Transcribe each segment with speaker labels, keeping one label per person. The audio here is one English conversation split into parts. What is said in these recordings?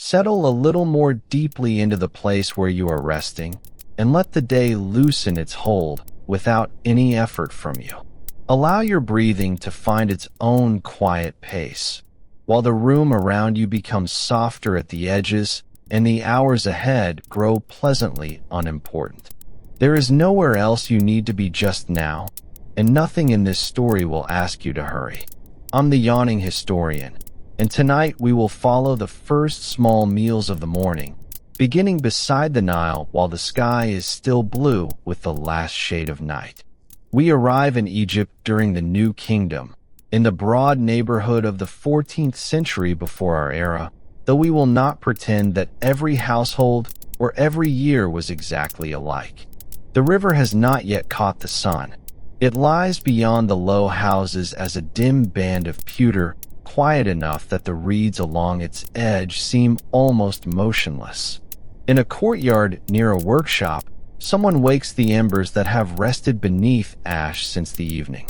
Speaker 1: Settle a little more deeply into the place where you are resting, and let the day loosen its hold without any effort from you. Allow your breathing to find its own quiet pace, while the room around you becomes softer at the edges and the hours ahead grow pleasantly unimportant. There is nowhere else you need to be just now, and nothing in this story will ask you to hurry. I'm the Yawning Historian, and tonight we will follow the first small meals of the morning, beginning beside the Nile while the sky is still blue with the last shade of night. We arrive in Egypt during the New Kingdom, in the broad neighborhood of the 14th century before our era, though we will not pretend that every household or every year was exactly alike. The river has not yet caught the sun. It lies beyond the low houses as a dim band of pewter, quiet enough that the reeds along its edge seem almost motionless. In a courtyard near a workshop, someone wakes the embers that have rested beneath ash since the evening.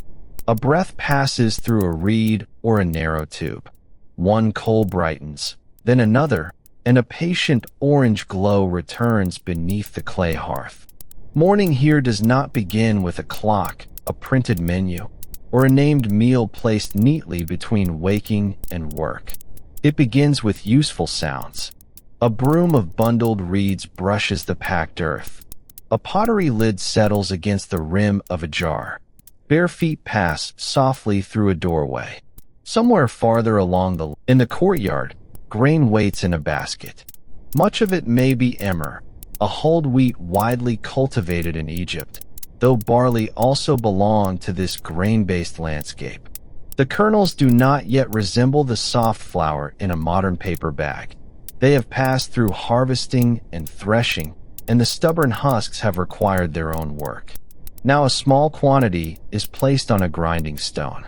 Speaker 1: A breath passes through a reed or a narrow tube. One coal brightens, then another, and a patient orange glow returns beneath the clay hearth. Morning here does not begin with a clock, a printed menu, or a named meal placed neatly between waking and work. It begins with useful sounds. A broom of bundled reeds brushes the packed earth. A pottery lid settles against the rim of a jar. Bare feet pass softly through a doorway. Somewhere farther along in the courtyard, grain waits in a basket. Much of it may be emmer, a hulled wheat widely cultivated in Egypt, though barley also belonged to this grain-based landscape. The kernels do not yet resemble the soft flour in a modern paper bag. They have passed through harvesting and threshing, and the stubborn husks have required their own work. Now a small quantity is placed on a grinding stone.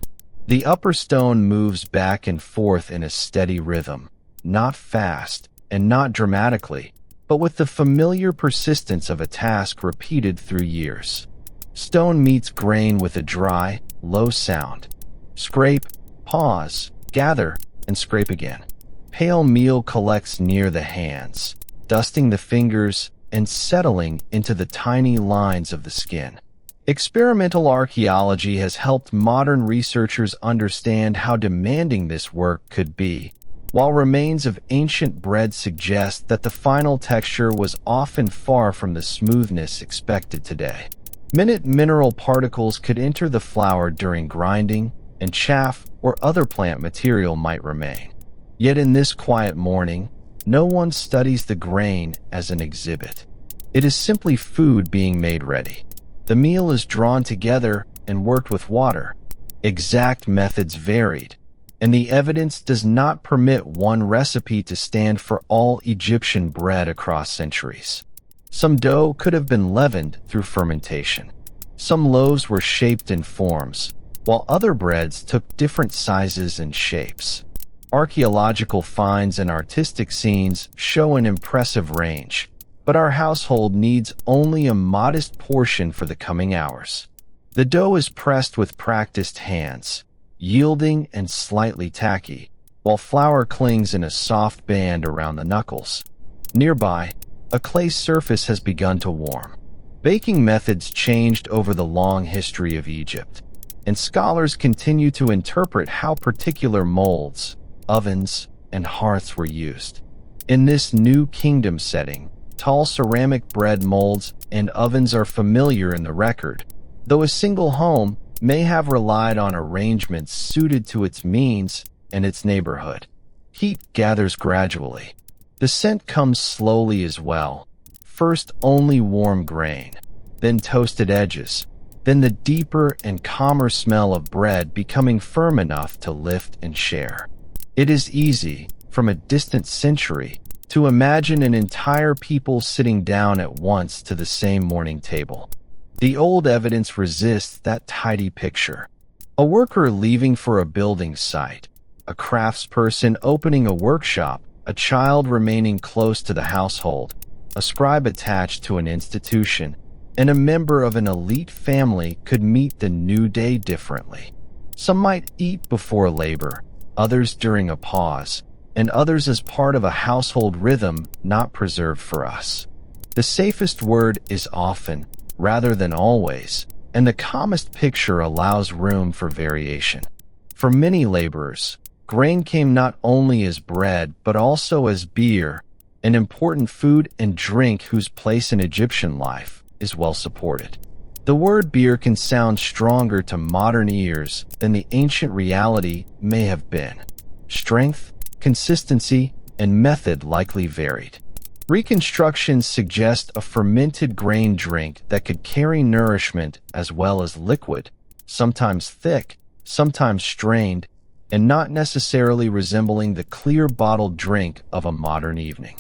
Speaker 1: The upper stone moves back and forth in a steady rhythm, not fast and not dramatically, but with the familiar persistence of a task repeated through years. Stone meets grain with a dry, low sound. Scrape, pause, gather, and scrape again. Pale meal collects near the hands, dusting the fingers and settling into the tiny lines of the skin. Experimental archaeology has helped modern researchers understand how demanding this work could be, while remains of ancient bread suggest that the final texture was often far from the smoothness expected today. Minute mineral particles could enter the flour during grinding, and chaff or other plant material might remain. Yet in this quiet morning, no one studies the grain as an exhibit. It is simply food being made ready. The meal is drawn together and worked with water. Exact methods varied, and the evidence does not permit one recipe to stand for all Egyptian bread across centuries. Some dough could have been leavened through fermentation. Some loaves were shaped in forms, while other breads took different sizes and shapes. Archaeological finds and artistic scenes show an impressive range, but our household needs only a modest portion for the coming hours. The dough is pressed with practiced hands, yielding and slightly tacky, while flour clings in a soft band around the knuckles. Nearby, a clay surface has begun to warm. Baking methods changed over the long history of Egypt, and scholars continue to interpret how particular molds, ovens, and hearths were used. In this new kingdom setting, tall ceramic bread molds and ovens are familiar in the record, though a single home may have relied on arrangements suited to its means and its neighborhood. Heat gathers gradually. The scent comes slowly as well. First only warm grain, then toasted edges, then the deeper and calmer smell of bread becoming firm enough to lift and share. It is easy, from a distant century, to imagine an entire people sitting down at once to the same morning table. The old evidence resists that tidy picture. A worker leaving for a building site, a craftsperson opening a workshop, a child remaining close to the household, a scribe attached to an institution, and a member of an elite family could meet the new day differently. Some might eat before labor, others during a pause, and others as part of a household rhythm not preserved for us. The safest word is often, rather than always, and the calmest picture allows room for variation. For many laborers, grain came not only as bread but also as beer, an important food and drink whose place in Egyptian life is well supported. The word beer can sound stronger to modern ears than the ancient reality may have been. Strength, consistency, and method likely varied. Reconstructions suggest a fermented grain drink that could carry nourishment as well as liquid, sometimes thick, sometimes strained, and not necessarily resembling the clear bottled drink of a modern evening.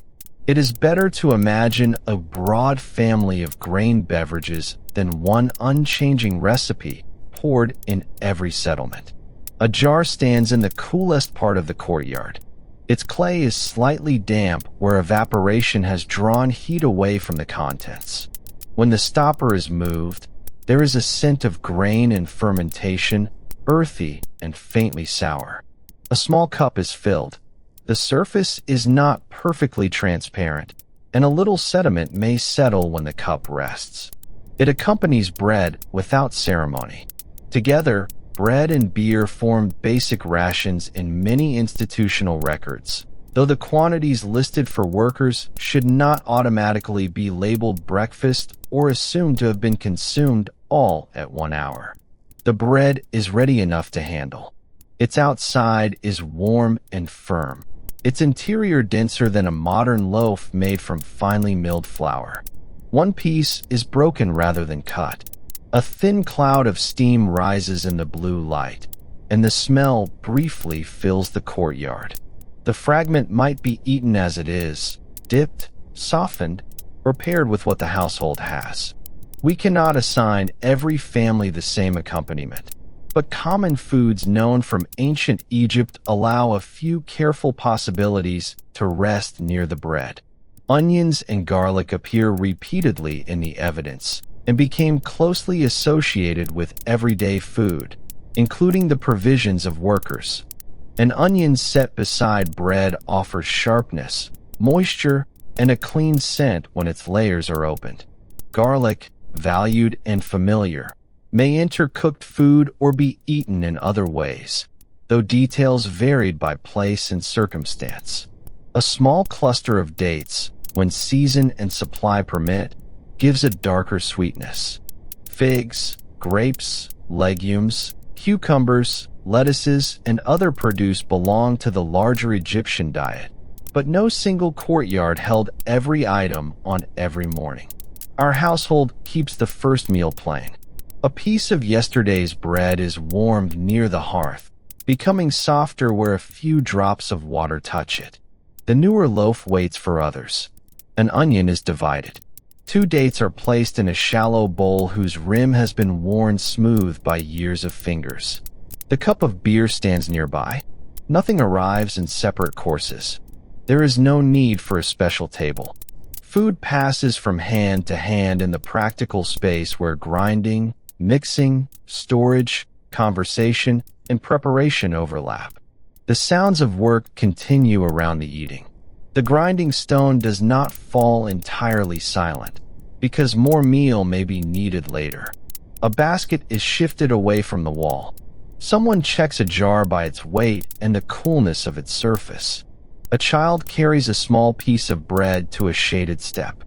Speaker 1: It is better to imagine a broad family of grain beverages than one unchanging recipe poured in every settlement. A jar stands in the coolest part of the courtyard. Its clay is slightly damp where evaporation has drawn heat away from the contents. When the stopper is moved, there is a scent of grain and fermentation, earthy and faintly sour. A small cup is filled. The surface is not perfectly transparent, and a little sediment may settle when the cup rests. It accompanies bread without ceremony. Together, bread and beer formed basic rations in many institutional records, though the quantities listed for workers should not automatically be labeled breakfast or assumed to have been consumed all at 1 hour. The bread is ready enough to handle. Its outside is warm and firm. Its interior denser than a modern loaf made from finely milled flour. One piece is broken rather than cut. A thin cloud of steam rises in the blue light, and the smell briefly fills the courtyard. The fragment might be eaten as it is, dipped, softened, or paired with what the household has. We cannot assign every family the same accompaniment, but common foods known from ancient Egypt allow a few careful possibilities to rest near the bread. Onions and garlic appear repeatedly in the evidence and became closely associated with everyday food, including the provisions of workers. An onion set beside bread offers sharpness, moisture, and a clean scent when its layers are opened. Garlic, valued and familiar, may enter cooked food or be eaten in other ways, though details varied by place and circumstance. A small cluster of dates, when season and supply permit, gives a darker sweetness. Figs, grapes, legumes, cucumbers, lettuces, and other produce belong to the larger Egyptian diet, but no single courtyard held every item on every morning. Our household keeps the first meal plain. A piece of yesterday's bread is warmed near the hearth, becoming softer where a few drops of water touch it. The newer loaf waits for others. An onion is divided. 2 dates are placed in a shallow bowl whose rim has been worn smooth by years of fingers. The cup of beer stands nearby. Nothing arrives in separate courses. There is no need for a special table. Food passes from hand to hand in the practical space where grinding, mixing, storage, conversation, and preparation overlap. The sounds of work continue around the eating. The grinding stone does not fall entirely silent, because more meal may be needed later. A basket is shifted away from the wall. Someone checks a jar by its weight and the coolness of its surface. A child carries a small piece of bread to a shaded step.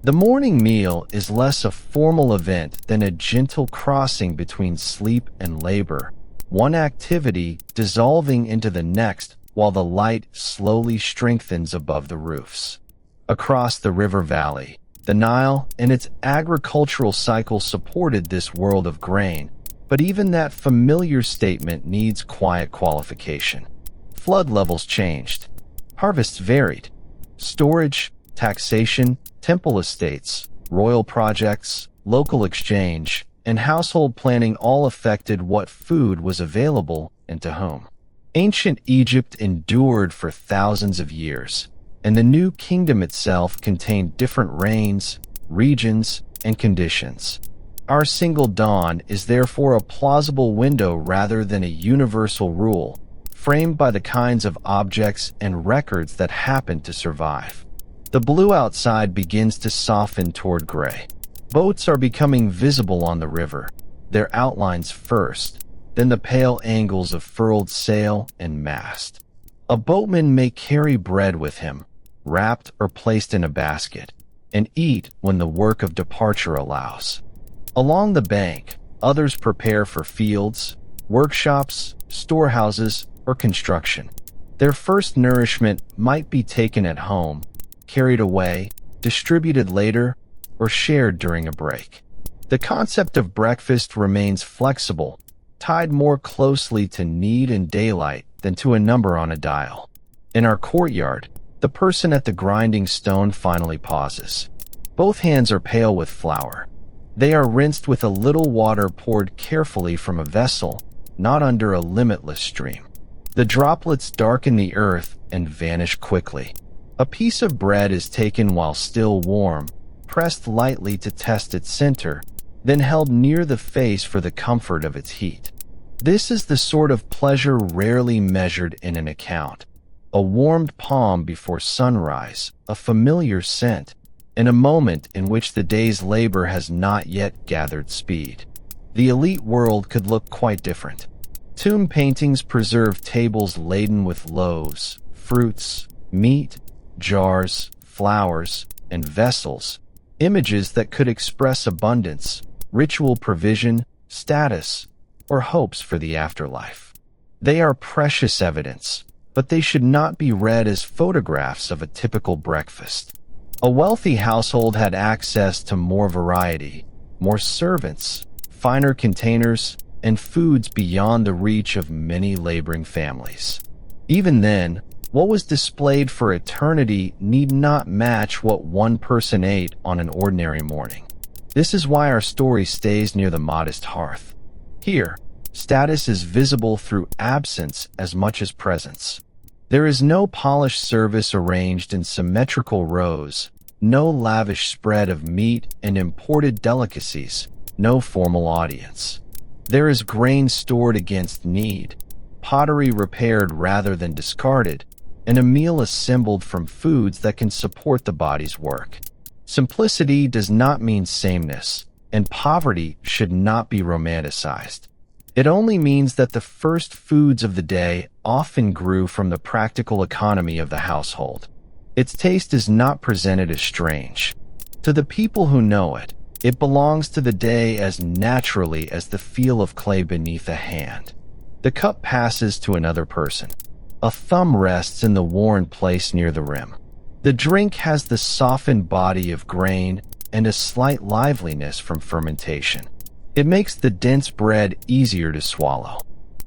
Speaker 1: The morning meal is less a formal event than a gentle crossing between sleep and labor, one activity dissolving into the next while the light slowly strengthens above the roofs. Across the river valley, the Nile and its agricultural cycle supported this world of grain, but even that familiar statement needs quiet qualification. Flood levels changed. Harvests varied. Storage, taxation, temple estates, royal projects, local exchange, and household planning all affected what food was available and to whom. Ancient Egypt endured for thousands of years, and the new kingdom itself contained different reigns, regions, and conditions. Our single dawn is therefore a plausible window rather than a universal rule, framed by the kinds of objects and records that happen to survive. The blue outside begins to soften toward gray. Boats are becoming visible on the river, their outlines first, then the pale angles of furled sail and mast. A boatman may carry bread with him, wrapped or placed in a basket, and eat when the work of departure allows. Along the bank, others prepare for fields, workshops, storehouses, or construction. Their first nourishment might be taken at home, carried away, distributed later, or shared during a break. The concept of breakfast remains flexible, tied more closely to need and daylight than to a number on a dial. In our courtyard, the person at the grinding stone finally pauses. Both hands are pale with flour. They are rinsed with a little water poured carefully from a vessel, not under a limitless stream. The droplets darken the earth and vanish quickly. A piece of bread is taken while still warm, pressed lightly to test its center, then held near the face for the comfort of its heat. This is the sort of pleasure rarely measured in an account. A warmed palm before sunrise, a familiar scent, in a moment in which the day's labor has not yet gathered speed. The elite world could look quite different. Tomb paintings preserve tables laden with loaves, fruits, meat, jars, flowers, and vessels, images that could express abundance, ritual provision, status, or hopes for the afterlife. They are precious evidence, but they should not be read as photographs of a typical breakfast. A wealthy household had access to more variety, more servants, finer containers, and foods beyond the reach of many laboring families. Even then, what was displayed for eternity need not match what one person ate on an ordinary morning. This is why our story stays near the modest hearth. Here, status is visible through absence as much as presence. There is no polished service arranged in symmetrical rows, no lavish spread of meat and imported delicacies, no formal audience. There is grain stored against need, pottery repaired rather than discarded, and a meal assembled from foods that can support the body's work. Simplicity does not mean sameness, and poverty should not be romanticized. It only means that the first foods of the day often grew from the practical economy of the household. Its taste is not presented as strange. To the people who know it, it belongs to the day as naturally as the feel of clay beneath a hand. The cup passes to another person. A thumb rests in the worn place near the rim. The drink has the softened body of grain and a slight liveliness from fermentation. It makes the dense bread easier to swallow.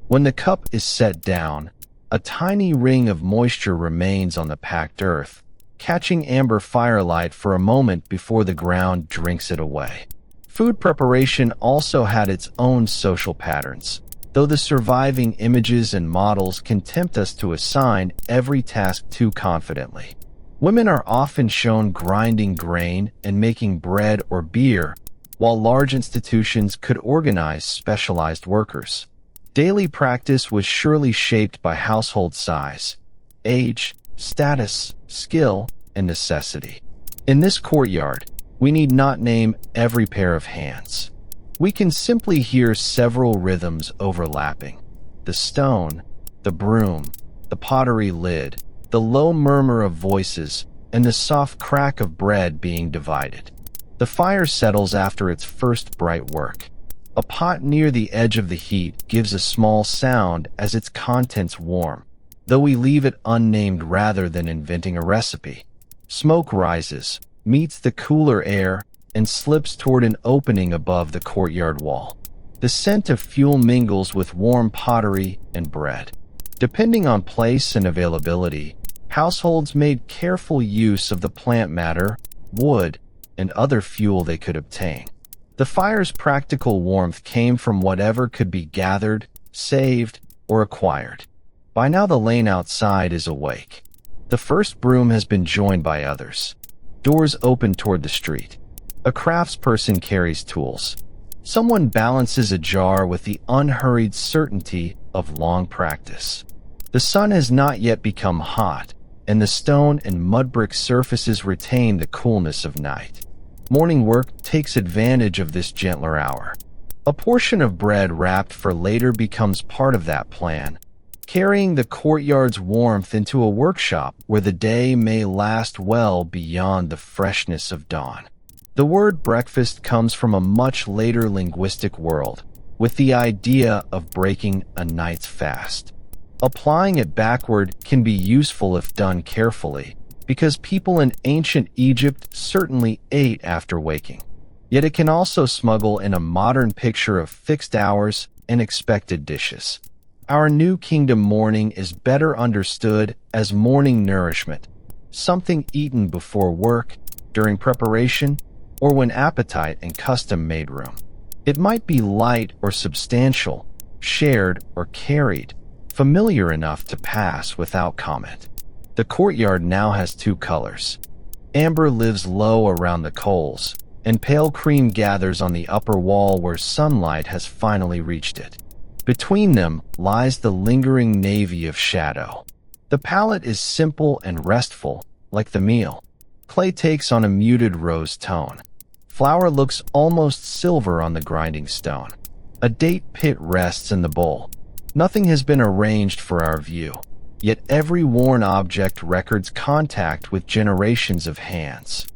Speaker 1: When the cup is set down, a tiny ring of moisture remains on the packed earth, catching amber firelight for a moment before the ground drinks it away. Food preparation also had its own social patterns, though the surviving images and models can tempt us to assign every task too confidently. Women are often shown grinding grain and making bread or beer, while large institutions could organize specialized workers. Daily practice was surely shaped by household size, age, status, skill, and necessity. In this courtyard, we need not name every pair of hands. We can simply hear several rhythms overlapping: the stone, the broom, the pottery lid, the low murmur of voices, and the soft crack of bread being divided. The fire settles after its first bright work. A pot near the edge of the heat gives a small sound as its contents warm, though we leave it unnamed rather than inventing a recipe. Smoke rises, meets the cooler air, and slips toward an opening above the courtyard wall. The scent of fuel mingles with warm pottery and bread. Depending on place and availability, households made careful use of the plant matter, wood, and other fuel they could obtain. The fire's practical warmth came from whatever could be gathered, saved, or acquired. By now the lane outside is awake. The first broom has been joined by others. Doors open toward the street. A craftsperson carries tools. Someone balances a jar with the unhurried certainty of long practice. The sun has not yet become hot, and the stone and mud brick surfaces retain the coolness of night. Morning work takes advantage of this gentler hour. A portion of bread wrapped for later becomes part of that plan, carrying the courtyard's warmth into a workshop where the day may last well beyond the freshness of dawn. The word breakfast comes from a much later linguistic world, with the idea of breaking a night's fast. Applying it backward can be useful if done carefully, because people in ancient Egypt certainly ate after waking. Yet it can also smuggle in a modern picture of fixed hours and expected dishes. Our New Kingdom morning is better understood as morning nourishment, something eaten before work, during preparation, or when appetite and custom made room. It might be light or substantial, shared or carried, familiar enough to pass without comment. The courtyard now has two colors. Amber lives low around the coals, and pale cream gathers on the upper wall where sunlight has finally reached it. Between them lies the lingering navy of shadow. The palette is simple and restful, like the meal. Clay takes on a muted rose tone. Flour looks almost silver on the grinding stone. A date pit rests in the bowl. Nothing has been arranged for our view, yet every worn object records contact with generations of hands.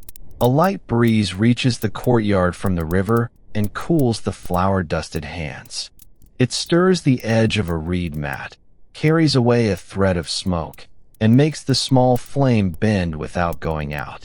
Speaker 1: A light breeze reaches the courtyard from the river and cools the flour-dusted hands. It stirs the edge of a reed mat, carries away a thread of smoke, and makes the small flame bend without going out.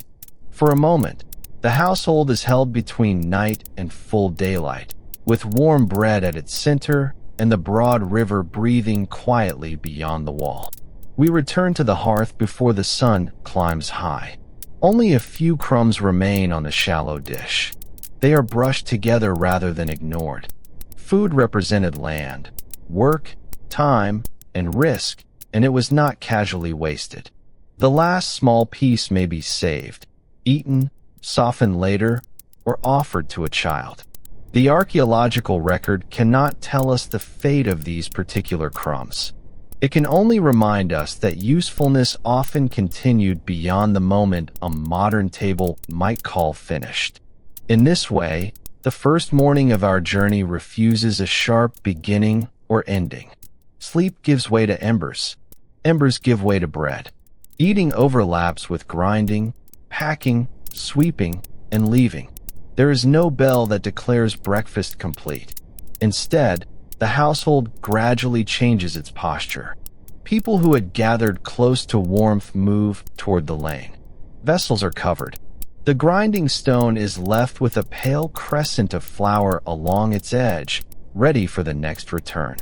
Speaker 1: For a moment, the household is held between night and full daylight, with warm bread at its center and the broad river breathing quietly beyond the wall. We return to the hearth before the sun climbs high. Only a few crumbs remain on the shallow dish. They are brushed together rather than ignored. Food represented land, work, time, and risk, and it was not casually wasted. The last small piece may be saved, eaten, softened later, or offered to a child. The archaeological record cannot tell us the fate of these particular crumbs. It can only remind us that usefulness often continued beyond the moment a modern table might call finished. In this way, the first morning of our journey refuses a sharp beginning or ending. Sleep gives way to embers. Embers give way to bread. Eating overlaps with grinding, packing, sweeping, and leaving. There is no bell that declares breakfast complete. Instead, the household gradually changes its posture. People who had gathered close to warmth move toward the lane. Vessels are covered. The grinding stone is left with a pale crescent of flour along its edge, ready for the next return.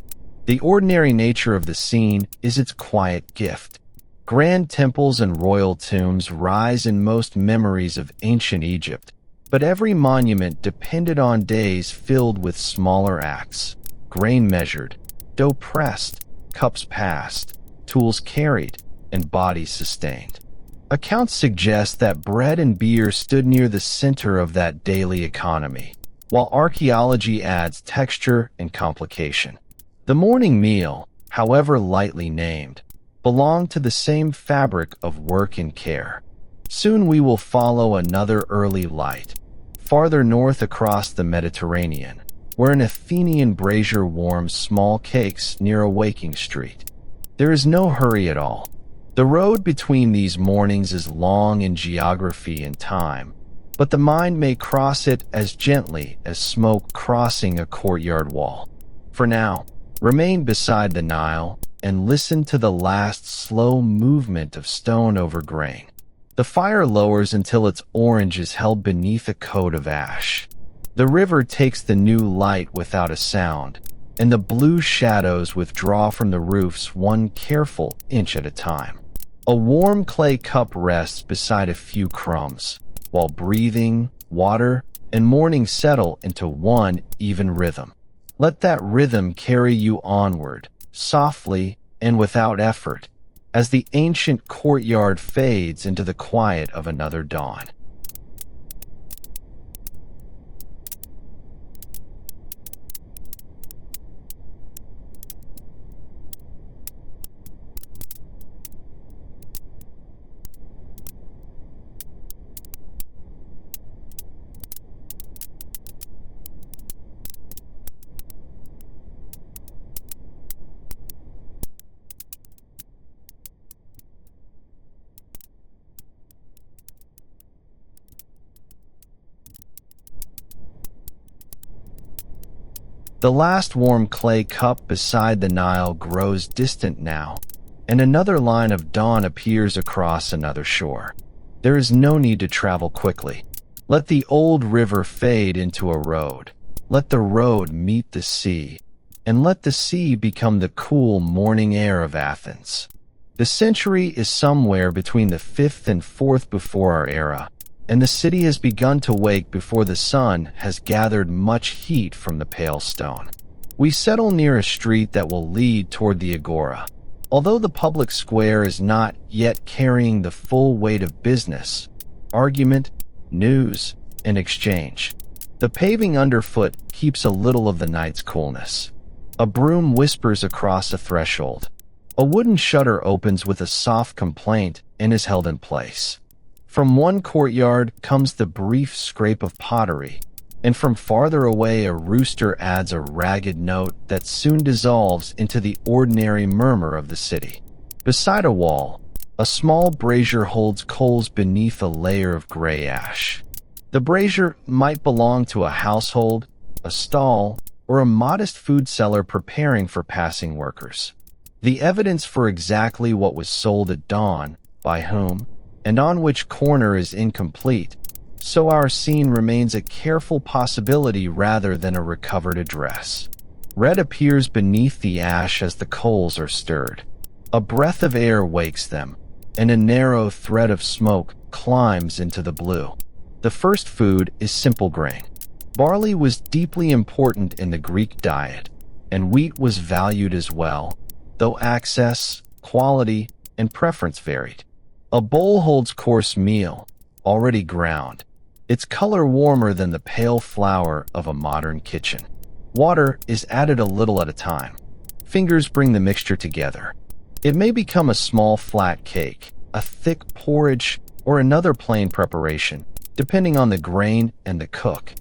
Speaker 1: The ordinary nature of the scene is its quiet gift. Grand temples and royal tombs rise in most memories of ancient Egypt, but every monument depended on days filled with smaller acts. Grain measured, dough pressed, cups passed, tools carried, and bodies sustained. Accounts suggest that bread and beer stood near the center of that daily economy, while archaeology adds texture and complication. The morning meal, however lightly named, belonged to the same fabric of work and care. Soon we will follow another early light, farther north across the Mediterranean, where an Athenian brazier warms small cakes near a waking street. There is no hurry at all. The road between these mornings is long in geography and time, but the mind may cross it as gently as smoke crossing a courtyard wall. For now, remain beside the Nile and listen to the last slow movement of stone over grain. The fire lowers until its orange is held beneath a coat of ash. The river takes the new light without a sound, and the blue shadows withdraw from the roofs one careful inch at a time. A warm clay cup rests beside a few crumbs, while breathing, water, and morning settle into one even rhythm. Let that rhythm carry you onward, softly and without effort, as the ancient courtyard fades into the quiet of another dawn. The last warm clay cup beside the Nile grows distant now, and another line of dawn appears across another shore. There is no need to travel quickly. Let the old river fade into a road. Let the road meet the sea, and let the sea become the cool morning air of Athens. The century is somewhere between the 5th and 4th before our era, and the city has begun to wake before the sun has gathered much heat from the pale stone. We settle near a street that will lead toward the agora. Although the public square is not yet carrying the full weight of business, argument, news, and exchange, the paving underfoot keeps a little of the night's coolness. A broom whispers across a threshold. A wooden shutter opens with a soft complaint and is held in place. From one courtyard comes the brief scrape of pottery, and from farther away a rooster adds a ragged note that soon dissolves into the ordinary murmur of the city. Beside a wall, a small brazier holds coals beneath a layer of gray ash. The brazier might belong to a household, a stall, or a modest food cellar preparing for passing workers. The evidence for exactly what was sold at dawn, by whom, and on which corner is incomplete, so our scene remains a careful possibility rather than a recovered address. Red appears beneath the ash as the coals are stirred. A breath of air wakes them, and a narrow thread of smoke climbs into the blue. The first food is simple grain. Barley was deeply important in the Greek diet, and wheat was valued as well, though access, quality, and preference varied. A bowl holds coarse meal, already ground, its color warmer than the pale flour of a modern kitchen. Water is added a little at a time. Fingers bring the mixture together. It may become a small flat cake, a thick porridge, or another plain preparation, depending on the grain and the cook.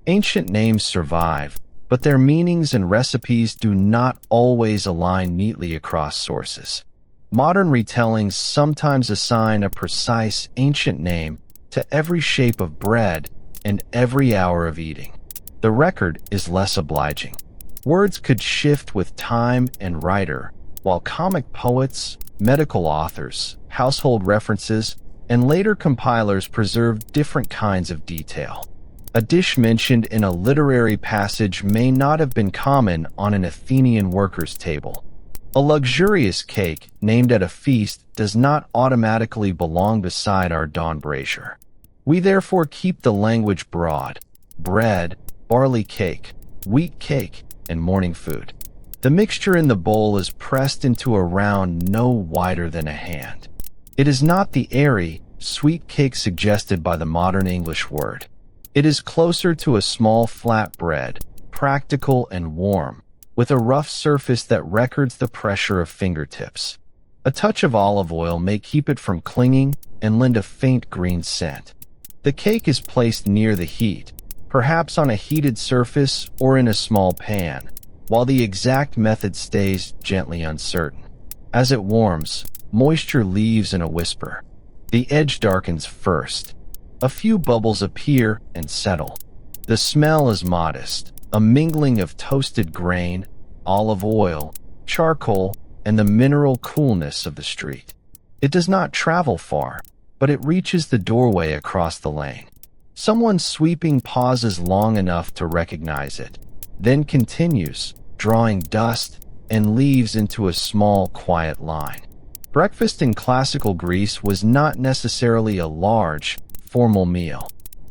Speaker 1: Ancient names survive, but their meanings and recipes do not always align neatly across sources. Modern retellings sometimes assign a precise ancient name to every shape of bread and every hour of eating. The record is less obliging. Words could shift with time and writer, while comic poets, medical authors, household references, and later compilers preserved different kinds of detail. A dish mentioned in a literary passage may not have been common on an Athenian worker's table. A luxurious cake named at a feast does not automatically belong beside our dawn brazier. We therefore keep the language broad: bread, barley cake, wheat cake, and morning food. The mixture in the bowl is pressed into a round no wider than a hand. It is not the airy, sweet cake suggested by the modern English word. It is closer to a small flat bread, practical and warm, with a rough surface that records the pressure of fingertips. A touch of olive oil may keep it from clinging and lend a faint green scent. The cake is placed near the heat, perhaps on a heated surface or in a small pan, while the exact method stays gently uncertain. As it warms, moisture leaves in a whisper. The edge darkens first. A few bubbles appear and settle. The smell is modest, a mingling of toasted grain, olive oil, charcoal, and the mineral coolness of the street. It does not travel far, but it reaches the doorway across the lane. Someone sweeping pauses long enough to recognize it, then continues, drawing dust and leaves into a small, quiet line. Breakfast in classical Greece was not necessarily a large, formal meal.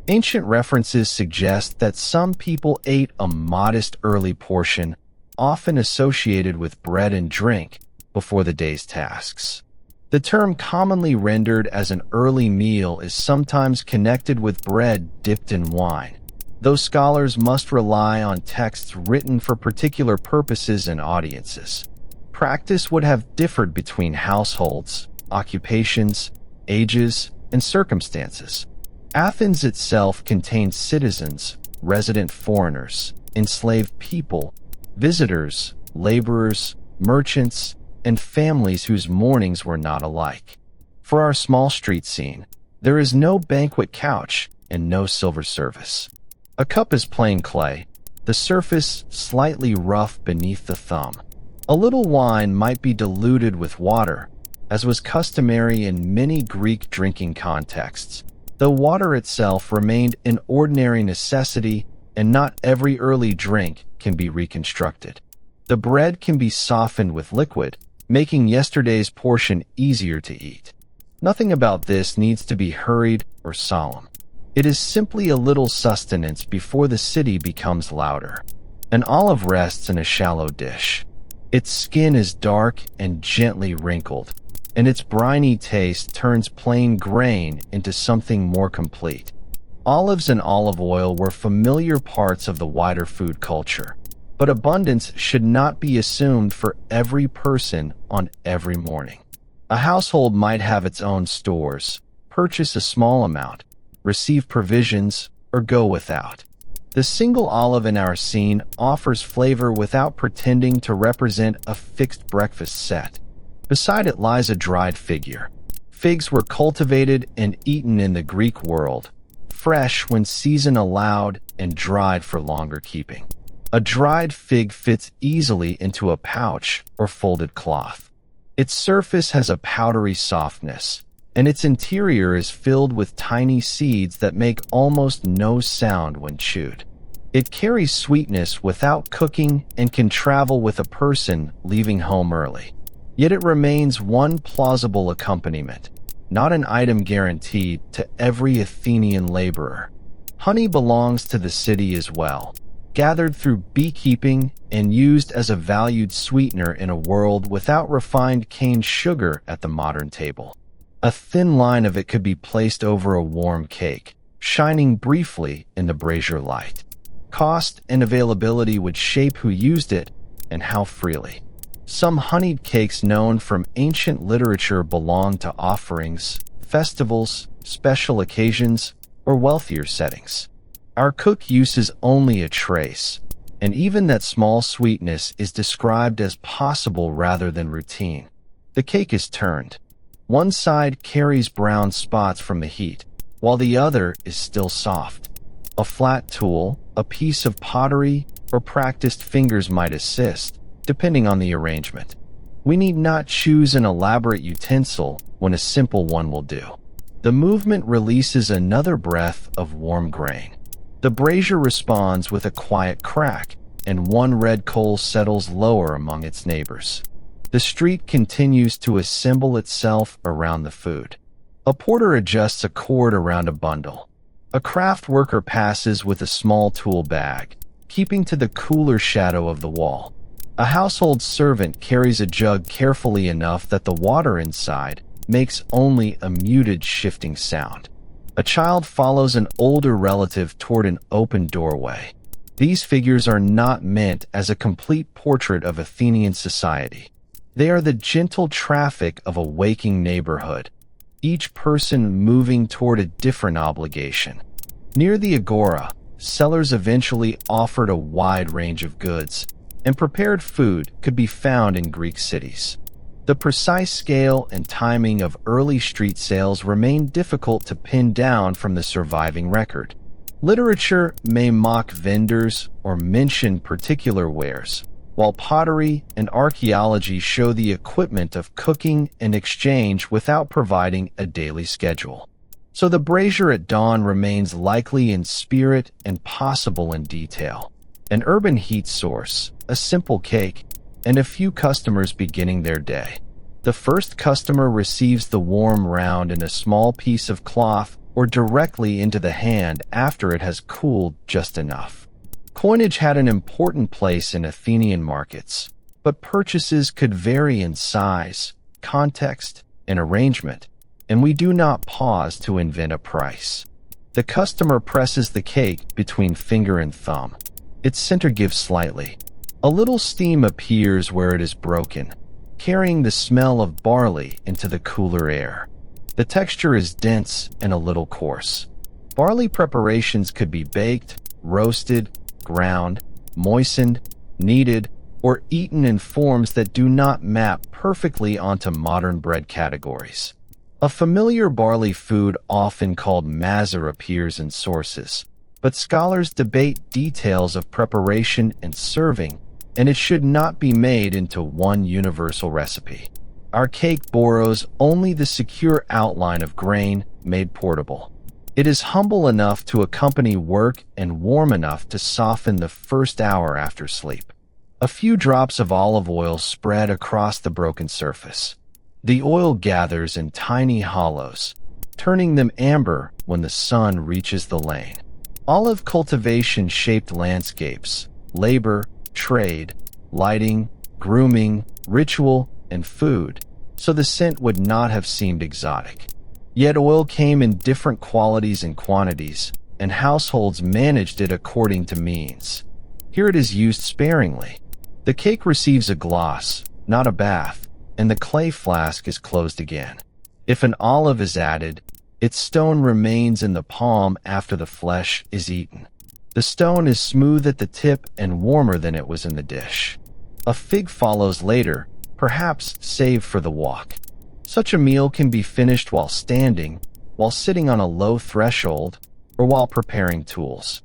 Speaker 1: Ancient references suggest that some people ate a modest early portion, often associated with bread and drink, before the day's tasks. The term commonly rendered as an early meal is sometimes connected with bread dipped in wine, though scholars must rely on texts written for particular purposes and audiences. Practice would have differed between households, occupations, ages, and circumstances. Athens itself contained citizens, resident foreigners, enslaved people, visitors, laborers, merchants, and families whose mornings were not alike. For our small street scene, there is no banquet couch and no silver service. A cup is plain clay, the the surface slightly rough beneath the thumb. A little wine might be diluted with water, as was customary in many Greek drinking contexts, though water itself remained an ordinary necessity and not every early drink can be reconstructed. The bread can be softened with liquid, making yesterday's portion easier to eat. Nothing about this needs to be hurried or solemn. It is simply a little sustenance before the city becomes louder. An olive rests in a shallow dish. Its skin is dark and gently wrinkled, and its briny taste turns plain grain into something more complete. Olives and olive oil were familiar parts of the wider food culture, but abundance should not be assumed for every person on every morning. A household might have its own stores, purchase a small amount, receive provisions, or go without. The single olive in our scene offers flavor without pretending to represent a fixed breakfast set. Beside it lies a dried figure. Figs were cultivated and eaten in the Greek world, fresh when season allowed and dried for longer keeping. A dried fig fits easily into a pouch or folded cloth. Its surface has a powdery softness, and its interior is filled with tiny seeds that make almost no sound when chewed. It carries sweetness without cooking and can travel with a person leaving home early. Yet it remains one plausible accompaniment, not an item guaranteed to every Athenian laborer. Honey belongs to the city as well, gathered through beekeeping and used as a valued sweetener in a world without refined cane sugar at the modern table. A thin line of it could be placed over a warm cake, shining briefly in the brazier light. Cost and availability would shape who used it and how freely. Some honeyed cakes known from ancient literature belong to offerings, festivals, special occasions, or wealthier settings. Our cook uses only a trace, and even that small sweetness is described as possible rather than routine. The cake is turned. One side carries brown spots from the heat, while the other is still soft. A flat tool, a piece of pottery, or practiced fingers might assist, depending on the arrangement. We need not choose an elaborate utensil when a simple one will do. The movement releases another breath of warm grain. The brazier responds with a quiet crack, and one red coal settles lower among its neighbors. The street continues to assemble itself around the food. A porter adjusts a cord around a bundle. A craft worker passes with a small tool bag, keeping to the cooler shadow of the wall. A household servant carries a jug carefully enough that the water inside makes only a muted shifting sound. A child follows an older relative toward an open doorway. These figures are not meant as a complete portrait of Athenian society. They are the gentle traffic of a waking neighborhood, each person moving toward a different obligation. Near the agora, sellers eventually offered a wide range of goods, and prepared food could be found in Greek cities. The precise scale and timing of early street sales remain difficult to pin down from the surviving record. Literature may mock vendors or mention particular wares, while pottery and archaeology show the equipment of cooking and exchange without providing a daily schedule. So the brazier at dawn remains likely in spirit and possible in detail. An urban heat source, a simple cake, and a few customers beginning their day. The first customer receives the warm round in a small piece of cloth or directly into the hand after it has cooled just enough. Coinage had an important place in Athenian markets, but purchases could vary in size, context, and arrangement, and we do not pause to invent a price. The customer presses the cake between finger and thumb. Its center gives slightly. A little steam appears where it is broken, carrying the smell of barley into the cooler air. The texture is dense and a little coarse. Barley preparations could be baked, roasted, ground, moistened, kneaded, or eaten in forms that do not map perfectly onto modern bread categories. A familiar barley food often called mazer appears in sources. but scholars debate details of preparation and serving, and it should not be made into one universal recipe. Our cake borrows only the secure outline of grain made portable. It is humble enough to accompany work and warm enough to soften the first hour after sleep. A few drops of olive oil spread across the broken surface. The oil gathers in tiny hollows, turning them amber when the sun reaches the lane. Olive cultivation shaped landscapes, labor, trade, lighting, grooming, ritual, and food, so the scent would not have seemed exotic. Yet oil came in different qualities and quantities, and households managed it according to means. Here it is used sparingly. The cake receives a gloss, not a bath, and the clay flask is closed again. If an olive is added, its stone remains in the palm after the flesh is eaten. The stone is smooth at the tip and warmer than it was in the dish. A fig follows later, perhaps saved for the walk. Such a meal can be finished while standing, while sitting on a low threshold, or while preparing tools.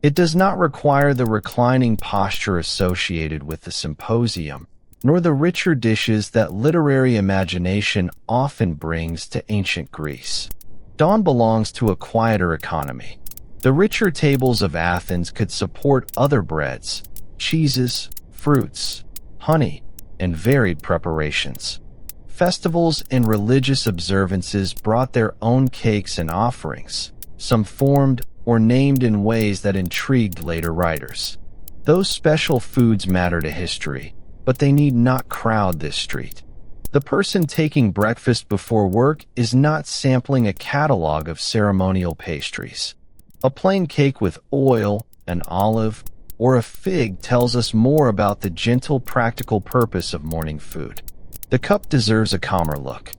Speaker 1: It does not require the reclining posture associated with the symposium, nor the richer dishes that literary imagination often brings to ancient Greece. Dawn belongs to a quieter economy. The richer tables of Athens could support other breads, cheeses, fruits, honey, and varied preparations. Festivals and religious observances brought their own cakes and offerings, some formed or named in ways that intrigued later writers. Those special foods matter to history, but they need not crowd this street. The person taking breakfast before work is not sampling a catalog of ceremonial pastries. A plain cake with oil, an olive, or a fig tells us more about the gentle, practical purpose of morning food. The cup deserves a calmer look.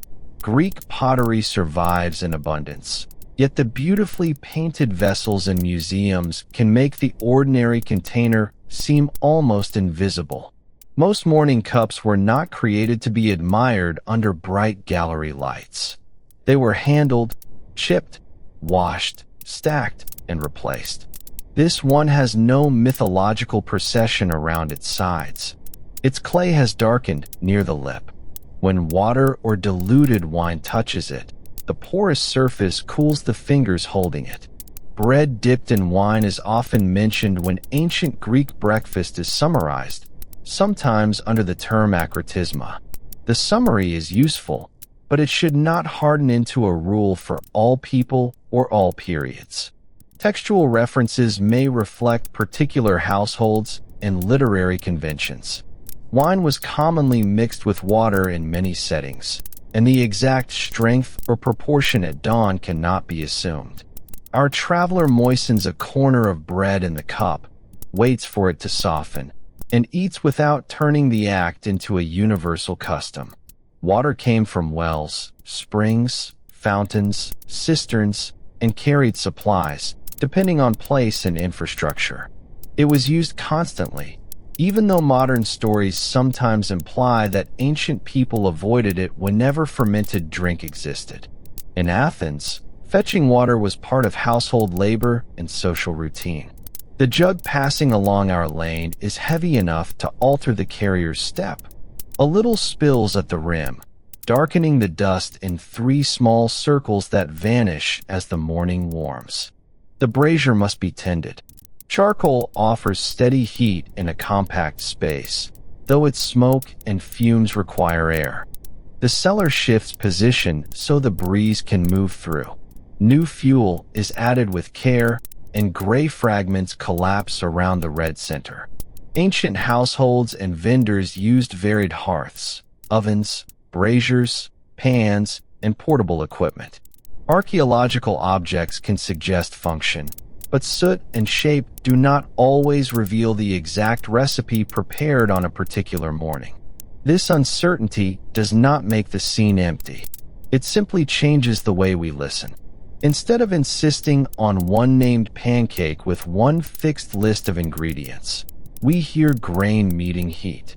Speaker 1: Greek pottery survives in abundance, yet the beautifully painted vessels in museums can make the ordinary container seem almost invisible. Most morning cups were not created to be admired under bright gallery lights. They were handled, chipped, washed, stacked, and replaced. This one has no mythological procession around its sides. Its clay has darkened near the lip. When water or diluted wine touches it, the porous surface cools the fingers holding it. Bread dipped in wine is often mentioned when ancient Greek breakfast is summarized, sometimes under the term akritisma. The summary is useful, but it should not harden into a rule for all people or all periods. Textual references may reflect particular households and literary conventions. Wine was commonly mixed with water in many settings, and the exact strength or proportion at dawn cannot be assumed. Our traveler moistens a corner of bread in the cup, waits for it to soften, and eats without turning the act into a universal custom. Water came from wells, springs, fountains, cisterns, and carried supplies, depending on place and infrastructure. It was used constantly, even though modern stories sometimes imply that ancient people avoided it whenever fermented drink existed. In Athens, fetching water was part of household labor and social routine. The jug passing along our lane is heavy enough to alter the carrier's step. A little spills at the rim, darkening the dust in 3 small circles that vanish as the morning warms. The brazier must be tended. Charcoal offers steady heat in a compact space, though its smoke and fumes require air. The cellar shifts position so the breeze can move through. New fuel is added with care, and gray fragments collapse around the red center. Ancient households and vendors used varied hearths, ovens, braziers, pans, and portable equipment. Archaeological objects can suggest function, but soot and shape do not always reveal the exact recipe prepared on a particular morning. This uncertainty does not make the scene empty. It simply changes the way we listen. Instead of insisting on one named pancake with one fixed list of ingredients, we hear grain meeting heat.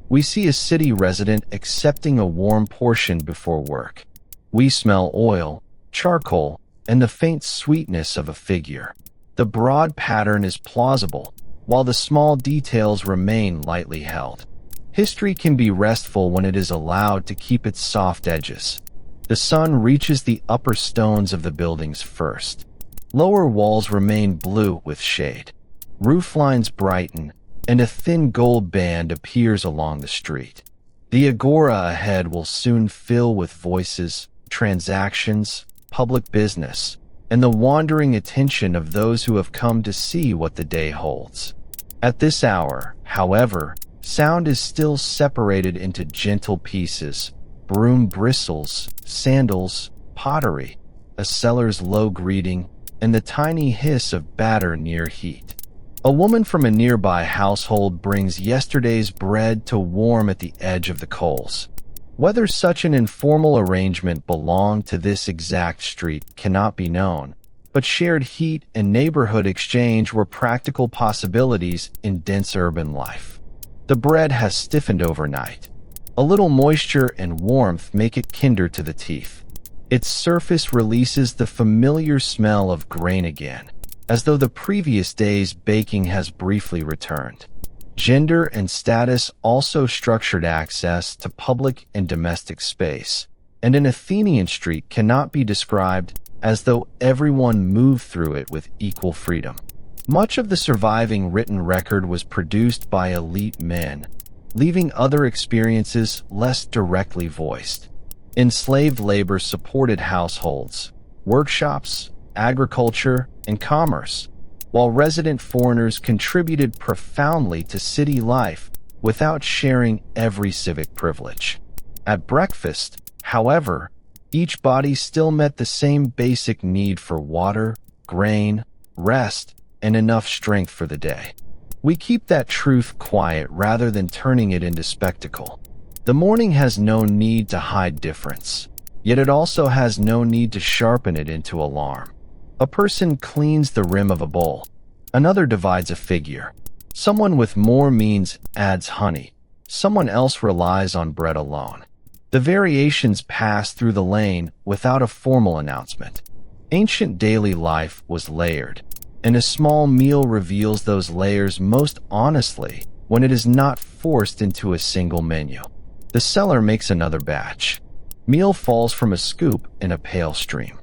Speaker 1: We see a city resident accepting a warm portion before work. We smell oil, charcoal, and the faint sweetness of a figure. The broad pattern is plausible, while the small details remain lightly held. History can be restful when it is allowed to keep its soft edges. The sun reaches the upper stones of the buildings first. Lower walls remain blue with shade. Roof lines brighten, and a thin gold band appears along the street. The agora ahead will soon fill with voices, transactions, public business, and the wandering attention of those who have come to see what the day holds. At this hour, however, sound is still separated into gentle pieces: broom bristles, sandals, pottery, a seller's low greeting, and the tiny hiss of batter near heat. A woman from a nearby household brings yesterday's bread to warm at the edge of the coals. Whether such an informal arrangement belonged to this exact street cannot be known, but shared heat and neighborhood exchange were practical possibilities in dense urban life. The bread has stiffened overnight. A little moisture and warmth make it kinder to the teeth. Its surface releases the familiar smell of grain again, as though the previous day's baking has briefly returned. Gender and status also structured access to public and domestic space, and an Athenian street cannot be described as though everyone moved through it with equal freedom. Much of the surviving written record was produced by elite men, leaving other experiences less directly voiced. Enslaved labor supported households, workshops, agriculture, and commerce, while resident foreigners contributed profoundly to city life without sharing every civic privilege. At breakfast, however, each body still met the same basic need for water, grain, rest, and enough strength for the day. We keep that truth quiet rather than turning it into spectacle. The morning has no need to hide difference, yet it also has no need to sharpen it into alarm. A person cleans the rim of a bowl. Another divides a figure. Someone with more means adds honey. Someone else relies on bread alone. The variations pass through the lane without a formal announcement. Ancient daily life was layered, and a small meal reveals those layers most honestly when it is not forced into a single menu. The seller makes another batch. Meal falls from a scoop in a pale stream.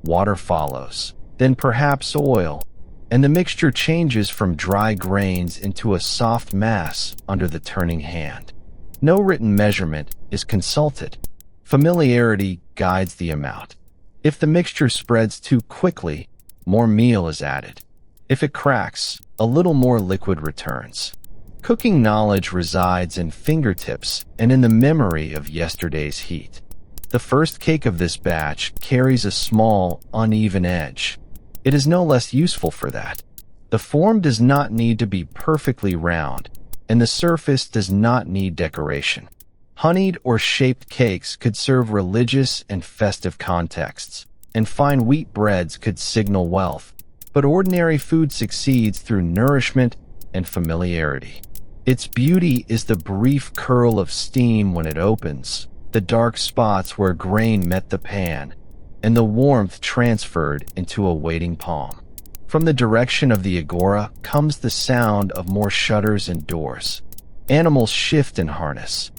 Speaker 1: Water follows, then perhaps oil, and the mixture changes from dry grains into a soft mass under the turning hand. No written measurement is consulted. Familiarity guides the amount. If the mixture spreads too quickly, more meal is added. If it cracks, a little more liquid returns. Cooking knowledge resides in fingertips and in the memory of yesterday's heat. The first cake of this batch carries a small, uneven edge. It is no less useful for that. The form does not need to be perfectly round, and the surface does not need decoration. Honeyed or shaped cakes could serve religious and festive contexts, and fine wheat breads could signal wealth, but ordinary food succeeds through nourishment and familiarity. Its beauty is the brief curl of steam when it opens, the dark spots where grain met the pan, and the warmth transferred into a waiting palm. From the direction of the agora comes the sound of more shutters and doors. Animals shift in harness.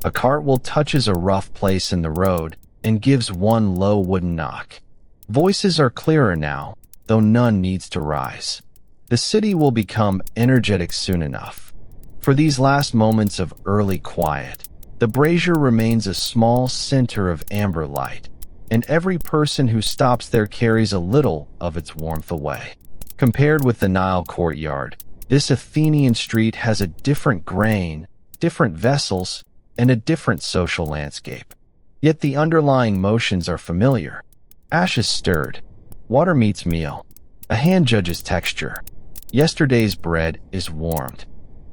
Speaker 1: A cartwheel touches a rough place in the road and gives one low wooden knock. Voices are clearer now, though none needs to rise. The city will become energetic soon enough. For these last moments of early quiet, the Brazier remains a small center of amber light, and every person who stops there carries a little of its warmth away. Compared with the Nile courtyard, this Athenian street has a different grain, different vessels, and a different social landscape. Yet the underlying motions are familiar. Ash is stirred. Water meets meal. A hand judges texture. Yesterday's bread is warmed.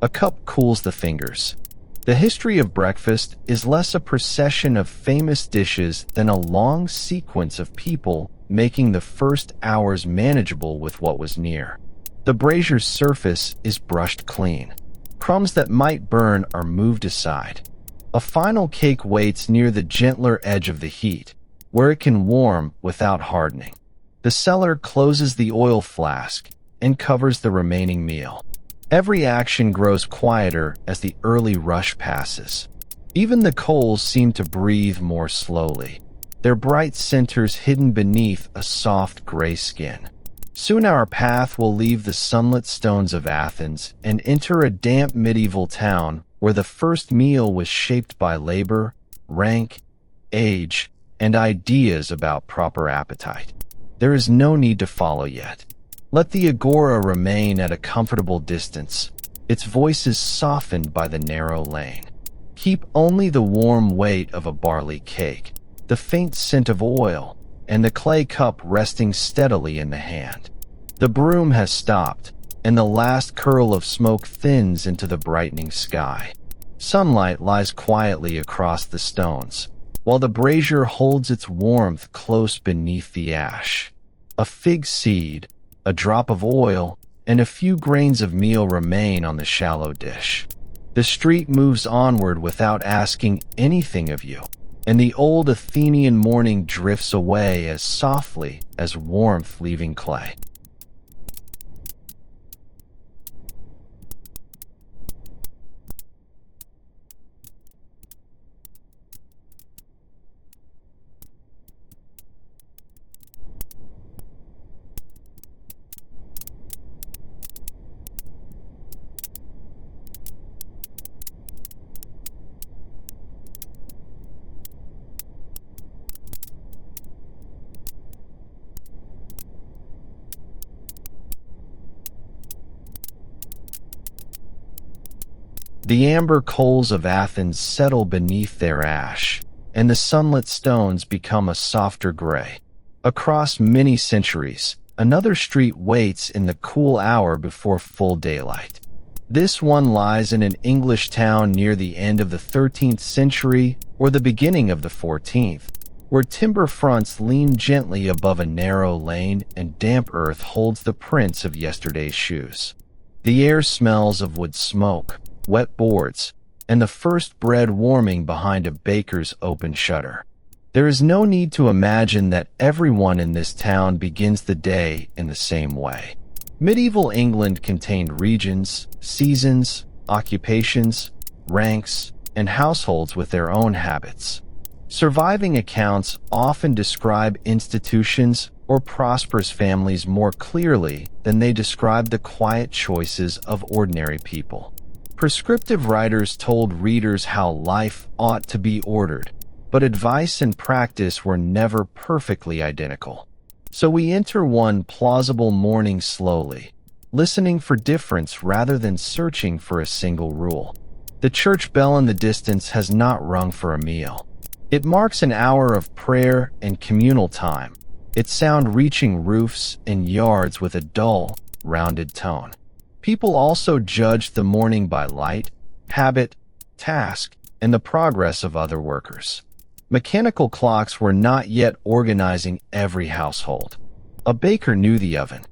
Speaker 1: A cup cools the fingers. The history of breakfast is less a procession of famous dishes than a long sequence of people making the first hours manageable with what was near. The Brazier's surface is brushed clean. Crumbs that might burn are moved aside. A final cake waits near the gentler edge of the heat, where it can warm without hardening. The seller closes the oil flask, and covers the remaining meal. Every action grows quieter as the early rush passes. Even the coals seem to breathe more slowly, their bright centers hidden beneath a soft gray skin. Soon our path will leave the sunlit stones of Athens and enter a damp medieval town where the first meal was shaped by labor, rank, age, and ideas about proper appetite. There is no need to follow yet. Let the agora remain at a comfortable distance, its voices softened by the narrow lane. Keep only the warm weight of a barley cake, the faint scent of oil, and the clay cup resting steadily in the hand. The broom has stopped, and the last curl of smoke thins into the brightening sky. Sunlight lies quietly across the stones, while the brazier holds its warmth close beneath the ash. A fig seed, a drop of oil, and a few grains of meal remain on the shallow dish. The street moves onward without asking anything of you, and the old Athenian morning drifts away as softly as warmth leaving clay. The amber coals of Athens settle beneath their ash, and the sunlit stones become a softer gray. Across many centuries, another street waits in the cool hour before full daylight. This one lies in an English town near the end of the 13th century or the beginning of the 14th, where timber fronts lean gently above a narrow lane and damp earth holds the prints of yesterday's shoes. The air smells of wood smoke, wet boards, and the first bread warming behind a baker's open shutter. There is no need to imagine that everyone in this town begins the day in the same way. Medieval England contained regions, seasons, occupations, ranks, and households with their own habits. Surviving accounts often describe institutions or prosperous families more clearly than they describe the quiet choices of ordinary people. Prescriptive writers told readers how life ought to be ordered, but advice and practice were never perfectly identical. So we enter one plausible morning slowly, listening for difference rather than searching for a single rule. The church bell in the distance has not rung for a meal. It marks an hour of prayer and communal time, its sound reaching roofs and yards with a dull, rounded tone. People also judged the morning by light, habit, task, and the progress of other workers. Mechanical clocks were not yet organizing every household. A baker knew the oven.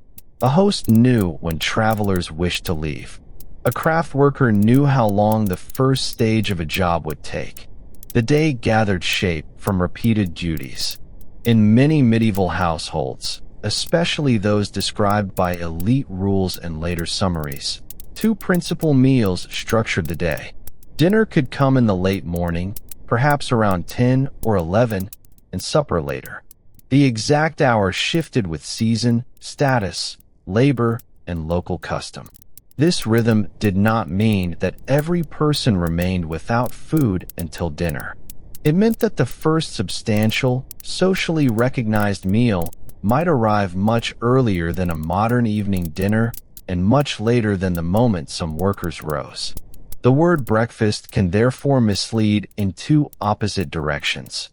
Speaker 1: A host knew when travelers wished to leave. A craft worker knew how long the first stage of a job would take. The day gathered shape from repeated duties. In many medieval households, especially those described by elite rules and later summaries, two principal meals structured the day. Dinner could come in the late morning, perhaps around 10 or 11, and supper later. The exact hour shifted with season, status, labor, and local custom. This rhythm did not mean that every person remained without food until dinner. It meant that the first substantial, socially recognized meal might arrive much earlier than a modern evening dinner and much later than the moment some workers rose. The word breakfast can therefore mislead in two opposite directions.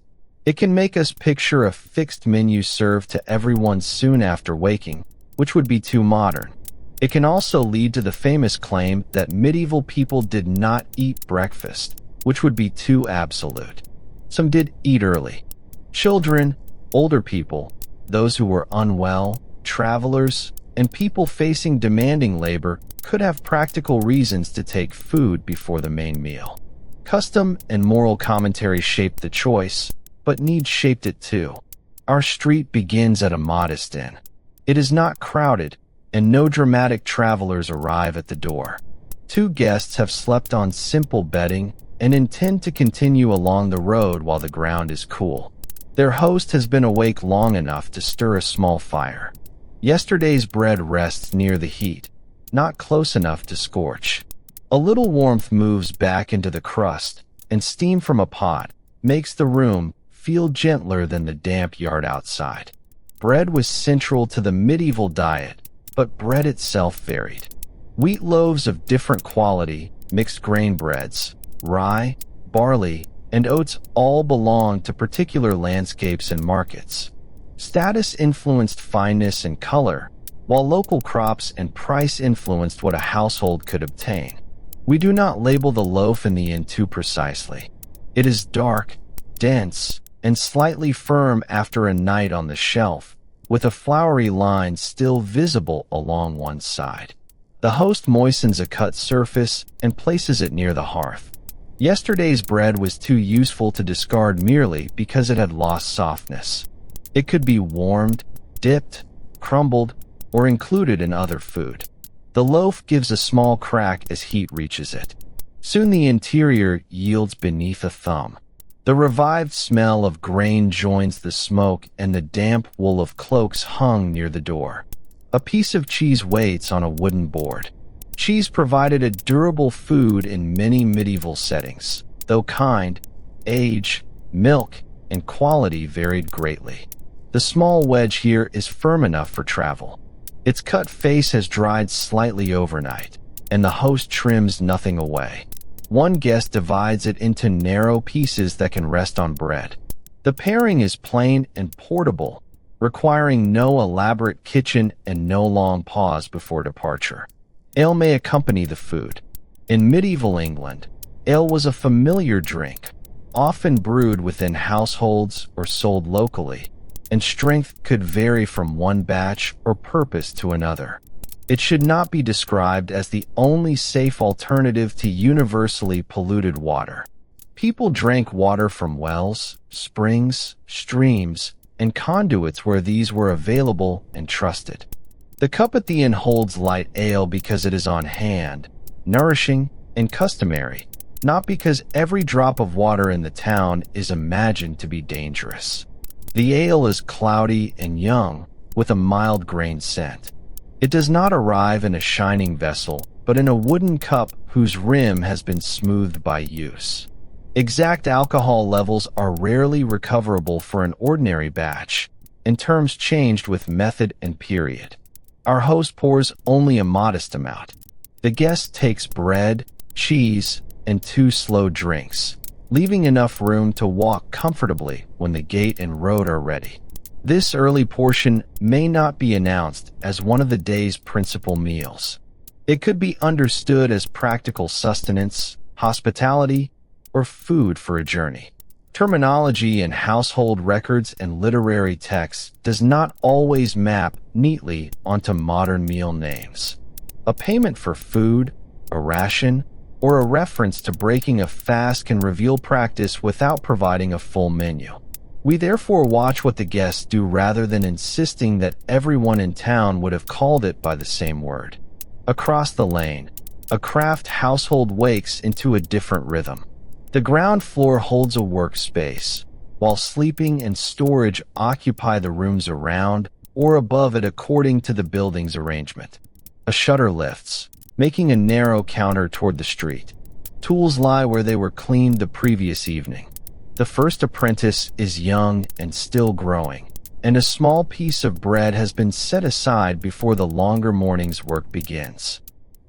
Speaker 1: It can make us picture a fixed menu served to everyone soon after waking, which would be too modern. It can also lead to the famous claim that medieval people did not eat breakfast, which would be too absolute. Some did eat early. Children, older people, those who were unwell, travelers, and people facing demanding labor could have practical reasons to take food before the main meal. Custom and moral commentary shaped the choice, but need shaped it too. Our street begins at a modest inn. It is not crowded, and no dramatic travelers arrive at the door. 2 guests have slept on simple bedding and intend to continue along the road while the ground is cool. Their host has been awake long enough to stir a small fire. Yesterday's bread rests near the heat, not close enough to scorch. A little warmth moves back into the crust, and steam from a pot makes the room feel gentler than the damp yard outside. Bread was central to the medieval diet, but bread itself varied. Wheat loaves of different quality, mixed grain breads, rye, barley, and oats all belonged to particular landscapes and markets. Status influenced fineness and color, while local crops and price influenced what a household could obtain. We do not label the loaf in the inn too precisely. It is dark, dense, and slightly firm after a night on the shelf, with a floury line still visible along one side. The host moistens a cut surface and places it near the hearth. Yesterday's bread was too useful to discard merely because it had lost softness. It could be warmed, dipped, crumbled, or included in other food. The loaf gives a small crack as heat reaches it. Soon the interior yields beneath a thumb. The revived smell of grain joins the smoke and the damp wool of cloaks hung near the door. A piece of cheese waits on a wooden board. Cheese provided a durable food in many medieval settings, though kind, age, milk, and quality varied greatly. The small wedge here is firm enough for travel. Its cut face has dried slightly overnight, and the host trims nothing away. One guest divides it into narrow pieces that can rest on bread. The pairing is plain and portable, requiring no elaborate kitchen and no long pause before departure. Ale may accompany the food. In medieval England, ale was a familiar drink, often brewed within households or sold locally, and strength could vary from one batch or purpose to another. It should not be described as the only safe alternative to universally polluted water. People drank water from wells, springs, streams, and conduits where these were available and trusted. The cup at the inn holds light ale because it is on hand, nourishing, and customary, not because every drop of water in the town is imagined to be dangerous. The ale is cloudy and young, with a mild grain scent. It does not arrive in a shining vessel, but in a wooden cup whose rim has been smoothed by use. Exact alcohol levels are rarely recoverable for an ordinary batch, and terms changed with method and period. Our host pours only a modest amount. The guest takes bread, cheese, and 2 slow drinks, leaving enough room to walk comfortably when the gate and road are ready. This early portion may not be announced as one of the day's principal meals. It could be understood as practical sustenance, hospitality, or food for a journey. Terminology in household records and literary texts does not always map neatly onto modern meal names. A payment for food, a ration, or a reference to breaking a fast can reveal practice without providing a full menu. We therefore watch what the guests do rather than insisting that everyone in town would have called it by the same word. Across the lane, a craft household wakes into a different rhythm. The ground floor holds a workspace, while sleeping and storage occupy the rooms around or above it according to the building's arrangement. A shutter lifts, making a narrow counter toward the street. Tools lie where they were cleaned the previous evening. The first apprentice is young and still growing, and a small piece of bread has been set aside before the longer morning's work begins.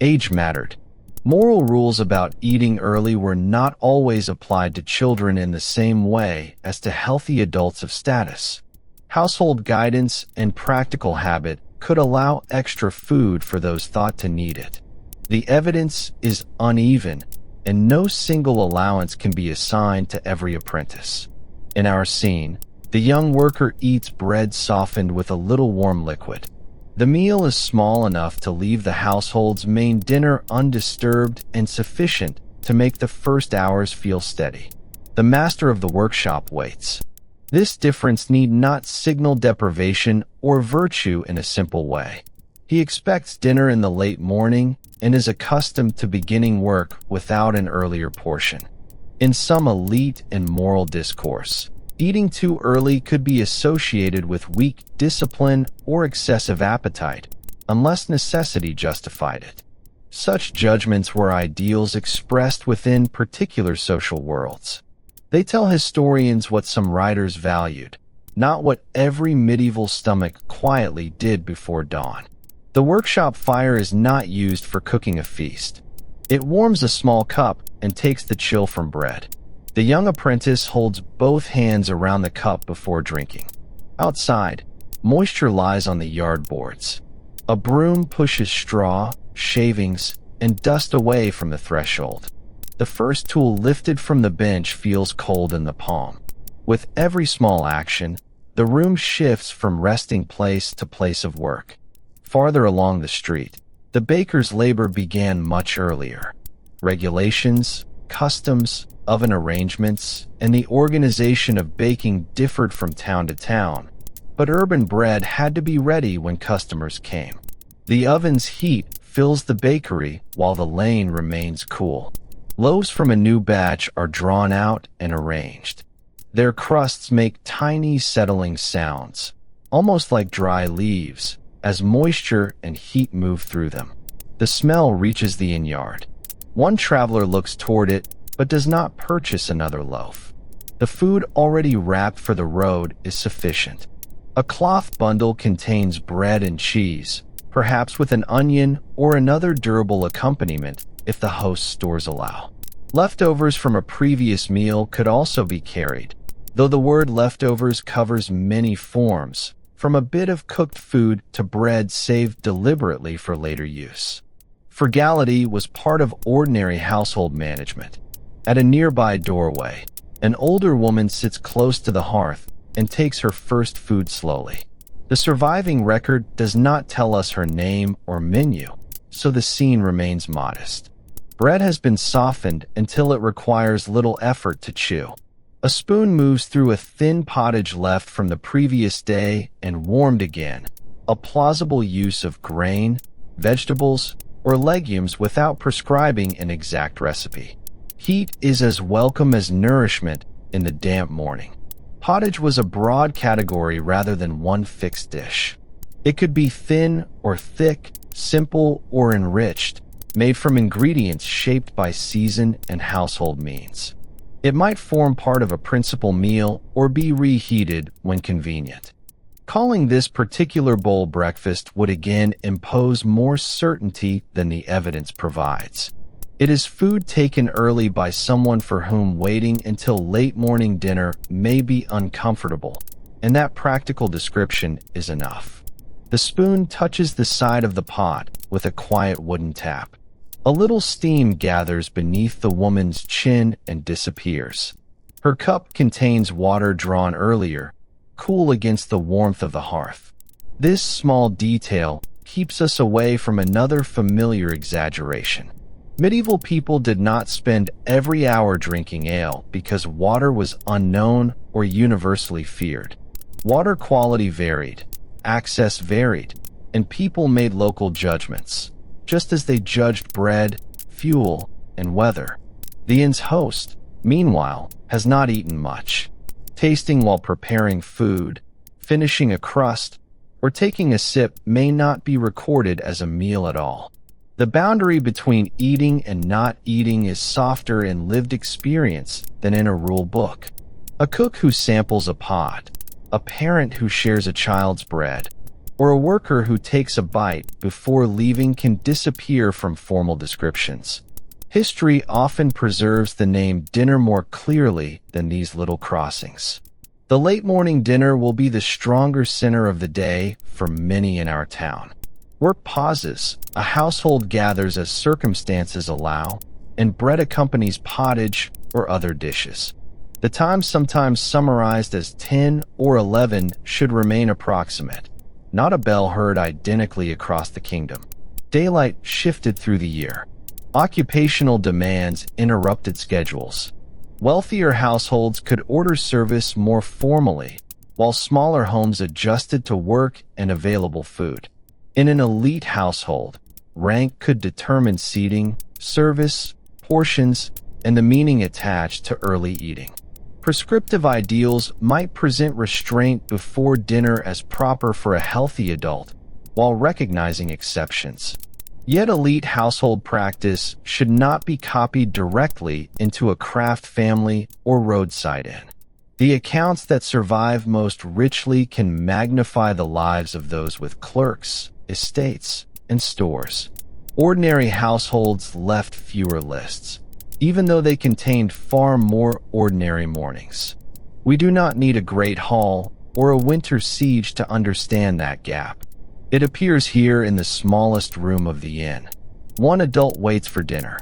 Speaker 1: Age mattered. Moral rules about eating early were not always applied to children in the same way as to healthy adults of status. Household guidance and practical habit could allow extra food for those thought to need it. The evidence is uneven, and no single allowance can be assigned to every apprentice. In our scene, the young worker eats bread softened with a little warm liquid. The meal is small enough to leave the household's main dinner undisturbed and sufficient to make the first hours feel steady. The master of the workshop waits. This difference need not signal deprivation or virtue in a simple way. He expects dinner in the late morning and is accustomed to beginning work without an earlier portion. In some elite and moral discourse, eating too early could be associated with weak discipline or excessive appetite, unless necessity justified it. Such judgments were ideals expressed within particular social worlds. They tell historians what some writers valued, not what every medieval stomach quietly did before dawn. The workshop fire is not used for cooking a feast. It warms a small cup and takes the chill from bread. The young apprentice holds both hands around the cup before drinking. Outside, moisture lies on the yard boards. A broom pushes straw, shavings, and dust away from the threshold. The first tool lifted from the bench feels cold in the palm. With every small action, the room shifts from resting place to place of work. Farther along the street, the baker's labor began much earlier. Regulations, customs, oven arrangements, and the organization of baking differed from town to town, but urban bread had to be ready when customers came. The oven's heat fills the bakery while the lane remains cool. Loaves from a new batch are drawn out and arranged. Their crusts make tiny settling sounds, almost like dry leaves, as moisture and heat move through them. The smell reaches the inn-yard. One traveler looks toward it, but does not purchase another loaf. The food already wrapped for the road is sufficient. A cloth bundle contains bread and cheese, perhaps with an onion or another durable accompaniment if the host's stores allow. Leftovers from a previous meal could also be carried, though the word leftovers covers many forms, from a bit of cooked food to bread saved deliberately for later use. Frugality was part of ordinary household management. At a nearby doorway, an older woman sits close to the hearth and takes her first food slowly. The surviving record does not tell us her name or menu, so the scene remains modest. Bread has been softened until it requires little effort to chew. A spoon moves through a thin pottage left from the previous day and warmed again, a plausible use of grain, vegetables, or legumes without prescribing an exact recipe. Heat is as welcome as nourishment in the damp morning. Pottage was a broad category rather than one fixed dish. It could be thin or thick, simple or enriched, made from ingredients shaped by season and household means. It might form part of a principal meal or be reheated when convenient. Calling this particular bowl breakfast would again impose more certainty than the evidence provides. It is food taken early by someone for whom waiting until late morning dinner may be uncomfortable, and that practical description is enough. The spoon touches the side of the pot with a quiet wooden tap. A little steam gathers beneath the woman's chin and disappears. Her cup contains water drawn earlier, cool against the warmth of the hearth. This small detail keeps us away from another familiar exaggeration. Medieval people did not spend every hour drinking ale because water was unknown or universally feared. Water quality varied, access varied, and people made local judgments, just as they judged bread, fuel, and weather. The inn's host, meanwhile, has not eaten much. Tasting while preparing food, finishing a crust, or taking a sip may not be recorded as a meal at all. The boundary between eating and not eating is softer in lived experience than in a rule book. A cook who samples a pot, a parent who shares a child's bread, or a worker who takes a bite before leaving can disappear from formal descriptions. History often preserves the name dinner more clearly than these little crossings. The late morning dinner will be the stronger center of the day for many in our town. Work pauses, a household gathers as circumstances allow, and bread accompanies pottage or other dishes. The time, sometimes summarized as 10 or 11, should remain approximate, not a bell heard identically across the kingdom. Daylight shifted through the year. Occupational demands interrupted schedules. Wealthier households could order service more formally, while smaller homes adjusted to work and available food. In an elite household, rank could determine seating, service, portions, and the meaning attached to early eating. Prescriptive ideals might present restraint before dinner as proper for a healthy adult, while recognizing exceptions. Yet elite household practice should not be copied directly into a craft family or roadside inn. The accounts that survive most richly can magnify the lives of those with clerks, estates, and stores. Ordinary households left fewer lists, even though they contained far more ordinary mornings. We do not need a great hall or a winter siege to understand that gap. It appears here in the smallest room of the inn. One adult waits for dinner.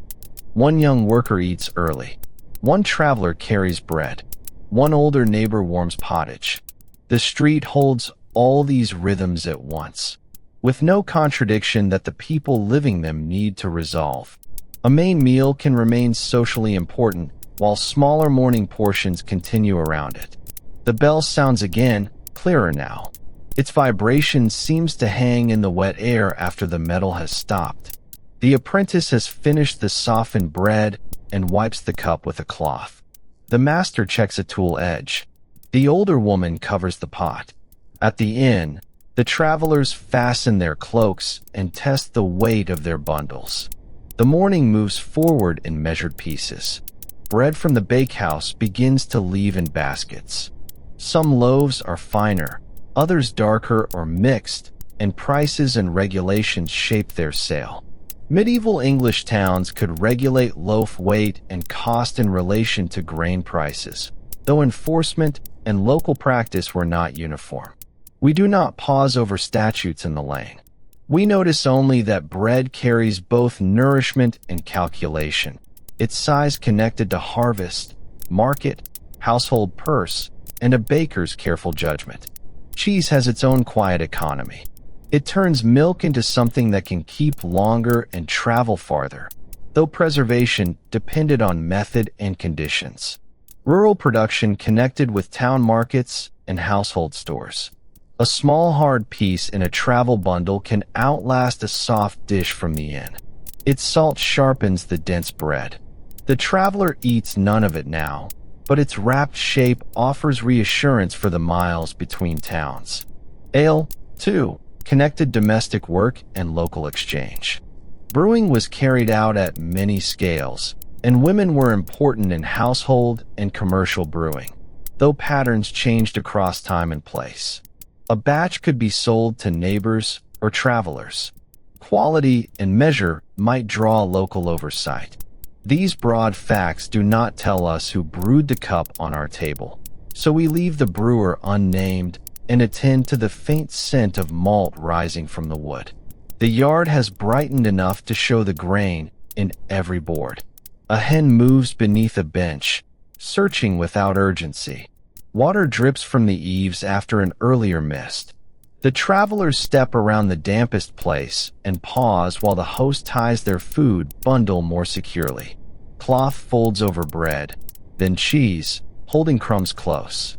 Speaker 1: One young worker eats early. One traveler carries bread. One older neighbor warms pottage. The street holds all these rhythms at once, with no contradiction that the people living them need to resolve. A main meal can remain socially important, while smaller morning portions continue around it. The bell sounds again, clearer now. Its vibration seems to hang in the wet air after the metal has stopped. The apprentice has finished the softened bread and wipes the cup with a cloth. The master checks a tool edge. The older woman covers the pot. At the inn, the travelers fasten their cloaks and test the weight of their bundles. The morning moves forward in measured pieces. Bread from the bakehouse begins to leave in baskets. Some loaves are finer, others darker or mixed, and prices and regulations shape their sale. Medieval English towns could regulate loaf weight and cost in relation to grain prices, though enforcement and local practice were not uniform. We do not pause over statutes in the lane. We notice only that bread carries both nourishment and calculation, its size connected to harvest, market, household purse, and a baker's careful judgment. Cheese has its own quiet economy. It turns milk into something that can keep longer and travel farther, though preservation depended on method and conditions. Rural production connected with town markets and household stores. A small hard piece in a travel bundle can outlast a soft dish from the inn. Its salt sharpens the dense bread. The traveler eats none of it now, but its wrapped shape offers reassurance for the miles between towns. Ale, too, connected domestic work and local exchange. Brewing was carried out at many scales, and women were important in household and commercial brewing, though patterns changed across time and place. A batch could be sold to neighbors or travelers. Quality and measure might draw local oversight. These broad facts do not tell us who brewed the cup on our table, so we leave the brewer unnamed and attend to the faint scent of malt rising from the wood. The yard has brightened enough to show the grain in every board. A hen moves beneath a bench, searching without urgency. Water drips from the eaves after an earlier mist. The travelers step around the dampest place and pause while the host ties their food bundle more securely. Cloth folds over bread, then cheese, holding crumbs close.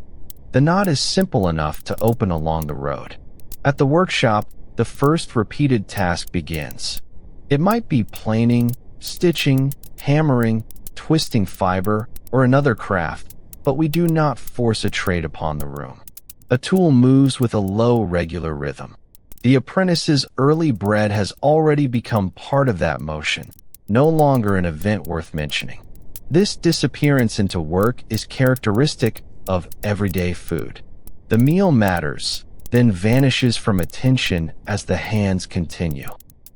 Speaker 1: The knot is simple enough to open along the road. At the workshop, the first repeated task begins. It might be planing, stitching, hammering, twisting fiber, or another craft, but we do not force a trade upon the room. A tool moves with a low, regular rhythm. The apprentice's early bread has already become part of that motion, no longer an event worth mentioning. This disappearance into work is characteristic of everyday food. The meal matters, then vanishes from attention as the hands continue.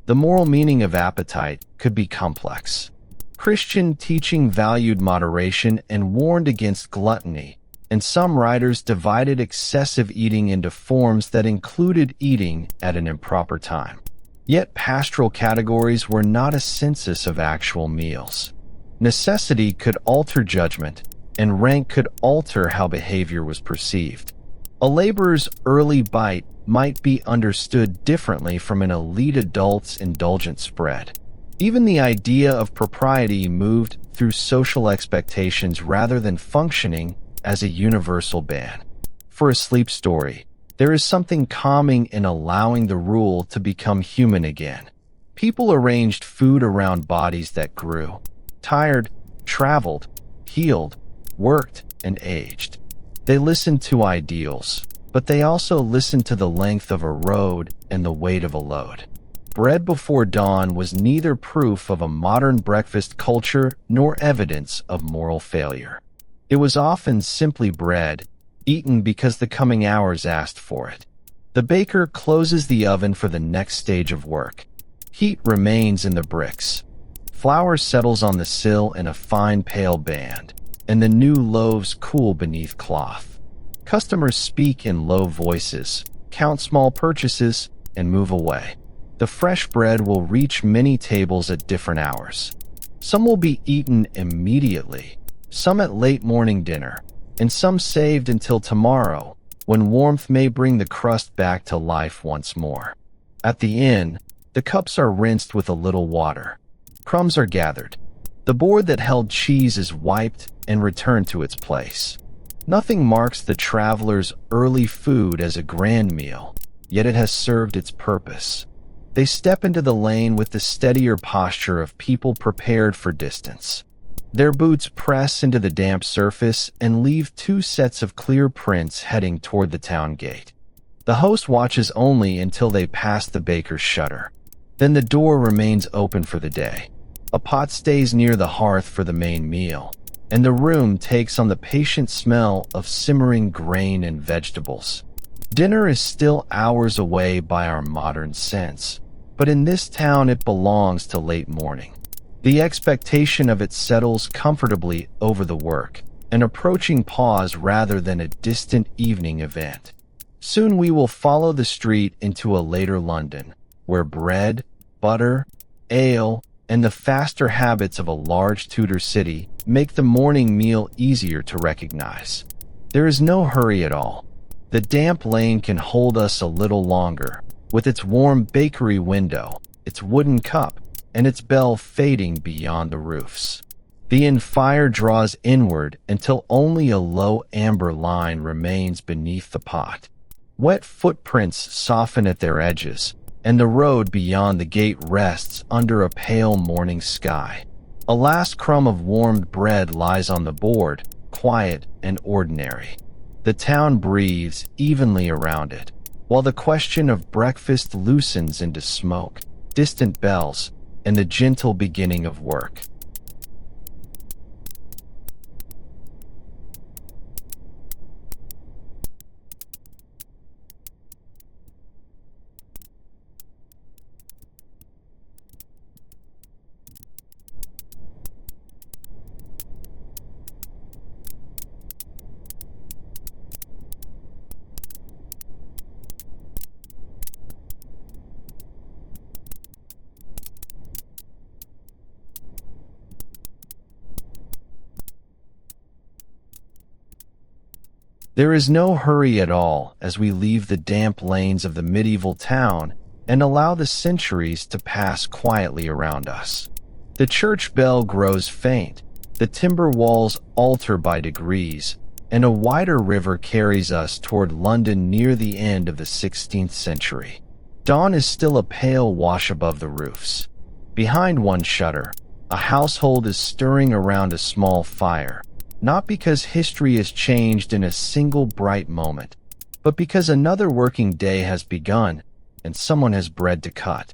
Speaker 1: The moral meaning of appetite could be complex. Christian teaching valued moderation and warned against gluttony, and some writers divided excessive eating into forms that included eating at an improper time. Yet pastoral categories were not a census of actual meals. Necessity could alter judgment, and rank could alter how behavior was perceived. A laborer's early bite might be understood differently from an elite adult's indulgent spread. Even the idea of propriety moved through social expectations rather than functioning as a universal ban. For a sleep story, There is something calming in allowing the rule to become human again. People arranged food around bodies that grew, tired, traveled, healed, worked, and aged. They listened to ideals, but they also listened to the length of a road and the weight of a load. Bread before dawn was neither proof of a modern breakfast culture nor evidence of moral failure. It was often simply bread, eaten because the coming hours asked for it. The baker closes the oven for the next stage of work. Heat remains in the bricks. Flour settles on the sill in a fine pale band, and the new loaves cool beneath cloth. Customers speak in low voices, count small purchases, and move away. The fresh bread will reach many tables at different hours. Some will be eaten immediately, some at late morning dinner, and some saved until tomorrow, when warmth may bring the crust back to life once more. At the inn, the cups are rinsed with a little water. Crumbs are gathered. The board that held cheese is wiped and returned to its place. Nothing marks the traveler's early food as a grand meal, yet it has served its purpose. They step into the lane with the steadier posture of people prepared for distance. Their boots press into the damp surface and leave two sets of clear prints heading toward the town gate. The host watches only until they pass the baker's shutter. Then the door remains open for the day. A pot stays near the hearth for the main meal, and the room takes on the patient smell of simmering grain and vegetables. Dinner is still hours away by our modern sense, but in this town it belongs to late morning. The expectation of it settles comfortably over the work, an approaching pause rather than a distant evening event. Soon we will follow the street into a later London, where bread, butter, ale, and the faster habits of a large Tudor city make the morning meal easier to recognize. There is no hurry at all. The damp lane can hold us a little longer, with its warm bakery window, its wooden cup, and its bell fading beyond the roofs. The inn fire draws inward until only a low amber line remains beneath the pot. Wet footprints soften at their edges, and the road beyond the gate rests under a pale morning sky. A last crumb of warmed bread lies on the board, quiet and ordinary. The town breathes evenly around it, while the question of breakfast loosens into smoke, distant bells, and the gentle beginning of work. There is no hurry at all as we leave the damp lanes of the medieval town and allow the centuries to pass quietly around us. The church bell grows faint, the timber walls alter by degrees, and a wider river carries us toward London near the end of the 16th century. Dawn is still a pale wash above the roofs. Behind one shutter, a household is stirring around a small fire, not because history has changed in a single bright moment, but because another working day has begun and someone has bread to cut.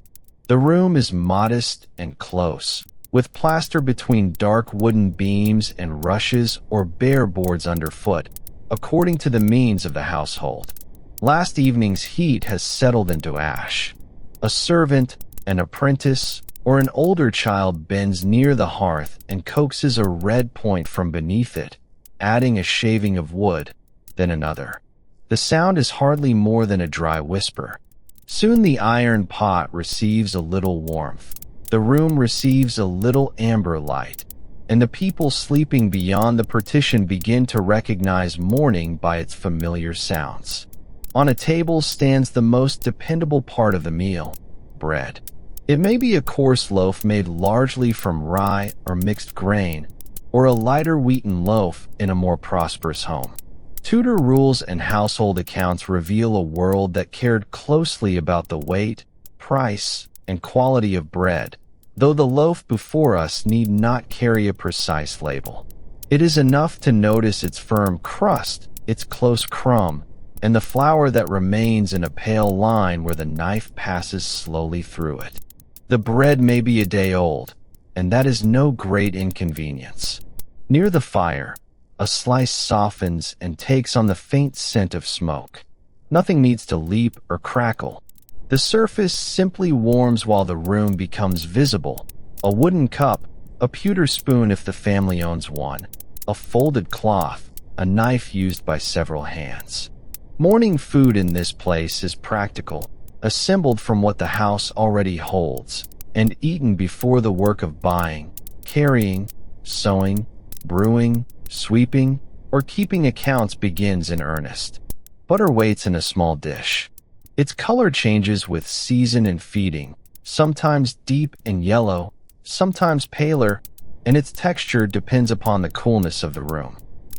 Speaker 1: The room is modest and close, with plaster between dark wooden beams and rushes or bare boards underfoot, according to the means of the household. Last evening's heat has settled into ash. A servant, an apprentice, or an older child bends near the hearth and coaxes a red point from beneath it, adding a shaving of wood, then another. The sound is hardly more than a dry whisper. Soon the iron pot receives a little warmth. The room receives a little amber light, and the people sleeping beyond the partition begin to recognize morning by its familiar sounds. On a table stands the most dependable part of the meal, bread. It may be a coarse loaf made largely from rye or mixed grain, or a lighter wheaten loaf in a more prosperous home. Tudor rules and household accounts reveal a world that cared closely about the weight, price, and quality of bread, though the loaf before us need not carry a precise label. It is enough to notice its firm crust, its close crumb, and the flour that remains in a pale line where the knife passes slowly through it. The bread may be a day old, and that is no great inconvenience. Near the fire, a slice softens and takes on the faint scent of smoke. Nothing needs to leap or crackle. The surface simply warms while the room becomes visible. A wooden cup, a pewter spoon if the family owns one, a folded cloth, a knife used by several hands. Morning food in this place is practical, assembled from what the house already holds, and eaten before the work of buying, carrying, sewing, brewing, sweeping, or keeping accounts begins in earnest. Butter waits in a small dish. Its color changes with season and feeding, sometimes deep and yellow, sometimes paler, and its texture depends upon the coolness of the room.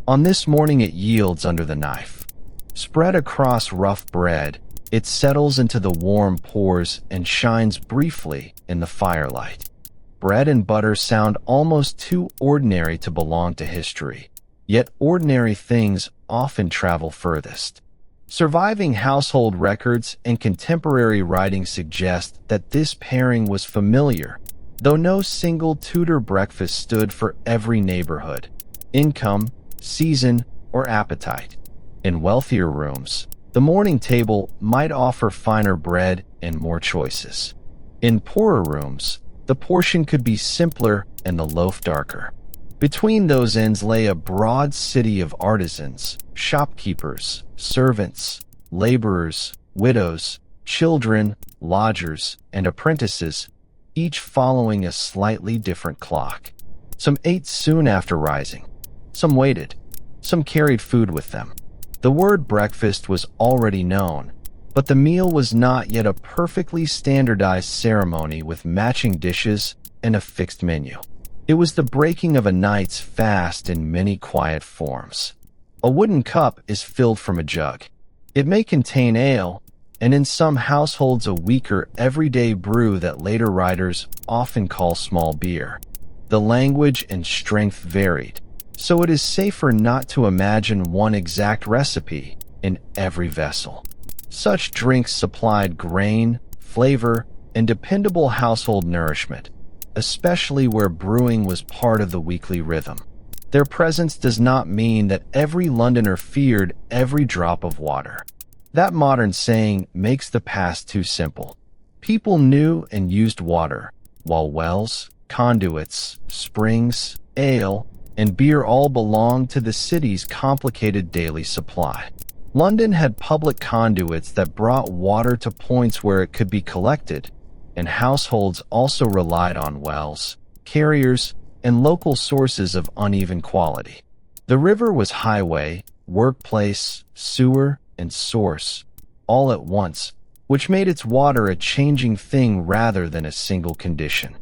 Speaker 1: On this morning it yields under the knife. Spread across rough bread, it settles into the warm pores and shines briefly in the firelight. Bread and butter sound almost too ordinary to belong to history, yet ordinary things often travel furthest. Surviving household records and contemporary writing suggest that this pairing was familiar, though no single Tudor breakfast stood for every neighborhood, income, season, or appetite. In wealthier rooms, the morning table might offer finer bread and more choices. In poorer rooms, the portion could be simpler and the loaf darker. Between those ends lay a broad city of artisans, shopkeepers, servants, laborers, widows, children, lodgers, and apprentices, each following a slightly different clock. Some ate soon after rising. Some waited. Some carried food with them. The word breakfast was already known, but the meal was not yet a perfectly standardized ceremony with matching dishes and a fixed menu. It was the breaking of a night's fast in many quiet forms. A wooden cup is filled from a jug. It may contain ale, and in some households a weaker, everyday brew that later writers often call small beer. The language and strength varied, so it is safer not to imagine one exact recipe in every vessel. Such drinks supplied grain, flavor, and dependable household nourishment, especially where brewing was part of the weekly rhythm. Their presence does not mean that every Londoner feared every drop of water. That modern saying makes the past too simple. People knew and used water, while wells, conduits, springs, ale, and beer all belonged to the city's complicated daily supply. London had public conduits that brought water to points where it could be collected, and households also relied on wells, carriers, and local sources of uneven quality. The river was highway, workplace, sewer, and source, all at once, which made its water a changing thing rather than a single condition.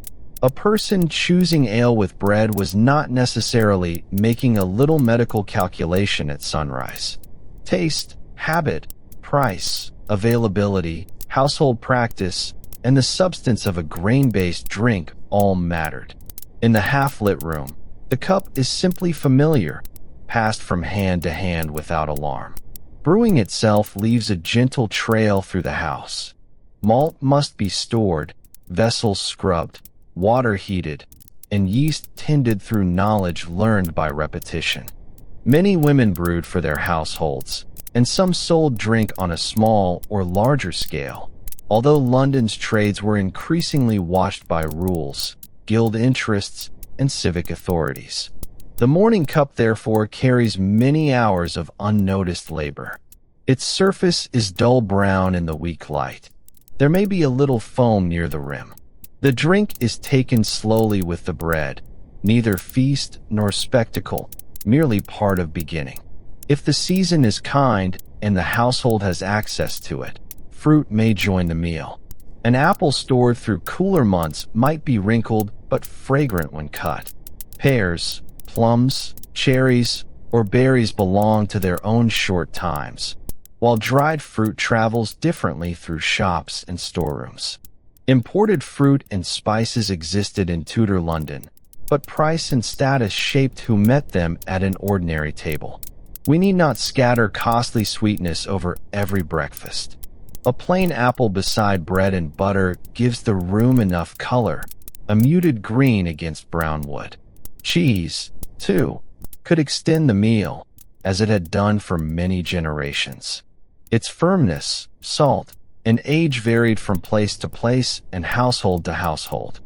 Speaker 1: A person choosing ale with bread was not necessarily making a little medical calculation at sunrise. Taste, habit, price, availability, household practice, and the substance of a grain-based drink all mattered. In the half-lit room, the cup is simply familiar, passed from hand to hand without alarm. Brewing itself leaves a gentle trail through the house. Malt must be stored, vessels scrubbed, water heated, and yeast tended through knowledge learned by repetition. Many women brewed for their households, and some sold drink on a small or larger scale. Although London's trades were increasingly watched by rules, guild interests, and civic authorities. The morning cup, therefore, carries many hours of unnoticed labor. Its surface is dull brown in the weak light. There may be a little foam near the rim. The drink is taken slowly with the bread, neither feast nor spectacle, merely part of beginning. If the season is kind and the household has access to it, fruit may join the meal. An apple stored through cooler months might be wrinkled but fragrant when cut. Pears, plums, cherries, or berries belong to their own short times, while dried fruit travels differently through shops and storerooms. Imported fruit and spices existed in Tudor London, but price and status shaped who met them at an ordinary table. We need not scatter costly sweetness over every breakfast. A plain apple beside bread and butter gives the room enough color, a muted green against brown wood. Cheese, too, could extend the meal, as it had done for many generations. Its firmness, salt, and age varied from place to place and household to household.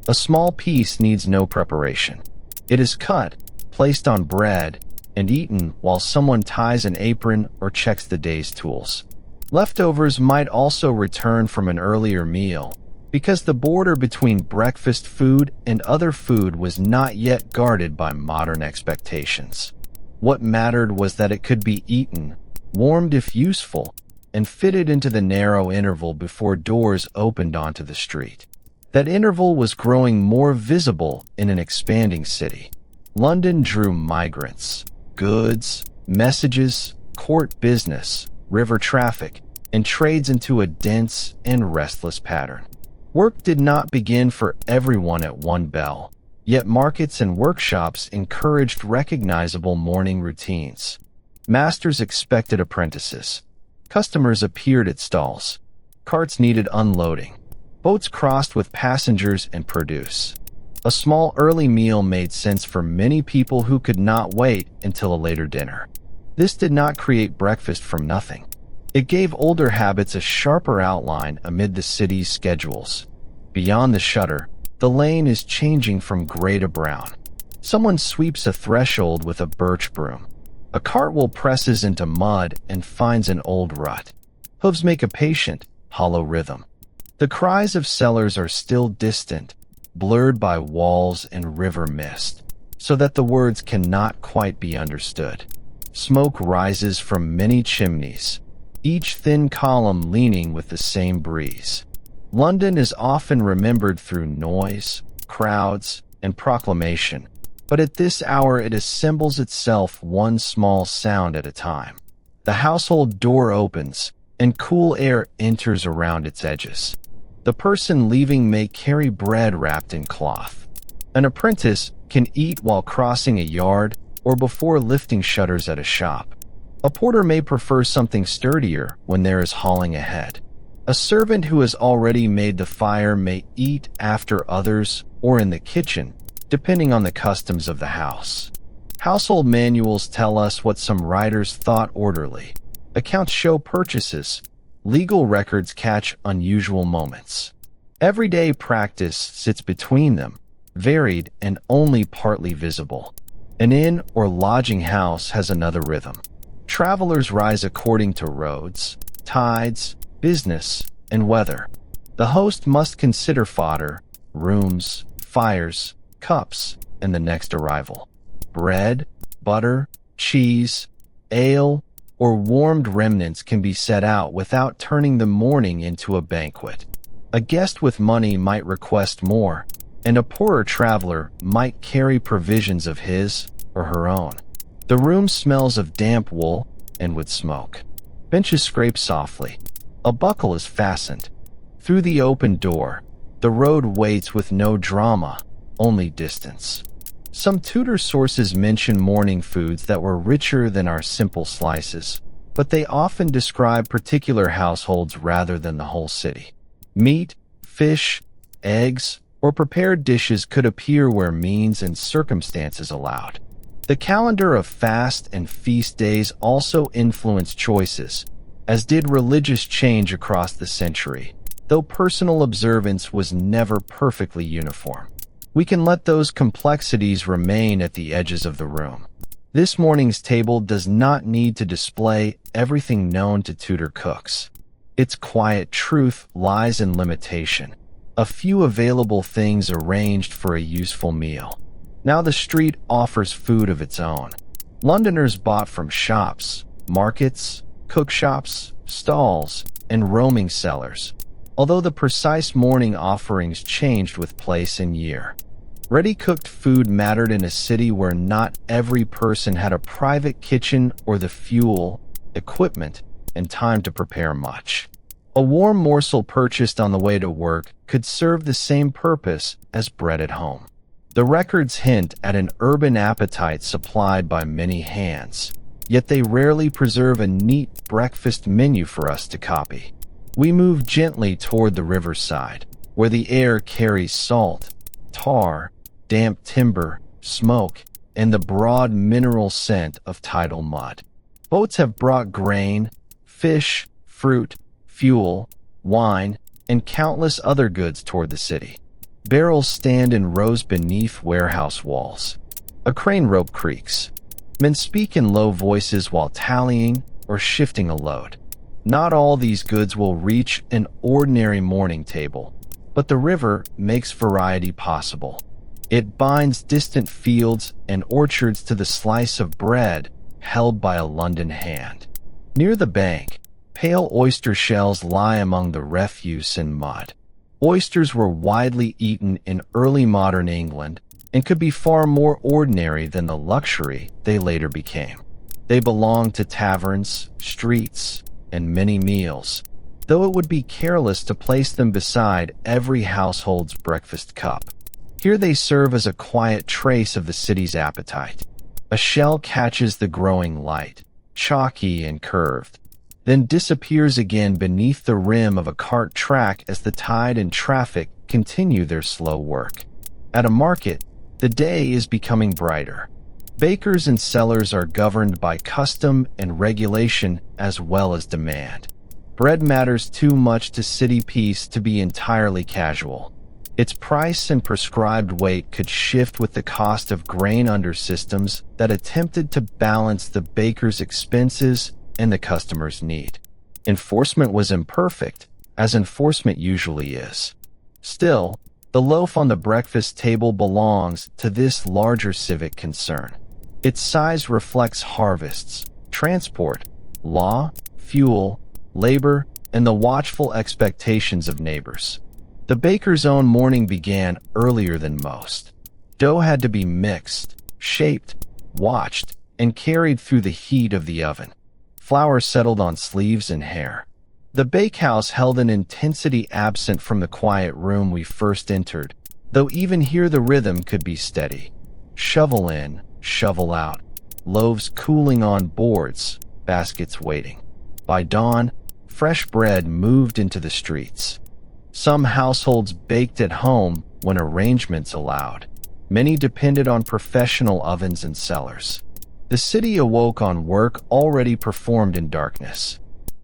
Speaker 1: A small piece needs no preparation. It is cut, placed on bread, and eaten while someone ties an apron or checks the day's tools. Leftovers might also return from an earlier meal, because the border between breakfast food and other food was not yet guarded by modern expectations. What mattered was that it could be eaten, warmed if useful, and fitted into the narrow interval before doors opened onto the street. That interval was growing more visible in an expanding city. London drew migrants, goods, messages, court business, river traffic, and trades into a dense and restless pattern. Work did not begin for everyone at one bell, yet markets and workshops encouraged recognizable morning routines. Masters expected apprentices. Customers appeared at stalls. Carts needed unloading. Boats crossed with passengers and produce. A small early meal made sense for many people who could not wait until a later dinner. This did not create breakfast from nothing. It gave older habits a sharper outline amid the city's schedules. Beyond the shutter, the lane is changing from gray to brown. Someone sweeps a threshold with a birch broom. A cartwheel presses into mud and finds an old rut. Hooves make a patient, hollow rhythm. The cries of sellers are still distant, blurred by walls and river mist, so that the words cannot quite be understood. Smoke rises from many chimneys, each thin column leaning with the same breeze. London is often remembered through noise, crowds, and proclamation, but at this hour it assembles itself one small sound at a time. The household door opens, and cool air enters around its edges. The person leaving may carry bread wrapped in cloth. An apprentice can eat while crossing a yard or before lifting shutters at a shop. A porter may prefer something sturdier when there is hauling ahead. A servant who has already made the fire may eat after others or in the kitchen, depending on the customs of the house. Household manuals tell us what some writers thought orderly. Accounts show purchases. Legal records catch unusual moments. Everyday practice sits between them, varied and only partly visible. An inn or lodging house has another rhythm. Travelers rise according to roads, tides, business, and weather. The host must consider fodder, rooms, fires, cups, and the next arrival. Bread, butter, cheese, ale, or warmed remnants can be set out without turning the morning into a banquet. A guest with money might request more, and a poorer traveler might carry provisions of his or her own. The room smells of damp wool and wood smoke. Benches scrape softly. A buckle is fastened. Through the open door, the road waits with no drama, only distance. Some Tudor sources mention morning foods that were richer than our simple slices, but they often describe particular households rather than the whole city. Meat, fish, eggs, or prepared dishes could appear where means and circumstances allowed. The calendar of fast and feast days also influenced choices, as did religious change across the century, though personal observance was never perfectly uniform. We can let those complexities remain at the edges of the room. This morning's table does not need to display everything known to Tudor cooks. Its quiet truth lies in limitation, a few available things arranged for a useful meal. Now the street offers food of its own. Londoners bought from shops, markets, cookshops, stalls, and roaming cellars, although the precise morning offerings changed with place and year. Ready-cooked food mattered in a city where not every person had a private kitchen or the fuel, equipment, and time to prepare much. A warm morsel purchased on the way to work could serve the same purpose as bread at home. The records hint at an urban appetite supplied by many hands, yet they rarely preserve a neat breakfast menu for us to copy. We move gently toward the riverside, where the air carries salt, tar, damp timber, smoke, and the broad mineral scent of tidal mud. Boats have brought grain, fish, fruit, fuel, wine, and countless other goods toward the city. Barrels stand in rows beneath warehouse walls. A crane rope creaks. Men speak in low voices while tallying or shifting a load. Not all these goods will reach an ordinary morning table, but the river makes variety possible. It binds distant fields and orchards to the slice of bread held by a London hand. Near the bank, pale oyster shells lie among the refuse and mud. Oysters were widely eaten in early modern England and could be far more ordinary than the luxury they later became. They belonged to taverns, streets, and many meals, though it would be careless to place them beside every household's breakfast cup. Here they serve as a quiet trace of the city's appetite. A shell catches the growing light, chalky and curved, then disappears again beneath the rim of a cart track as the tide and traffic continue their slow work. At a market, the day is becoming brighter. Bakers and sellers are governed by custom and regulation as well as demand. Bread matters too much to city peace to be entirely casual. Its price and prescribed weight could shift with the cost of grain under systems that attempted to balance the baker's expenses and the customer's need. Enforcement was imperfect, as enforcement usually is. Still, the loaf on the breakfast table belongs to this larger civic concern. Its size reflects harvests, transport, law, fuel, labor, and the watchful expectations of neighbors. The baker's own morning began earlier than most. Dough had to be mixed, shaped, watched, and carried through the heat of the oven. Flour settled on sleeves and hair. The bakehouse held an intensity absent from the quiet room we first entered, though even here the rhythm could be steady. Shovel in, shovel out, loaves cooling on boards, baskets waiting. By dawn, fresh bread moved into the streets. Some households baked at home when arrangements allowed. Many depended on professional ovens and cellars. The city awoke on work already performed in darkness.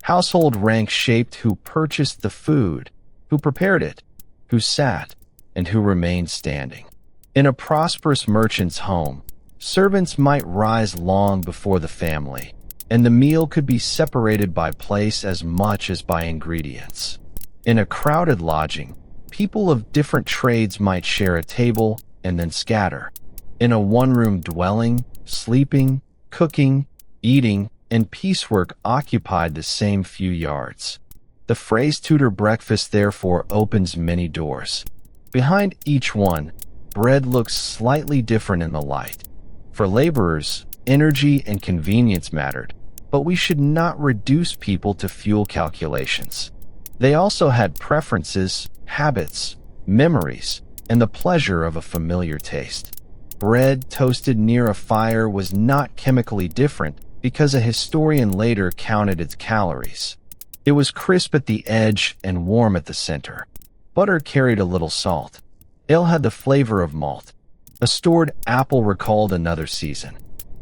Speaker 1: Household rank shaped who purchased the food, who prepared it, who sat, and who remained standing. In a prosperous merchant's home, servants might rise long before the family, and the meal could be separated by place as much as by ingredients. In a crowded lodging, people of different trades might share a table and then scatter. In a one-room dwelling, sleeping, cooking, eating, and piecework occupied the same few yards. The phrase Tudor breakfast therefore opens many doors. Behind each one, bread looks slightly different in the light. For laborers, energy and convenience mattered, but we should not reduce people to fuel calculations. They also had preferences, habits, memories, and the pleasure of a familiar taste. Bread toasted near a fire was not chemically different because a historian later counted its calories. It was crisp at the edge and warm at the center. Butter carried a little salt. Ale had the flavor of malt. A stored apple recalled another season.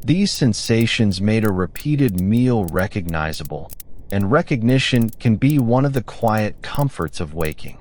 Speaker 1: These sensations made a repeated meal recognizable, and recognition can be one of the quiet comforts of waking.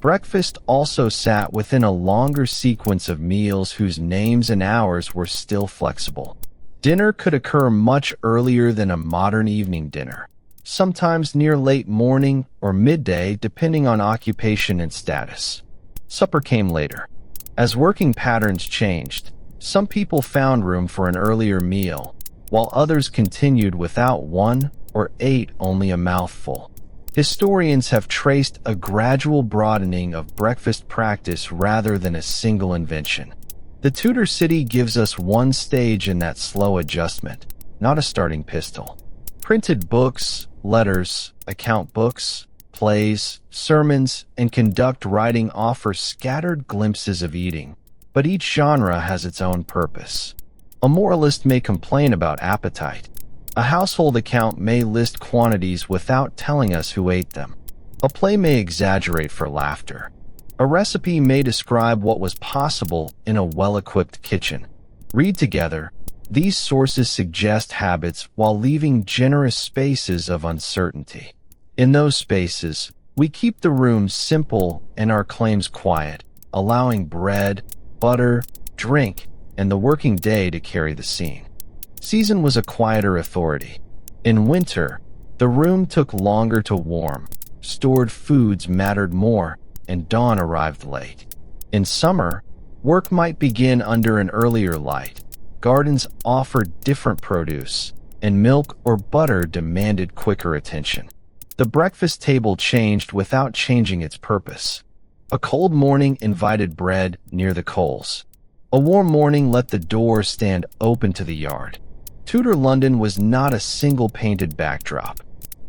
Speaker 1: Breakfast also sat within a longer sequence of meals whose names and hours were still flexible. Dinner could occur much earlier than a modern evening dinner, sometimes near late morning or midday depending on occupation and status. Supper came later. As working patterns changed, some people found room for an earlier meal, while others continued without one or ate only a mouthful. Historians have traced a gradual broadening of breakfast practice rather than a single invention. The Tudor city gives us one stage in that slow adjustment, not a starting pistol. Printed books, letters, account books, plays, sermons, and conduct writing offer scattered glimpses of eating, but each genre has its own purpose. A moralist may complain about appetite. A household account may list quantities without telling us who ate them. A play may exaggerate for laughter. A recipe may describe what was possible in a well-equipped kitchen. Read together. These sources suggest habits while leaving generous spaces of uncertainty. In those spaces, we keep the room simple and our claims quiet, allowing bread, butter, drink, and the working day to carry the scene. Season was a quieter authority. In winter, the room took longer to warm, stored foods mattered more, and dawn arrived late. In summer, work might begin under an earlier light. Gardens offered different produce, and milk or butter demanded quicker attention. The breakfast table changed without changing its purpose. A cold morning invited bread near the coals. A warm morning let the door stand open to the yard. Tudor London was not a single painted backdrop.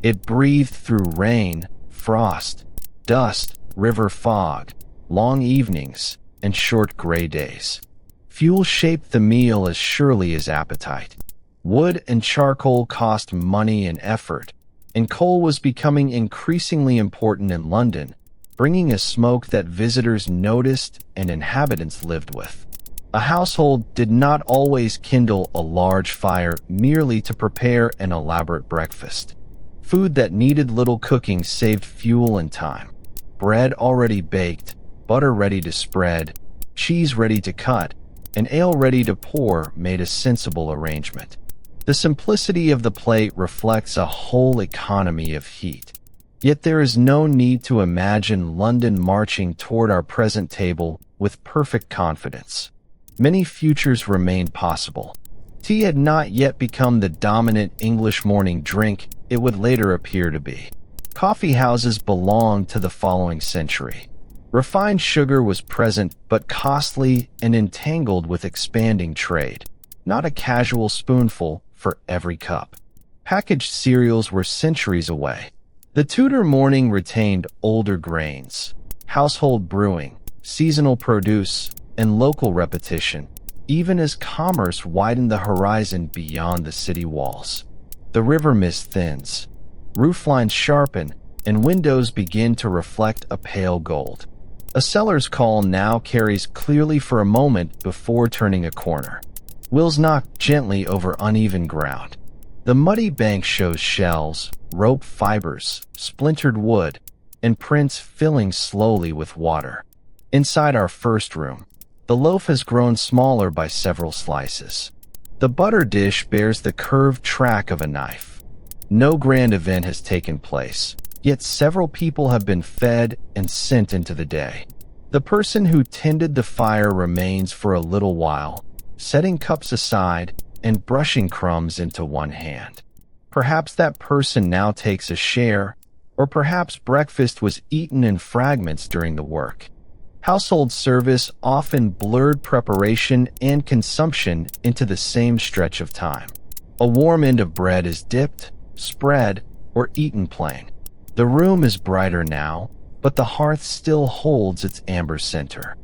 Speaker 1: It breathed through rain, frost, dust, river fog, long evenings, and short gray days. Fuel shaped the meal as surely as appetite. Wood and charcoal cost money and effort, and coal was becoming increasingly important in London, bringing a smoke that visitors noticed and inhabitants lived with. A household did not always kindle a large fire merely to prepare an elaborate breakfast. Food that needed little cooking saved fuel and time. Bread already baked, butter ready to spread, cheese ready to cut, and ale ready to pour made a sensible arrangement. The simplicity of the plate reflects a whole economy of heat. Yet there is no need to imagine London marching toward our present table with perfect confidence. Many futures remained possible. Tea had not yet become the dominant English morning drink it would later appear to be. Coffee houses belonged to the following century. Refined sugar was present but costly and entangled with expanding trade, not a casual spoonful for every cup. Packaged cereals were centuries away. The Tudor morning retained older grains, household brewing, seasonal produce, and local repetition, even as commerce widened the horizon beyond the city walls. The river mist thins, rooflines sharpen, and windows begin to reflect a pale gold. A seller's call now carries clearly for a moment before turning a corner. Wheels knock gently over uneven ground. The muddy bank shows shells, rope fibers, splintered wood, and prints filling slowly with water. Inside our first room, the loaf has grown smaller by several slices. The butter dish bears the curved track of a knife. No grand event has taken place, yet several people have been fed and sent into the day. The person who tended the fire remains for a little while, setting cups aside and brushing crumbs into one hand. Perhaps that person now takes a share, or perhaps breakfast was eaten in fragments during the work. Household service often blurred preparation and consumption into the same stretch of time. A warm end of bread is dipped, spread, or eaten plain. The room is brighter now, but the hearth still holds its amber center.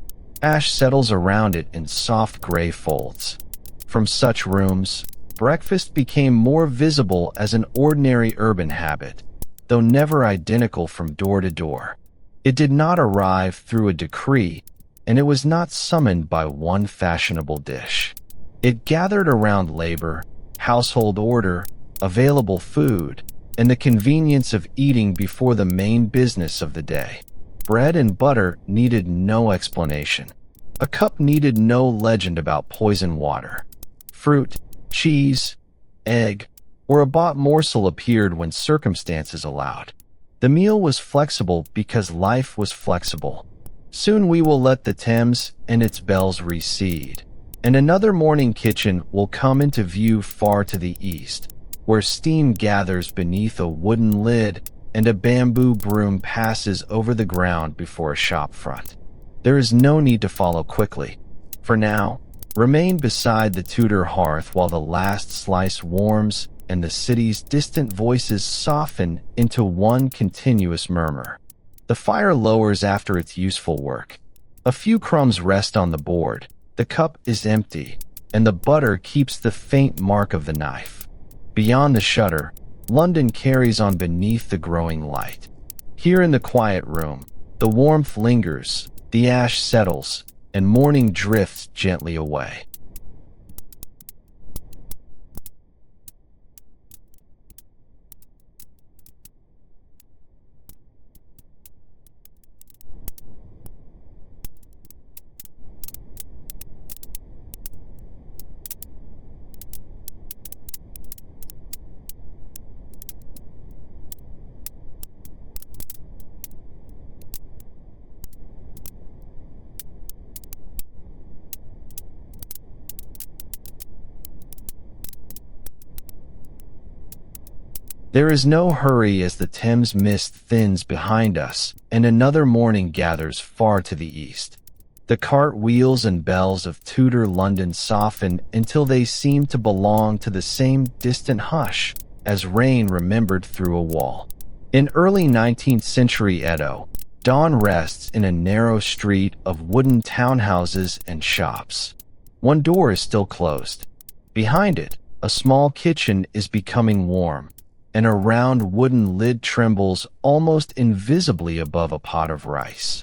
Speaker 1: Ash settles around it in soft gray folds. From such rooms, breakfast became more visible as an ordinary urban habit, though never identical from door to door. It did not arrive through a decree, and it was not summoned by one fashionable dish. It gathered around labor, household order, available food, and the convenience of eating before the main business of the day. Bread and butter needed no explanation. A cup needed no legend about poison water. Fruit, cheese, egg, or a bought morsel appeared when circumstances allowed. The meal was flexible because life was flexible. Soon we will let the Thames and its bells recede, and another morning kitchen will come into view far to the east, where steam gathers beneath a wooden lid and a bamboo broom passes over the ground before a shop front. There is no need to follow quickly. For now, remain beside the Tudor hearth while the last slice warms and the city's distant voices soften into one continuous murmur. The fire lowers after its useful work. A few crumbs rest on the board, the cup is empty, and the butter keeps the faint mark of the knife. Beyond the shutter, London carries on beneath the growing light. Here in the quiet room, the warmth lingers, the ash settles, and morning drifts gently away. There is no hurry as the Thames mist thins behind us and another morning gathers far to the east. The cart wheels and bells of Tudor London soften until they seem to belong to the same distant hush as rain remembered through a wall. In early 19th century Edo, dawn rests in a narrow street of wooden townhouses and shops. One door is still closed. Behind it, a small kitchen is becoming warm, and a round wooden lid trembles almost invisibly above a pot of rice.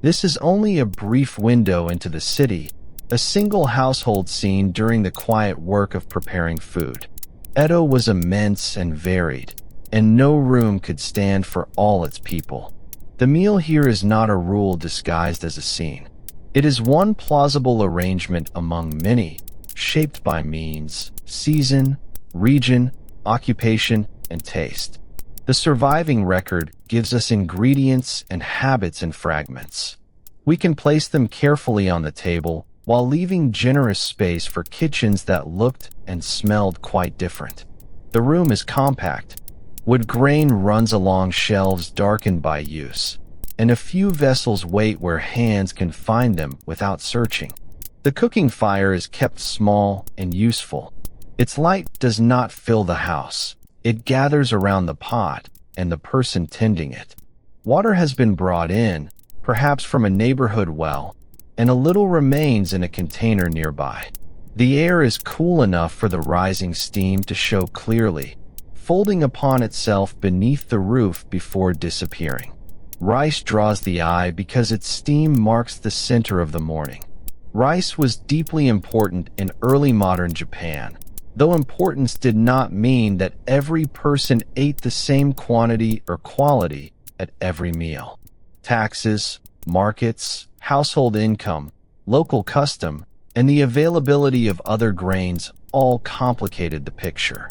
Speaker 1: This is only a brief window into the city, a single household scene during the quiet work of preparing food. Edo was immense and varied, and no room could stand for all its people. The meal here is not a rule disguised as a scene. It is one plausible arrangement among many, shaped by means, season, region, occupation, and taste. The surviving record gives us ingredients and habits in fragments. We can place them carefully on the table while leaving generous space for kitchens that looked and smelled quite different. The room is compact. Wood grain runs along shelves darkened by use, and a few vessels wait where hands can find them without searching. The cooking fire is kept small and useful. Its light does not fill the house. It gathers around the pot and the person tending it. Water has been brought in, perhaps from a neighborhood well, and a little remains in a container nearby. The air is cool enough for the rising steam to show clearly, folding upon itself beneath the roof before disappearing. Rice draws the eye because its steam marks the center of the morning. Rice was deeply important in early modern Japan, though importance did not mean that every person ate the same quantity or quality at every meal. Taxes, markets, household income, local custom, and the availability of other grains all complicated the picture.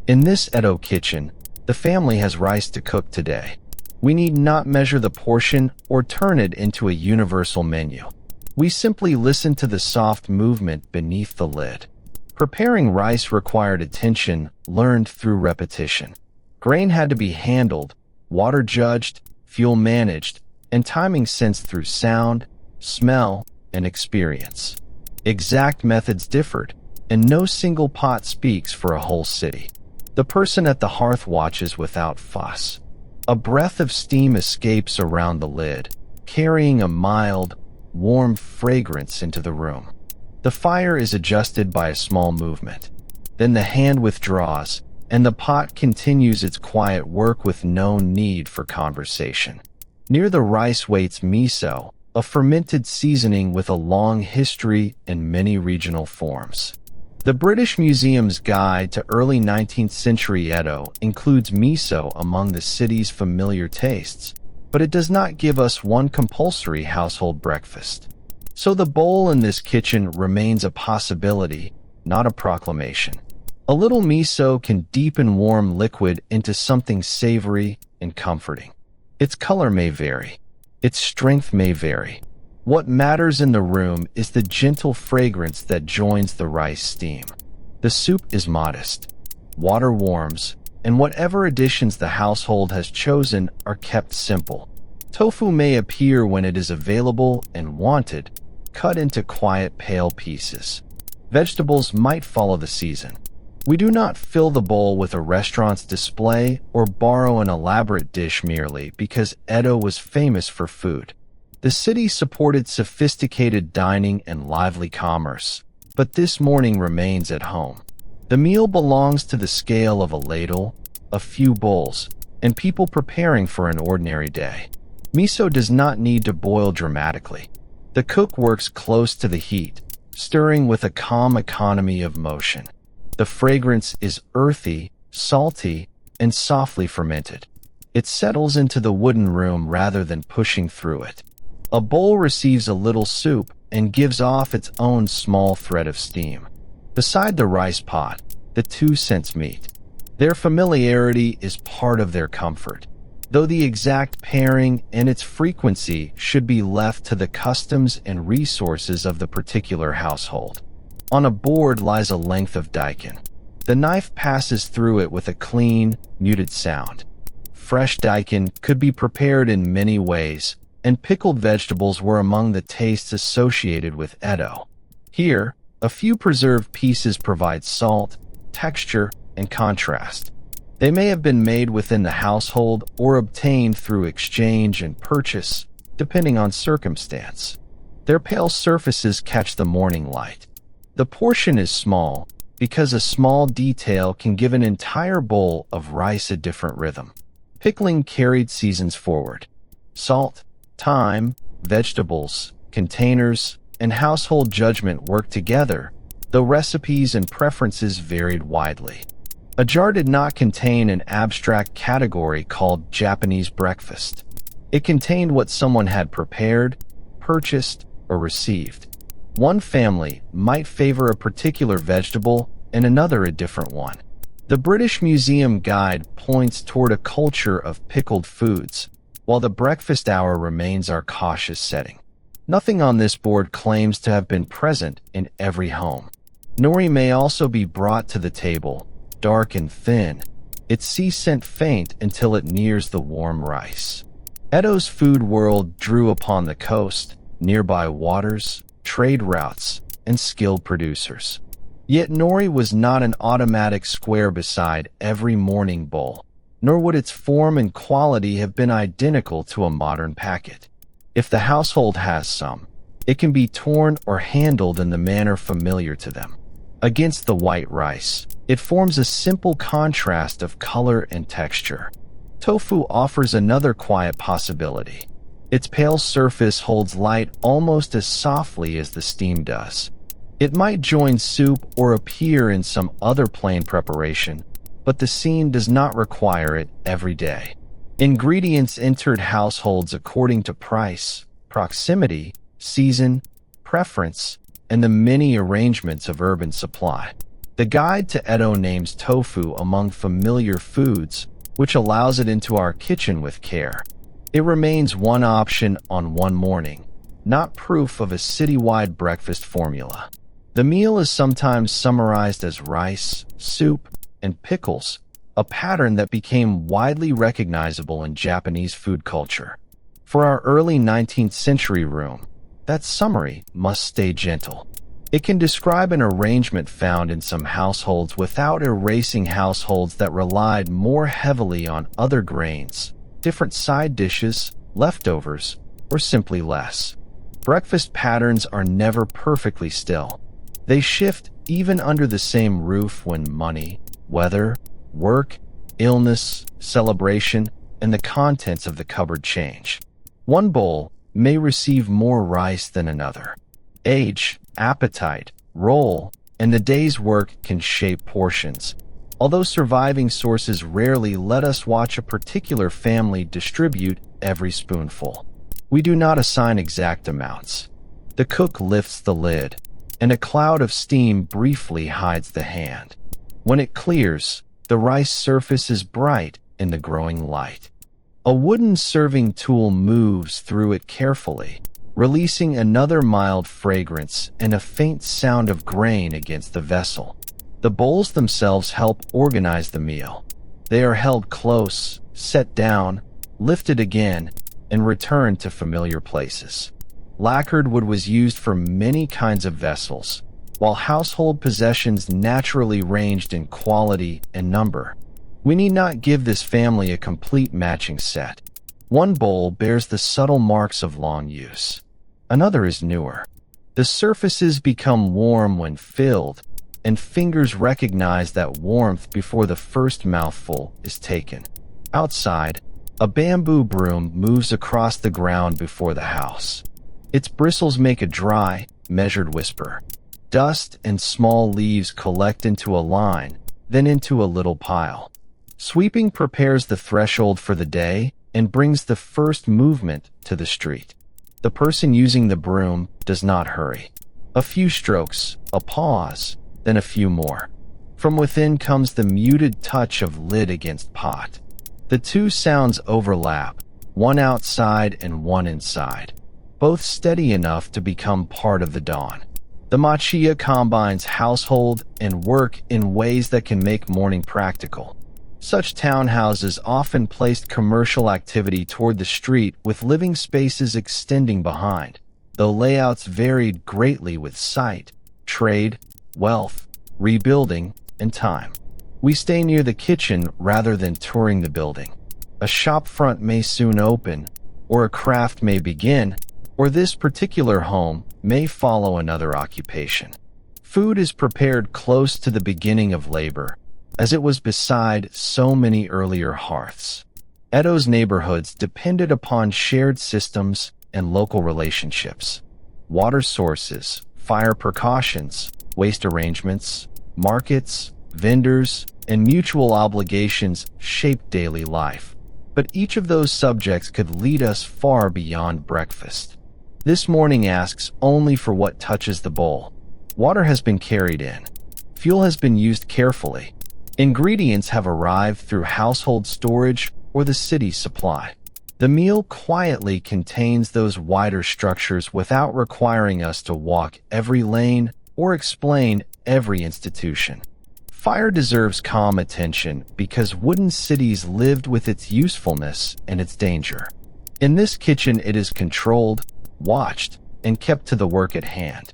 Speaker 1: In this Edo kitchen, the family has rice to cook today. We need not measure the portion or turn it into a universal menu. We simply listen to the soft movement beneath the lid. Preparing rice required attention learned through repetition. Grain had to be handled, water judged, fuel managed, and timing sensed through sound, smell, and experience. Exact methods differed, and no single pot speaks for a whole city. The person at the hearth watches without fuss. A breath of steam escapes around the lid, carrying a mild, warm fragrance into the room. The fire is adjusted by a small movement. Then the hand withdraws, and the pot continues its quiet work with no need for conversation. Near the rice waits miso, a fermented seasoning with a long history and many regional forms. The British Museum's Guide to Early 19th Century Edo includes miso among the city's familiar tastes, but it does not give us one compulsory household breakfast. So the bowl in this kitchen remains a possibility, not a proclamation. A little miso can deepen warm liquid into something savory and comforting. Its color may vary. Its strength may vary. What matters in the room is the gentle fragrance that joins the rice steam. The soup is modest. Water warms, and whatever additions the household has chosen are kept simple. Tofu may appear when it is available and wanted, cut into quiet, pale pieces. Vegetables might follow the season. We do not fill the bowl with a restaurant's display or borrow an elaborate dish merely because Edo was famous for food. The city supported sophisticated dining and lively commerce, but this morning remains at home. The meal belongs to the scale of a ladle, a few bowls, and people preparing for an ordinary day. Miso does not need to boil dramatically. The cook works close to the heat, stirring with a calm economy of motion. The fragrance is earthy, salty, and softly fermented. It settles into the wooden room rather than pushing through it. A bowl receives a little soup and gives off its own small thread of steam. Beside the rice pot, the two scents meet. Their familiarity is part of their comfort, though the exact pairing and its frequency should be left to the customs and resources of the particular household. On a board lies a length of daikon. The knife passes through it with a clean, muted sound. Fresh daikon could be prepared in many ways, and pickled vegetables were among the tastes associated with Edo. Here, a few preserved pieces provide salt, texture, and contrast. They may have been made within the household or obtained through exchange and purchase, depending on circumstance. Their pale surfaces catch the morning light. The portion is small because a small detail can give an entire bowl of rice a different rhythm. Pickling carried seasons forward. Salt, thyme, vegetables, containers, and household judgment worked together, though recipes and preferences varied widely. A jar did not contain an abstract category called Japanese breakfast. It contained what someone had prepared, purchased, or received. One family might favor a particular vegetable and another a different one. The British Museum Guide points toward a culture of pickled foods, while the breakfast hour remains our cautious setting. Nothing on this board claims to have been present in every home. Nori may also be brought to the table, dark and thin, its sea scent faint until it nears the warm rice. Edo's food world drew upon the coast, nearby waters, trade routes, and skilled producers. Yet nori was not an automatic square beside every morning bowl, nor would its form and quality have been identical to a modern packet. If the household has some, it can be torn or handled in the manner familiar to them. Against the white rice, it forms a simple contrast of color and texture. Tofu offers another quiet possibility. Its pale surface holds light almost as softly as the steam does. It might join soup or appear in some other plain preparation, but the scene does not require it every day. Ingredients entered households according to price, proximity, season, preference, and the many arrangements of urban supply. The guide to Edo names tofu among familiar foods, which allows it into our kitchen with care. It remains one option on one morning, not proof of a citywide breakfast formula. The meal is sometimes summarized as rice, soup, and pickles, a pattern that became widely recognizable in Japanese food culture. For our early 19th century room, that summary must stay gentle. It can describe an arrangement found in some households without erasing households that relied more heavily on other grains, different side dishes, leftovers, or simply less. Breakfast patterns are never perfectly still. They shift even under the same roof when money, weather, work, illness, celebration, and the contents of the cupboard change. One bowl may receive more rice than another. Age, appetite, role, and the day's work can shape portions. Although surviving sources rarely let us watch a particular family distribute every spoonful, we do not assign exact amounts. The cook lifts the lid, and a cloud of steam briefly hides the hand. When it clears, the rice surface is bright in the growing light. A wooden serving tool moves through it carefully, releasing another mild fragrance and a faint sound of grain against the vessel. The bowls themselves help organize the meal. They are held close, set down, lifted again, and returned to familiar places. Lacquered wood was used for many kinds of vessels, while household possessions naturally ranged in quality and number. We need not give this family a complete matching set. One bowl bears the subtle marks of long use. Another is newer. The surfaces become warm when filled, and fingers recognize that warmth before the first mouthful is taken. Outside, a bamboo broom moves across the ground before the house. Its bristles make a dry, measured whisper. Dust and small leaves collect into a line, then into a little pile. Sweeping prepares the threshold for the day and brings the first movement to the street. The person using the broom does not hurry. A few strokes, a pause, then a few more. From within comes the muted touch of lid against pot. The two sounds overlap, one outside and one inside, both steady enough to become part of the dawn. The machia combines household and work in ways that can make morning practical. Such townhouses often placed commercial activity toward the street with living spaces extending behind, though layouts varied greatly with site, trade, wealth, rebuilding, and time. We stay near the kitchen rather than touring the building. A shop front may soon open, or a craft may begin, or this particular home may follow another occupation. Food is prepared close to the beginning of labor, as it was beside so many earlier hearths. Edo's neighborhoods depended upon shared systems and local relationships. Water sources, fire precautions, waste arrangements, markets, vendors, and mutual obligations shaped daily life. But each of those subjects could lead us far beyond breakfast. This morning asks only for what touches the bowl. Water has been carried in. Fuel has been used carefully. Ingredients have arrived through household storage or the city's supply. The meal quietly contains those wider structures without requiring us to walk every lane or explain every institution. Fire deserves calm attention because wooden cities lived with its usefulness and its danger. In this kitchen it is controlled, watched, and kept to the work at hand.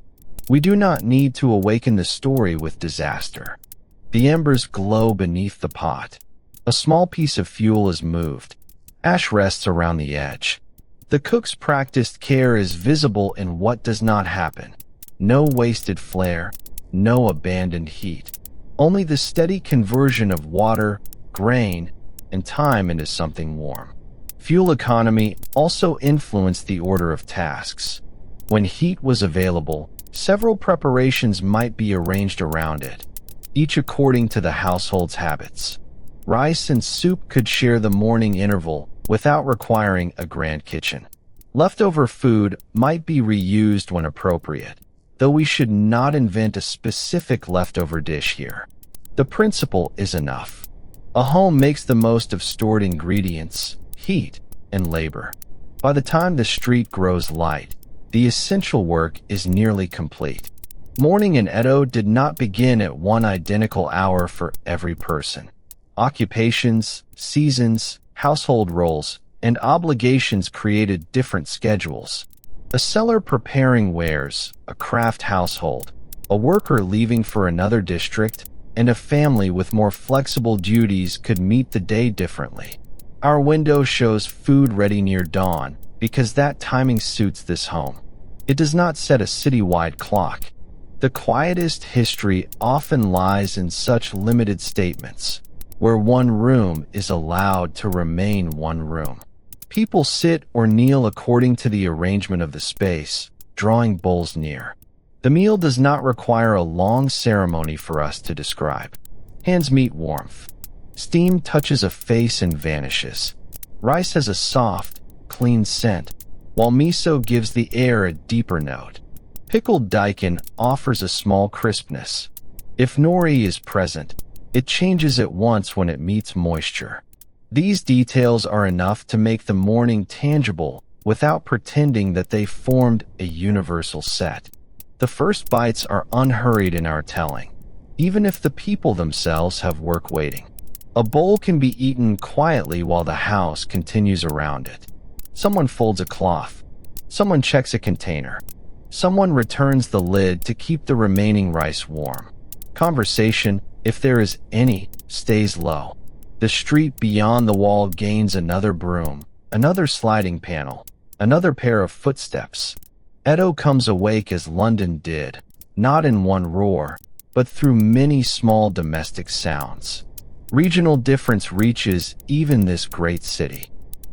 Speaker 1: We do not need to awaken the story with disaster. The embers glow beneath the pot. A small piece of fuel is moved. Ash rests around the edge. The cook's practiced care is visible in what does not happen. No wasted flare, no abandoned heat. Only the steady conversion of water, grain, and time into something warm. Fuel economy also influenced the order of tasks. When heat was available, several preparations might be arranged around it, each according to the household's habits. Rice and soup could share the morning interval without requiring a grand kitchen. Leftover food might be reused when appropriate, though we should not invent a specific leftover dish here. The principle is enough. A home makes the most of stored ingredients, heat, and labor. By the time the street grows light, the essential work is nearly complete. Morning in Edo did not begin at one identical hour for every person. Occupations, seasons, household roles, and obligations created different schedules. A seller preparing wares, a craft household, a worker leaving for another district, and a family with more flexible duties could meet the day differently. Our window shows food ready near dawn because that timing suits this home. It does not set a citywide clock. The quietest history often lies in such limited statements, where one room is allowed to remain one room. People sit or kneel according to the arrangement of the space, drawing bowls near. The meal does not require a long ceremony for us to describe. Hands meet warmth. Steam touches a face and vanishes. Rice has a soft, clean scent, while miso gives the air a deeper note. Pickled daikon offers a small crispness. If nori is present, it changes at once when it meets moisture. These details are enough to make the morning tangible without pretending that they formed a universal set. The first bites are unhurried in our telling, even if the people themselves have work waiting. A bowl can be eaten quietly while the house continues around it. Someone folds a cloth. Someone checks a container. Someone returns the lid to keep the remaining rice warm. Conversation, if there is any, stays low. The street beyond the wall gains another broom, another sliding panel, another pair of footsteps. Edo comes awake as London did, not in one roar, but through many small domestic sounds. Regional difference reaches even this great city.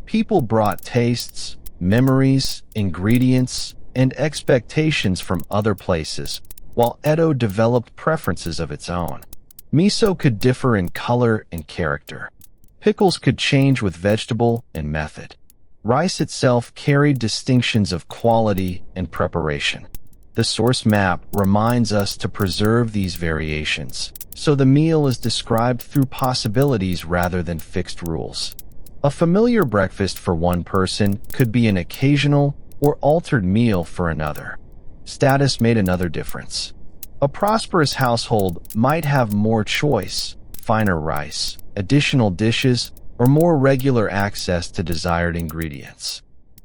Speaker 1: People brought tastes, memories, ingredients, and expectations from other places, while Edo developed preferences of its own. Miso could differ in color and character. Pickles could change with vegetable and method. Rice itself carried distinctions of quality and preparation. The source map reminds us to preserve these variations, so the meal is described through possibilities rather than fixed rules. A familiar breakfast for one person could be an occasional or altered meal for another. Status made another difference. A prosperous household might have more choice, finer rice, additional dishes, or more regular access to desired ingredients.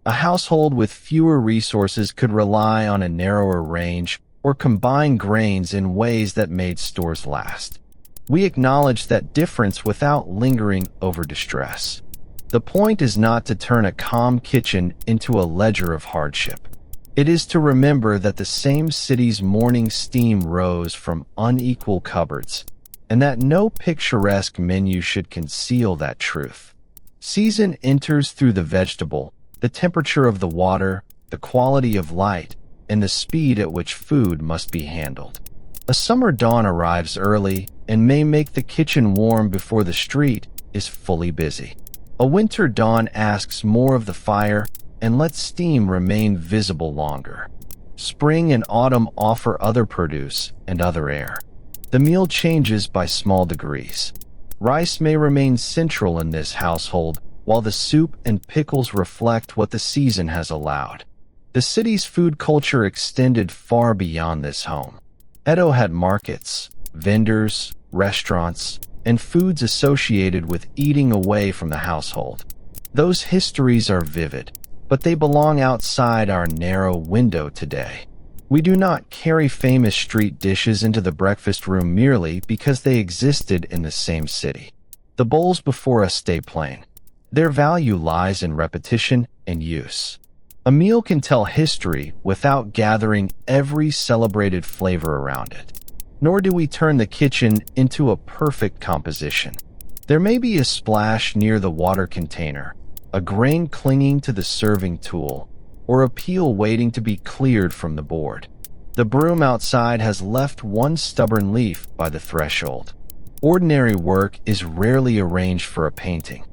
Speaker 1: A household with fewer resources could rely on a narrower range or combine grains in ways that made stores last. We acknowledge that difference without lingering over distress. The point is not to turn a calm kitchen into a ledger of hardship. It is to remember that the same city's morning steam rose from unequal cupboards, and that no picturesque menu should conceal that truth. Season enters through the vegetable, the temperature of the water, the quality of light, and the speed at which food must be handled. A summer dawn arrives early and may make the kitchen warm before the street is fully busy. A winter dawn asks more of the fire and lets steam remain visible longer. Spring and autumn offer other produce and other air. The meal changes by small degrees. Rice may remain central in this household, while the soup and pickles reflect what the season has allowed. The city's food culture extended far beyond this home. Edo had markets, vendors, restaurants, and foods associated with eating away from the household. Those histories are vivid, but they belong outside our narrow window today. We do not carry famous street dishes into the breakfast room merely because they existed in the same city. The bowls before us stay plain. Their value lies in repetition and use. A meal can tell history without gathering every celebrated flavor around it. Nor do we turn the kitchen into a perfect composition. There may be a splash near the water container, a grain clinging to the serving tool, or a peel waiting to be cleared from the board. The broom outside has left one stubborn leaf by the threshold. Ordinary work is rarely arranged for a painting.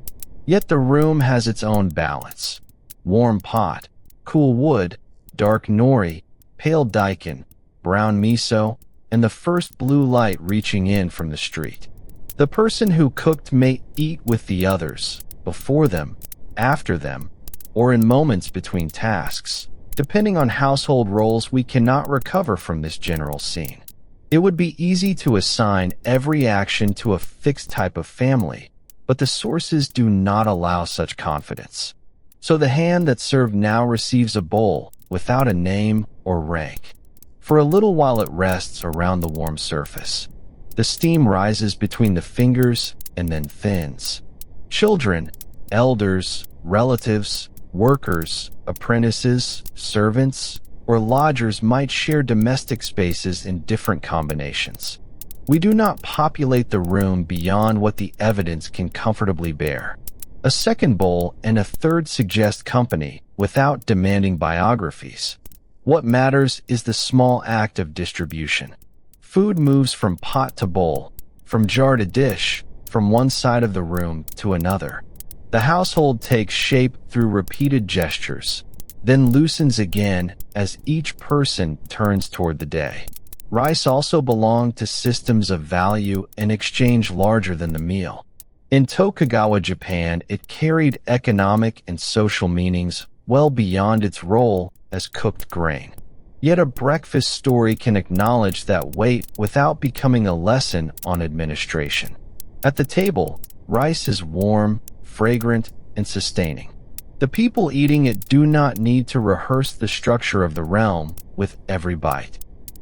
Speaker 1: Yet the room has its own balance. Warm pot, cool wood, dark nori, pale daikon, brown miso, and the first blue light reaching in from the street. The person who cooked may eat with the others, before them, after them, or in moments between tasks. Depending on household roles, we cannot recover from this general scene. It would be easy to assign every action to a fixed type of family, but the sources do not allow such confidence. So the hand that served now receives a bowl without a name or rank. For a little while it rests around the warm surface. The steam rises between the fingers and then thins. Children, elders, relatives, workers, apprentices, servants, or lodgers might share domestic spaces in different combinations. We do not populate the room beyond what the evidence can comfortably bear. A second bowl and a third suggest company without demanding biographies. What matters is the small act of distribution. Food moves from pot to bowl, from jar to dish, from one side of the room to another. The household takes shape through repeated gestures, then loosens again as each person turns toward the day. Rice also belonged to systems of value and exchange larger than the meal. In Tokugawa Japan, it carried economic and social meanings well beyond its role as cooked grain. Yet a breakfast story can acknowledge that weight without becoming a lesson on administration. At the table, rice is warm, fragrant, and sustaining. The people eating it do not need to rehearse the structure of the realm with every bite.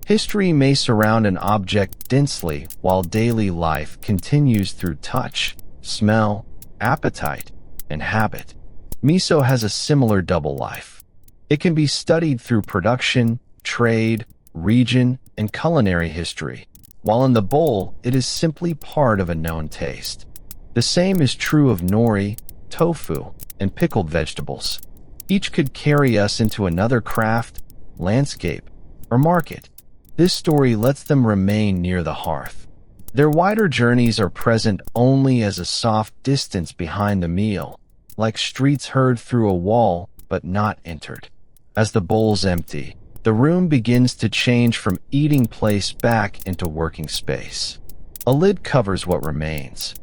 Speaker 1: History may surround an object densely while daily life continues through touch, smell, appetite, and habit. Miso has a similar double life. It can be studied through production, trade, region, and culinary history, while in the bowl it is simply part of a known taste. The same is true of nori, tofu, and pickled vegetables. Each could carry us into another craft, landscape, or market. This story lets them remain near the hearth. Their wider journeys are present only as a soft distance behind the meal, like streets heard through a wall but not entered. As the bowls empty, the room begins to change from eating place back into working space. A lid covers what remains.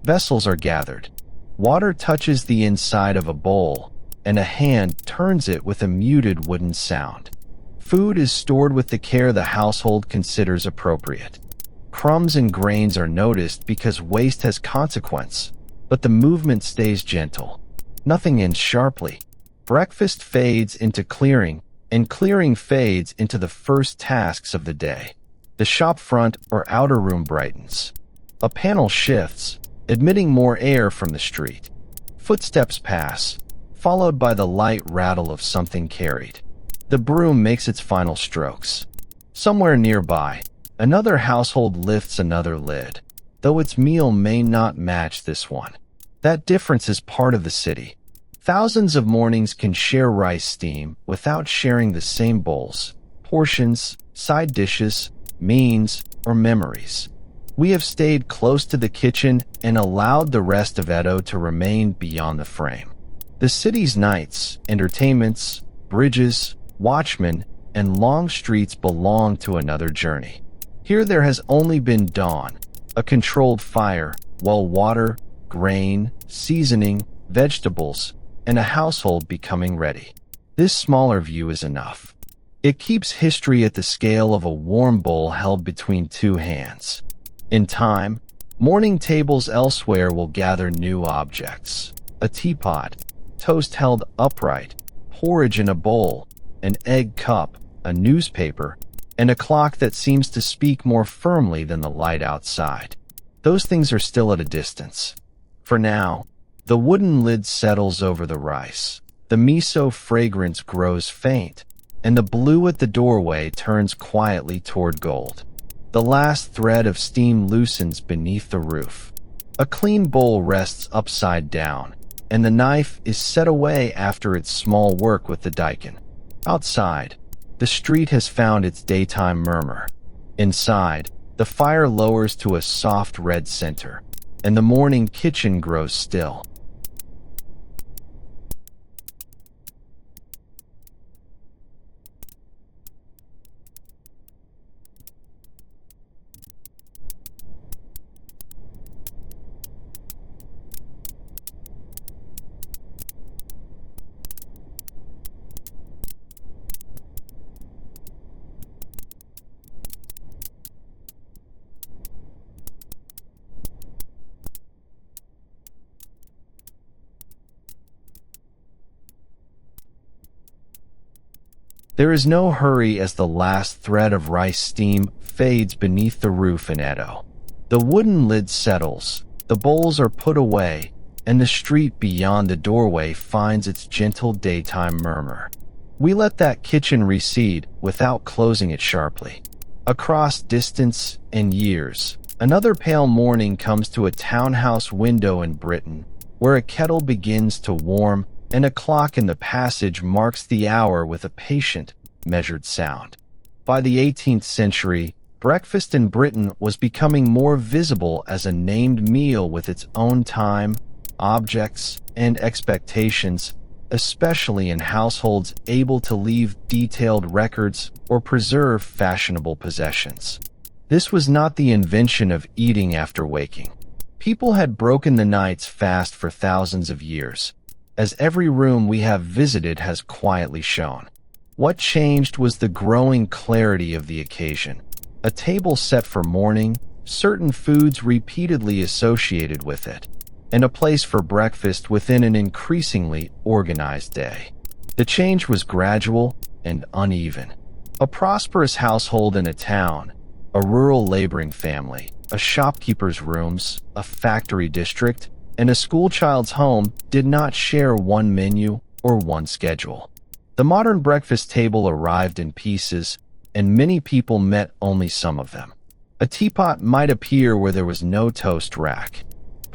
Speaker 1: Vessels are gathered. Water touches the inside of a bowl, and a hand turns it with a muted wooden sound. Food is stored with the care the household considers appropriate. Crumbs and grains are noticed because waste has consequence, but the movement stays gentle. Nothing ends sharply. Breakfast fades into clearing, and clearing fades into the first tasks of the day. The shop front or outer room brightens. A panel shifts, admitting more air from the street. Footsteps pass, followed by the light rattle of something carried. The broom makes its final strokes. Somewhere nearby, another household lifts another lid, though its meal may not match this one. That difference is part of the city. Thousands of mornings can share rice steam without sharing the same bowls, portions, side dishes, means, or memories. We have stayed close to the kitchen and allowed the rest of Edo to remain beyond the frame. The city's nights, entertainments, bridges, watchmen, and long streets belong to another journey. Here there has only been dawn, a controlled fire, well water, grain, seasoning, vegetables, and a household becoming ready. This smaller view is enough. It keeps history at the scale of a warm bowl held between two hands. In time, morning tables elsewhere will gather new objects. A teapot, toast held upright, porridge in a bowl, an egg cup, a newspaper, and a clock that seems to speak more firmly than the light outside. Those things are still at a distance. For now, the wooden lid settles over the rice. The miso fragrance grows faint, and the blue at the doorway turns quietly toward gold. The last thread of steam loosens beneath the roof. A clean bowl rests upside down, and the knife is set away after its small work with the daikon. Outside, the street has found its daytime murmur. Inside, the fire lowers to a soft red center, and the morning kitchen grows still. There is no hurry as the last thread of rice steam fades beneath the roof in Edo. The wooden lid settles, the bowls are put away, and the street beyond the doorway finds its gentle daytime murmur. We let that kitchen recede without closing it sharply. Across distance and years, another pale morning comes to a townhouse window in Britain, where a kettle begins to warm and a clock in the passage marks the hour with a patient, measured sound. By the 18th century, breakfast in Britain was becoming more visible as a named meal with its own time, objects, and expectations, especially in households able to leave detailed records or preserve fashionable possessions. This was not the invention of eating after waking. People had broken the night's fast for thousands of years, as every room we have visited has quietly shown. What changed was the growing clarity of the occasion. A table set for morning, certain foods repeatedly associated with it, and a place for breakfast within an increasingly organized day. The change was gradual and uneven. A prosperous household in a town, a rural laboring family, a shopkeeper's rooms, a factory district, and a schoolchild's home did not share one menu or one schedule. The modern breakfast table arrived in pieces, and many people met only some of them. A teapot might appear where there was no toast rack.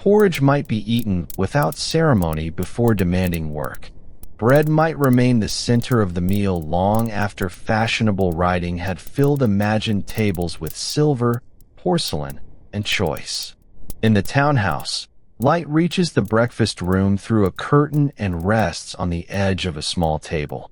Speaker 1: Porridge might be eaten without ceremony before demanding work. Bread might remain the center of the meal long after fashionable writing had filled imagined tables with silver, porcelain, and choice. In the townhouse, light reaches the breakfast room through a curtain and rests on the edge of a small table.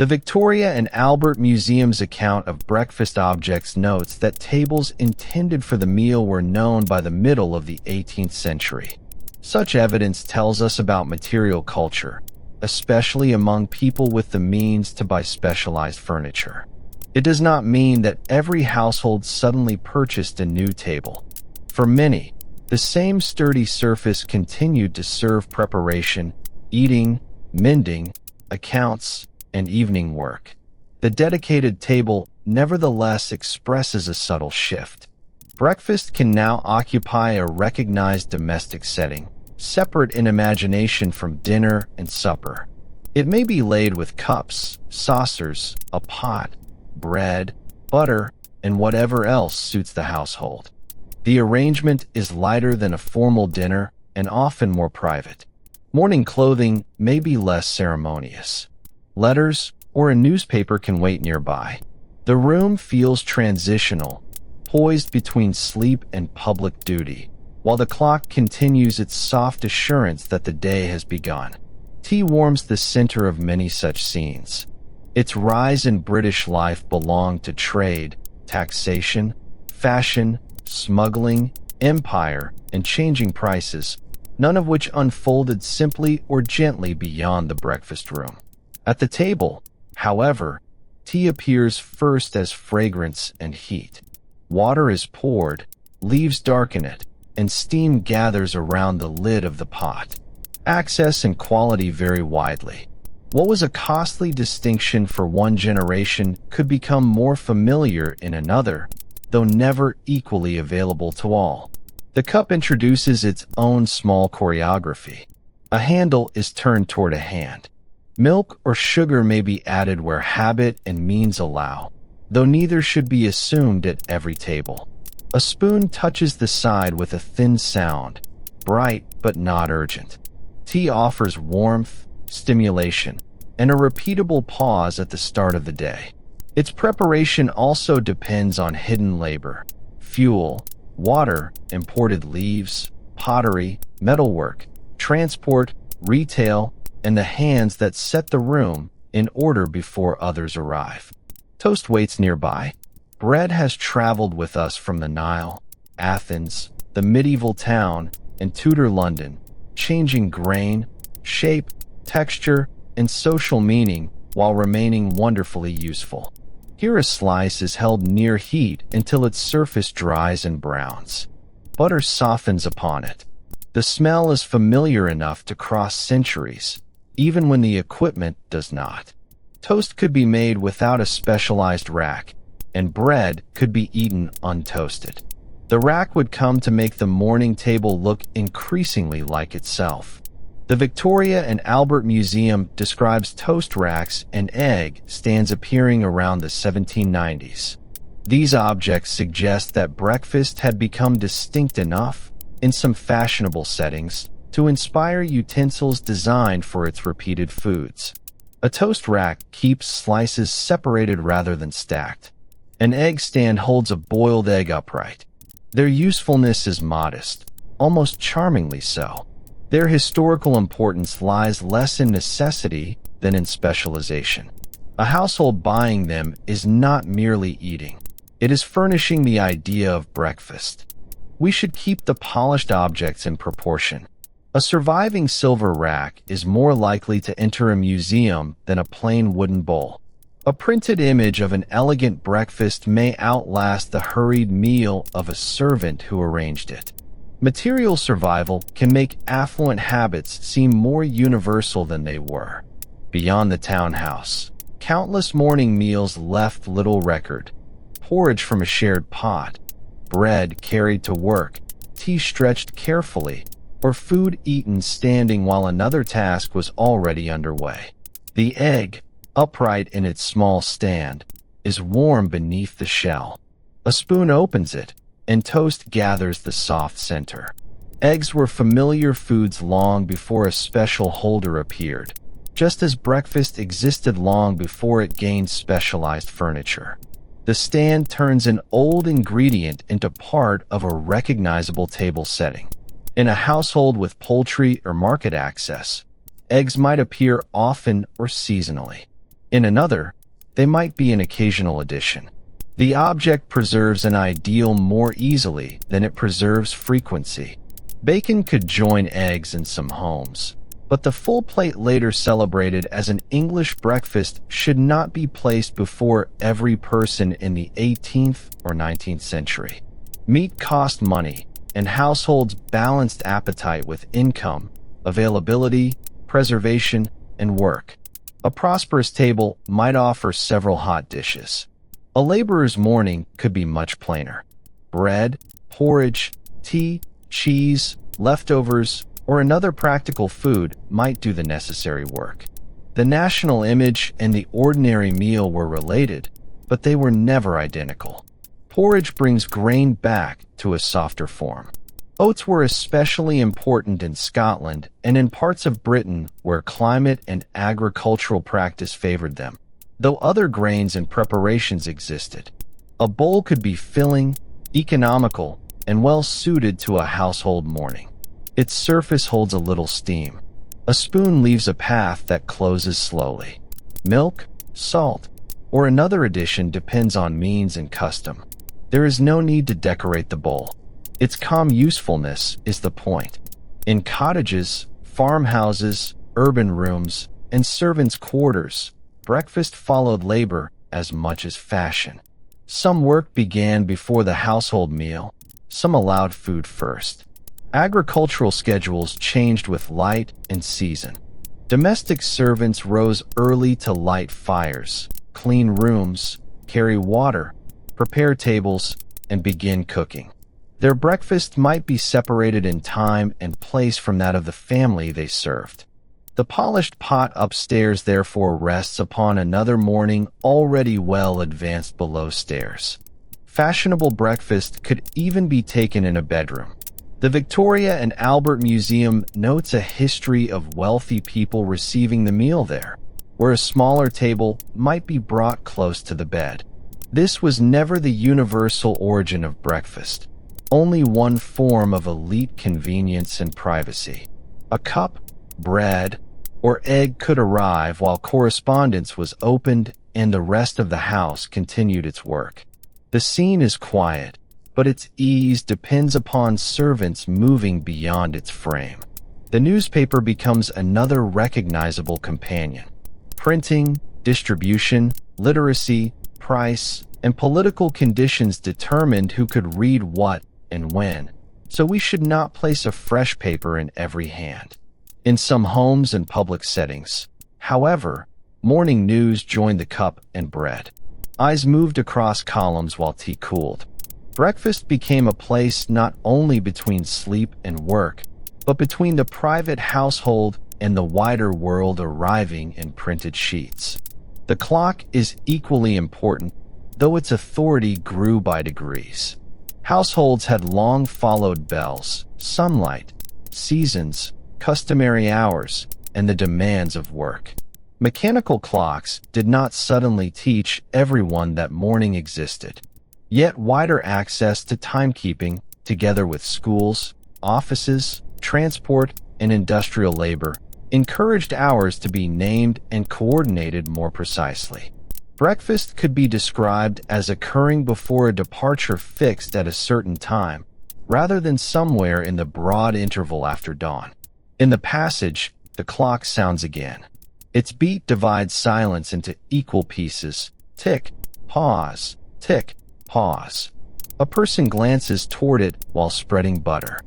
Speaker 1: The Victoria and Albert Museum's account of breakfast objects notes that tables intended for the meal were known by the middle of the 18th century. Such evidence tells us about material culture, especially among people with the means to buy specialized furniture. It does not mean that every household suddenly purchased a new table. For many, the same sturdy surface continued to serve preparation, eating, mending, accounts, and evening work. The dedicated table nevertheless expresses a subtle shift. Breakfast can now occupy a recognized domestic setting, separate in imagination from dinner and supper. It may be laid with cups, saucers, a pot, bread, butter, and whatever else suits the household. The arrangement is lighter than a formal dinner and often more private. Morning clothing may be less ceremonious. Letters or a newspaper can wait nearby. The room feels transitional, poised between sleep and public duty, while the clock continues its soft assurance that the day has begun. Tea warms the center of many such scenes. Its rise in British life belonged to trade, taxation, fashion, smuggling, empire, and changing prices, none of which unfolded simply or gently beyond the breakfast room. At the table, however, tea appears first as fragrance and heat. Water is poured, leaves darken it, and steam gathers around the lid of the pot. Access and quality vary widely. What was a costly distinction for one generation could become more familiar in another, though never equally available to all. The cup introduces its own small choreography. A handle is turned toward a hand. Milk or sugar may be added where habit and means allow, though neither should be assumed at every table. A spoon touches the side with a thin sound, bright but not urgent. Tea offers warmth, stimulation, and a repeatable pause at the start of the day. Its preparation also depends on hidden labor, fuel, water, imported leaves, pottery, metalwork, transport, retail, and the hands that set the room in order before others arrive. Toast waits nearby. Bread has traveled with us from the Nile, Athens, the medieval town, and Tudor London, changing grain, shape, texture, and social meaning while remaining wonderfully useful. Here a slice is held near heat until its surface dries and browns. Butter softens upon it. The smell is familiar enough to cross centuries, even when the equipment does not. Toast could be made without a specialized rack, and bread could be eaten untoasted. The rack would come to make the morning table look increasingly like itself. The Victoria and Albert Museum describes toast racks and egg stands appearing around the 1790s. These objects suggest that breakfast had become distinct enough, in some fashionable settings, to inspire utensils designed for its repeated foods. A toast rack keeps slices separated rather than stacked. An egg stand holds a boiled egg upright. Their usefulness is modest, almost charmingly so. Their historical importance lies less in necessity than in specialization. A household buying them is not merely eating. It is furnishing the idea of breakfast. We should keep the polished objects in proportion. A surviving silver rack is more likely to enter a museum than a plain wooden bowl. A printed image of an elegant breakfast may outlast the hurried meal of a servant who arranged it. Material survival can make affluent habits seem more universal than they were. Beyond the townhouse, countless morning meals left little record. Porridge from a shared pot, bread carried to work, tea stretched carefully, or food eaten standing while another task was already underway. The egg, upright in its small stand, is warm beneath the shell. A spoon opens it, and toast gathers the soft center. Eggs were familiar foods long before a special holder appeared, just as breakfast existed long before it gained specialized furniture. The stand turns an old ingredient into part of a recognizable table setting. In a household with poultry or market access, eggs might appear often or seasonally. In another, they might be an occasional addition. The object preserves an ideal more easily than it preserves frequency. Bacon could join eggs in some homes, but the full plate later celebrated as an English breakfast should not be placed before every person in the 18th or 19th century. Meat cost money, and households balanced appetite with income, availability, preservation, and work. A prosperous table might offer several hot dishes. A laborer's morning could be much plainer. Bread, porridge, tea, cheese, leftovers, or another practical food might do the necessary work. The national image and the ordinary meal were related, but they were never identical. Porridge brings grain back to a softer form. Oats were especially important in Scotland and in parts of Britain where climate and agricultural practice favored them, though other grains and preparations existed. A bowl could be filling, economical, and well suited to a household morning. Its surface holds a little steam. A spoon leaves a path that closes slowly. Milk, salt, or another addition depends on means and custom. There is no need to decorate the bowl. Its calm usefulness is the point. In cottages, farmhouses, urban rooms, and servants' quarters, breakfast followed labor as much as fashion. Some work began before the household meal, some allowed food first. Agricultural schedules changed with light and season. Domestic servants rose early to light fires, clean rooms, carry water, prepare tables, and begin cooking. Their breakfast might be separated in time and place from that of the family they served. The polished pot upstairs therefore rests upon another morning already well advanced below stairs. Fashionable breakfast could even be taken in a bedroom. The Victoria and Albert Museum notes a history of wealthy people receiving the meal there, where a smaller table might be brought close to the bed. This was never the universal origin of breakfast, only one form of elite convenience and privacy. A cup, bread, or egg could arrive while correspondence was opened and the rest of the house continued its work. The scene is quiet, but its ease depends upon servants moving beyond its frame. The newspaper becomes another recognizable companion. Printing, distribution, literacy, price, and political conditions determined who could read what and when, so we should not place a fresh paper in every hand. In some homes and public settings, however, morning news joined the cup and bread. Eyes moved across columns while tea cooled. Breakfast became a place not only between sleep and work, but between the private household and the wider world arriving in printed sheets. The clock is equally important, though its authority grew by degrees. Households had long followed bells, sunlight, seasons, customary hours, and the demands of work. Mechanical clocks did not suddenly teach everyone that morning existed. Yet wider access to timekeeping, together with schools, offices, transport, and industrial labor, encouraged hours to be named and coordinated more precisely. Breakfast could be described as occurring before a departure fixed at a certain time, rather than somewhere in the broad interval after dawn. In the passage, the clock sounds again. Its beat divides silence into equal pieces. Tick, pause, tick, pause. A person glances toward it while spreading butter.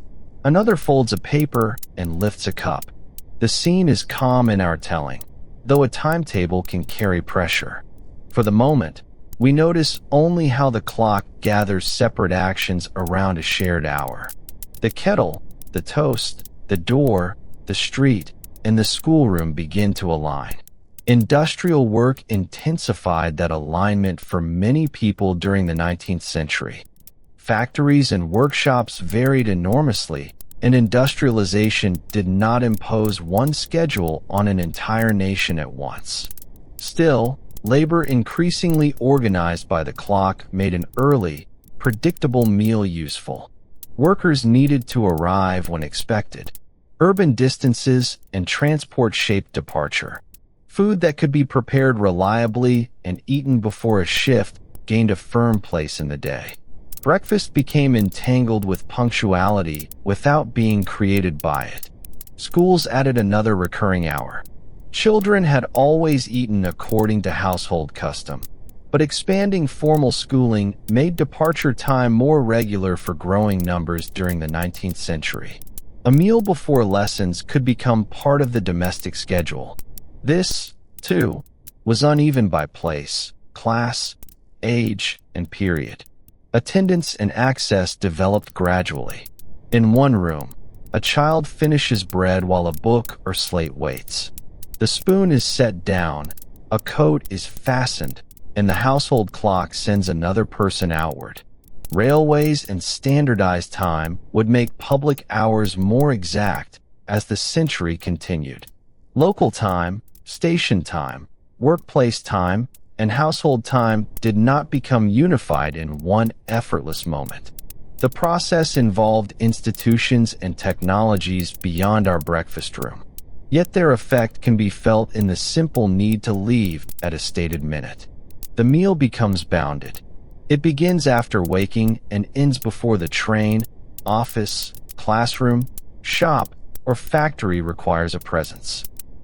Speaker 1: Another folds a paper and lifts a cup. The scene is calm in our telling, though a timetable can carry pressure. For the moment, we notice only how the clock gathers separate actions around a shared hour. The kettle, the toast, the door, the street, and the schoolroom begin to align. Industrial work intensified that alignment for many people during the 19th century. Factories and workshops varied enormously, and industrialization did not impose one schedule on an entire nation at once. Still, labor increasingly organized by the clock made an early, predictable meal useful. Workers needed to arrive when expected. Urban distances and transport shaped departure. Food that could be prepared reliably and eaten before a shift gained a firm place in the day. Breakfast became entangled with punctuality without being created by it. Schools added another recurring hour. Children had always eaten according to household custom, but expanding formal schooling made departure time more regular for growing numbers during the 19th century. A meal before lessons could become part of the domestic schedule. This, too, was uneven by place, class, age, and period. Attendance and access developed gradually. In one room, a child finishes bread while a book or slate waits. The spoon is set down, a coat is fastened, and the household clock sends another person outward. Railways and standardized time would make public hours more exact as the century continued. Local time, station time, workplace time, and household time did not become unified in one effortless moment. The process involved institutions and technologies beyond our breakfast room. Yet their effect can be felt in the simple need to leave at a stated minute. The meal becomes bounded. It begins after waking and ends before the train, office, classroom, shop, or factory requires a presence.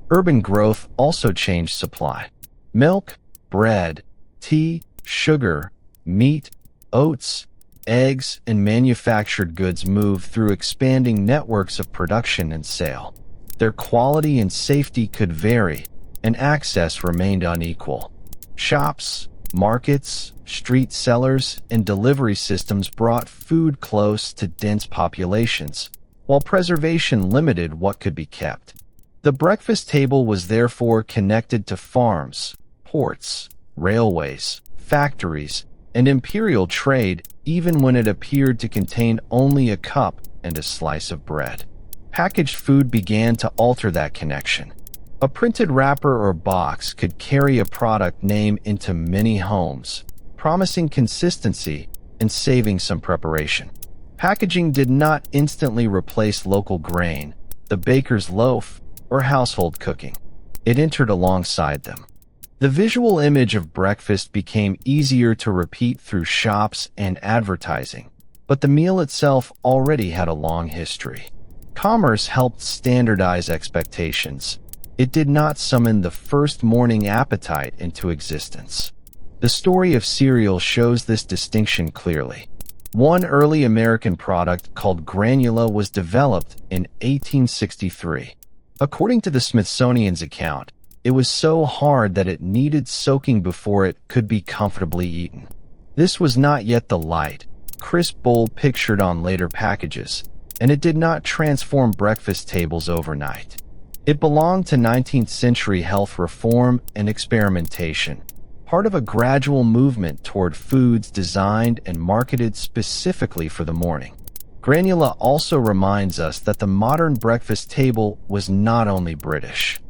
Speaker 1: Urban growth also changed supply. Milk, bread, tea, sugar, meat, oats, eggs, and manufactured goods moved through expanding networks of production and sale. Their quality and safety could vary, and access remained unequal. Shops, markets, street sellers, and delivery systems brought food close to dense populations, while preservation limited what could be kept. The breakfast table was therefore connected to farms, ports, railways, factories, and imperial trade, even when it appeared to contain only a cup and a slice of bread. Packaged food began to alter that connection. A printed wrapper or box could carry a product name into many homes, promising consistency and saving some preparation. Packaging did not instantly replace local grain, the baker's loaf, or household cooking. It entered alongside them. The visual image of breakfast became easier to repeat through shops and advertising, but the meal itself already had a long history. Commerce helped standardize expectations. It did not summon the first morning appetite into existence. The story of cereal shows this distinction clearly. One early American product called granula was developed in 1863. According to the Smithsonian's account, it was so hard that it needed soaking before it could be comfortably eaten. This was not yet the light, crisp bowl pictured on later packages, and it did not transform breakfast tables overnight. It belonged to 19th century health reform and experimentation, part of a gradual movement toward foods designed and marketed specifically for the morning. Granula also reminds us that the modern breakfast table was not only British.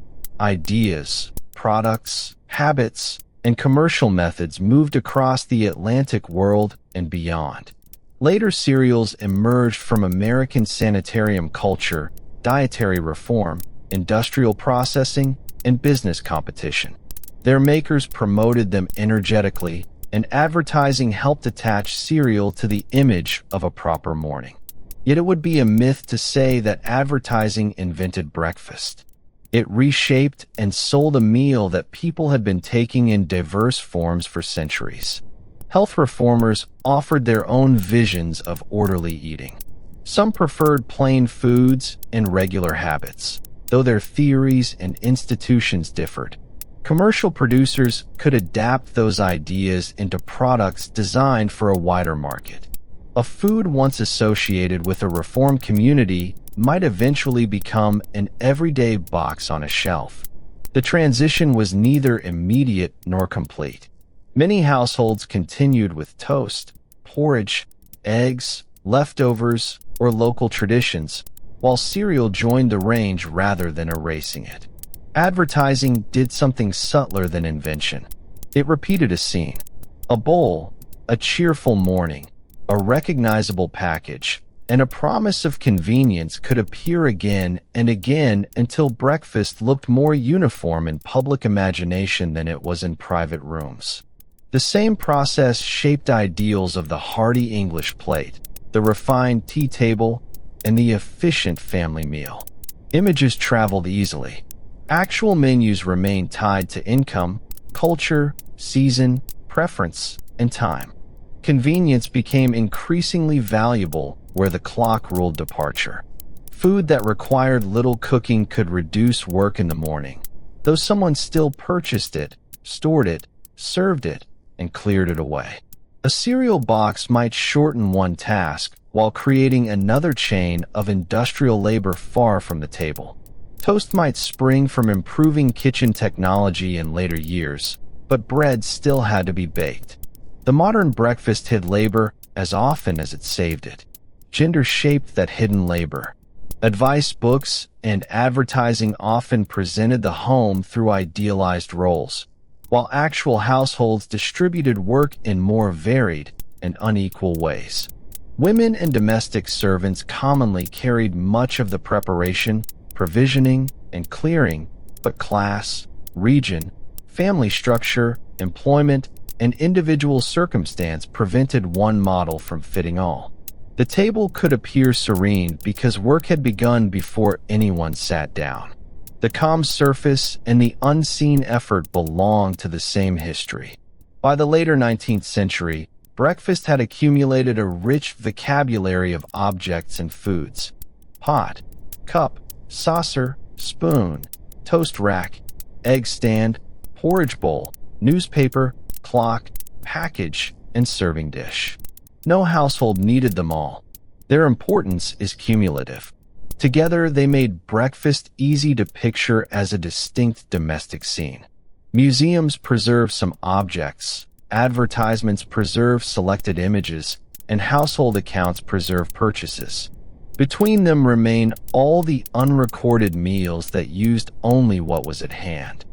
Speaker 1: Ideas, products, habits, and commercial methods moved across the Atlantic world and beyond. Later cereals emerged from American sanitarium culture, dietary reform, industrial processing, and business competition. Their makers promoted them energetically, and advertising helped attach cereal to the image of a proper morning. Yet it would be a myth to say that advertising invented breakfast. It reshaped and sold a meal that people had been taking in diverse forms for centuries. Health reformers offered their own visions of orderly eating. Some preferred plain foods and regular habits, though their theories and institutions differed. Commercial producers could adapt those ideas into products designed for a wider market. A food once associated with a reformed community might eventually become an everyday box on a shelf. The transition was neither immediate nor complete. Many households continued with toast, porridge, eggs, leftovers, or local traditions, while cereal joined the range rather than erasing it. Advertising did something subtler than invention. It repeated a scene. A bowl, a cheerful morning, a recognizable package, and a promise of convenience could appear again and again until breakfast looked more uniform in public imagination than it was in private rooms. The same process shaped ideals of the hearty English plate, the refined tea table, and the efficient family meal. Images traveled easily. Actual menus remained tied to income, culture, season, preference, and time. Convenience became increasingly valuable where the clock ruled departure. Food that required little cooking could reduce work in the morning, though someone still purchased it, stored it, served it, and cleared it away. A cereal box might shorten one task while creating another chain of industrial labor far from the table. Toast might spring from improving kitchen technology in later years, but bread still had to be baked. The modern breakfast hid labor as often as it saved it. Gender shaped that hidden labor. Advice books and advertising often presented the home through idealized roles, while actual households distributed work in more varied and unequal ways. Women and domestic servants commonly carried much of the preparation, provisioning, and clearing, but class, region, family structure, employment, and individual circumstance prevented one model from fitting all. The table could appear serene because work had begun before anyone sat down. The calm surface and the unseen effort belonged to the same history. By the later 19th century, breakfast had accumulated a rich vocabulary of objects and foods. Pot, cup, saucer, spoon, toast rack, egg stand, porridge bowl, newspaper, clock, package, and serving dish. No household needed them all. Their importance is cumulative. Together, they made breakfast easy to picture as a distinct domestic scene. Museums preserve some objects, advertisements preserve selected images, and household accounts preserve purchases. Between them remain all the unrecorded meals that used only what was at hand.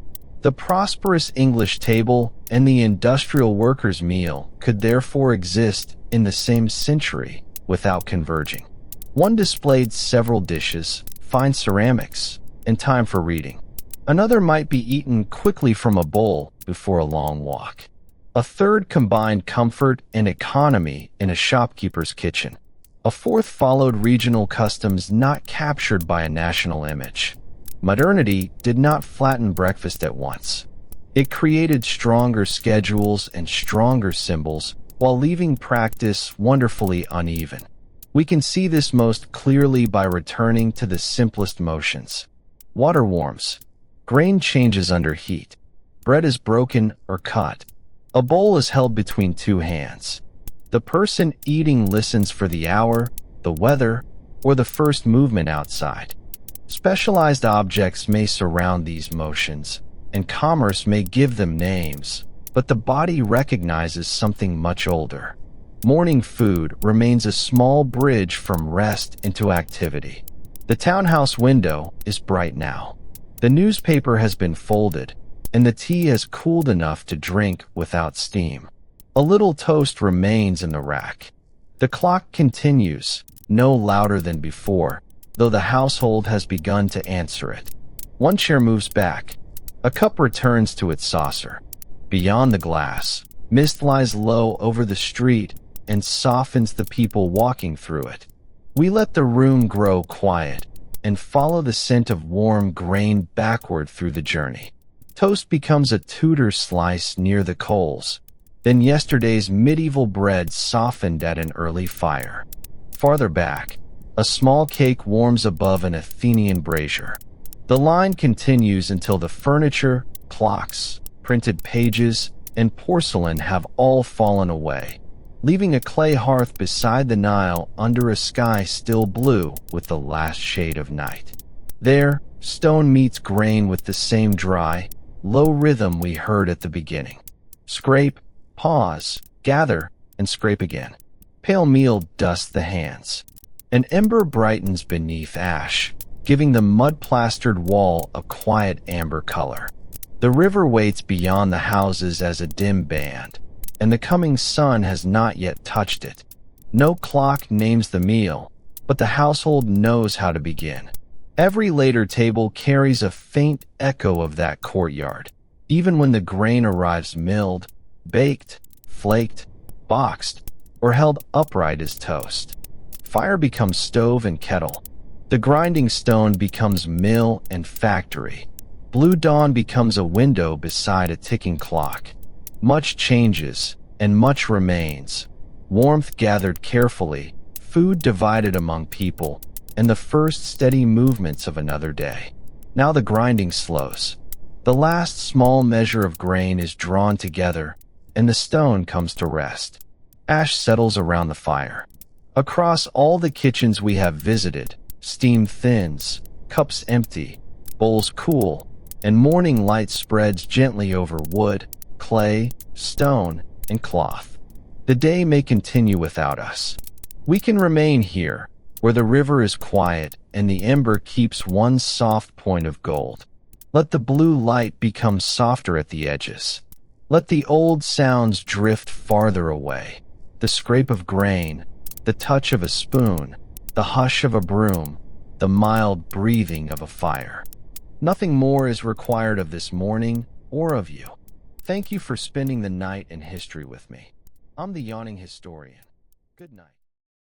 Speaker 1: The prosperous English table and the industrial worker's meal could therefore exist in the same century without converging. One displayed several dishes, fine ceramics, and time for reading. Another might be eaten quickly from a bowl before a long walk. A third combined comfort and economy in a shopkeeper's kitchen. A fourth followed regional customs not captured by a national image. Modernity did not flatten breakfast at once. It created stronger schedules and stronger symbols while leaving practice wonderfully uneven. We can see this most clearly by returning to the simplest motions. Water warms. Grain changes under heat. Bread is broken or cut. A bowl is held between two hands. The person eating listens for the hour, the weather, or the first movement outside. Specialized objects may surround these motions, and commerce may give them names, but the body recognizes something much older. Morning food remains a small bridge from rest into activity. The townhouse window is bright now. The newspaper has been folded, and the tea has cooled enough to drink without steam. A little toast remains in the rack. The clock continues, no louder than before, though the household has begun to answer it. One chair moves back. A cup returns to its saucer. Beyond the glass, mist lies low over the street and softens the people walking through it. We let the room grow quiet and follow the scent of warm grain backward through the journey. Toast becomes a Tudor slice near the coals. Then yesterday's medieval bread softened at an early fire. Farther back, A small cake warms above an Athenian brazier. The line continues until the furniture, clocks, printed pages, and porcelain have all fallen away, leaving a clay hearth beside the Nile under a sky still blue with the last shade of night. There, stone meets grain with the same dry, low rhythm we heard at the beginning. Scrape, pause, gather, and scrape again. Pale meal dusts the hands. An ember brightens beneath ash, giving the mud-plastered wall a quiet amber color. The river waits beyond the houses as a dim band, and the coming sun has not yet touched it. No clock names the meal, but the household knows how to begin. Every later table carries a faint echo of that courtyard, even when the grain arrives milled, baked, flaked, boxed, or held upright as toast. Fire becomes stove and kettle. The grinding stone becomes mill and factory. Blue dawn becomes a window beside a ticking clock. Much changes, and much remains. Warmth gathered carefully, food divided among people, and the first steady movements of another day. Now the grinding slows. The last small measure of grain is drawn together, and the stone comes to rest. Ash settles around the fire. Across all the kitchens we have visited, steam thins, cups empty, bowls cool, and morning light spreads gently over wood, clay, stone, and cloth. The day may continue without us. We can remain here, where the river is quiet and the ember keeps one soft point of gold. Let the blue light become softer at the edges. Let the old sounds drift farther away. The scrape of grain, the touch of a spoon, the hush of a broom, the mild breathing of a fire. Nothing more is required of this morning or of you. Thank you for spending the night in history with me. I'm the Yawning Historian. Good night.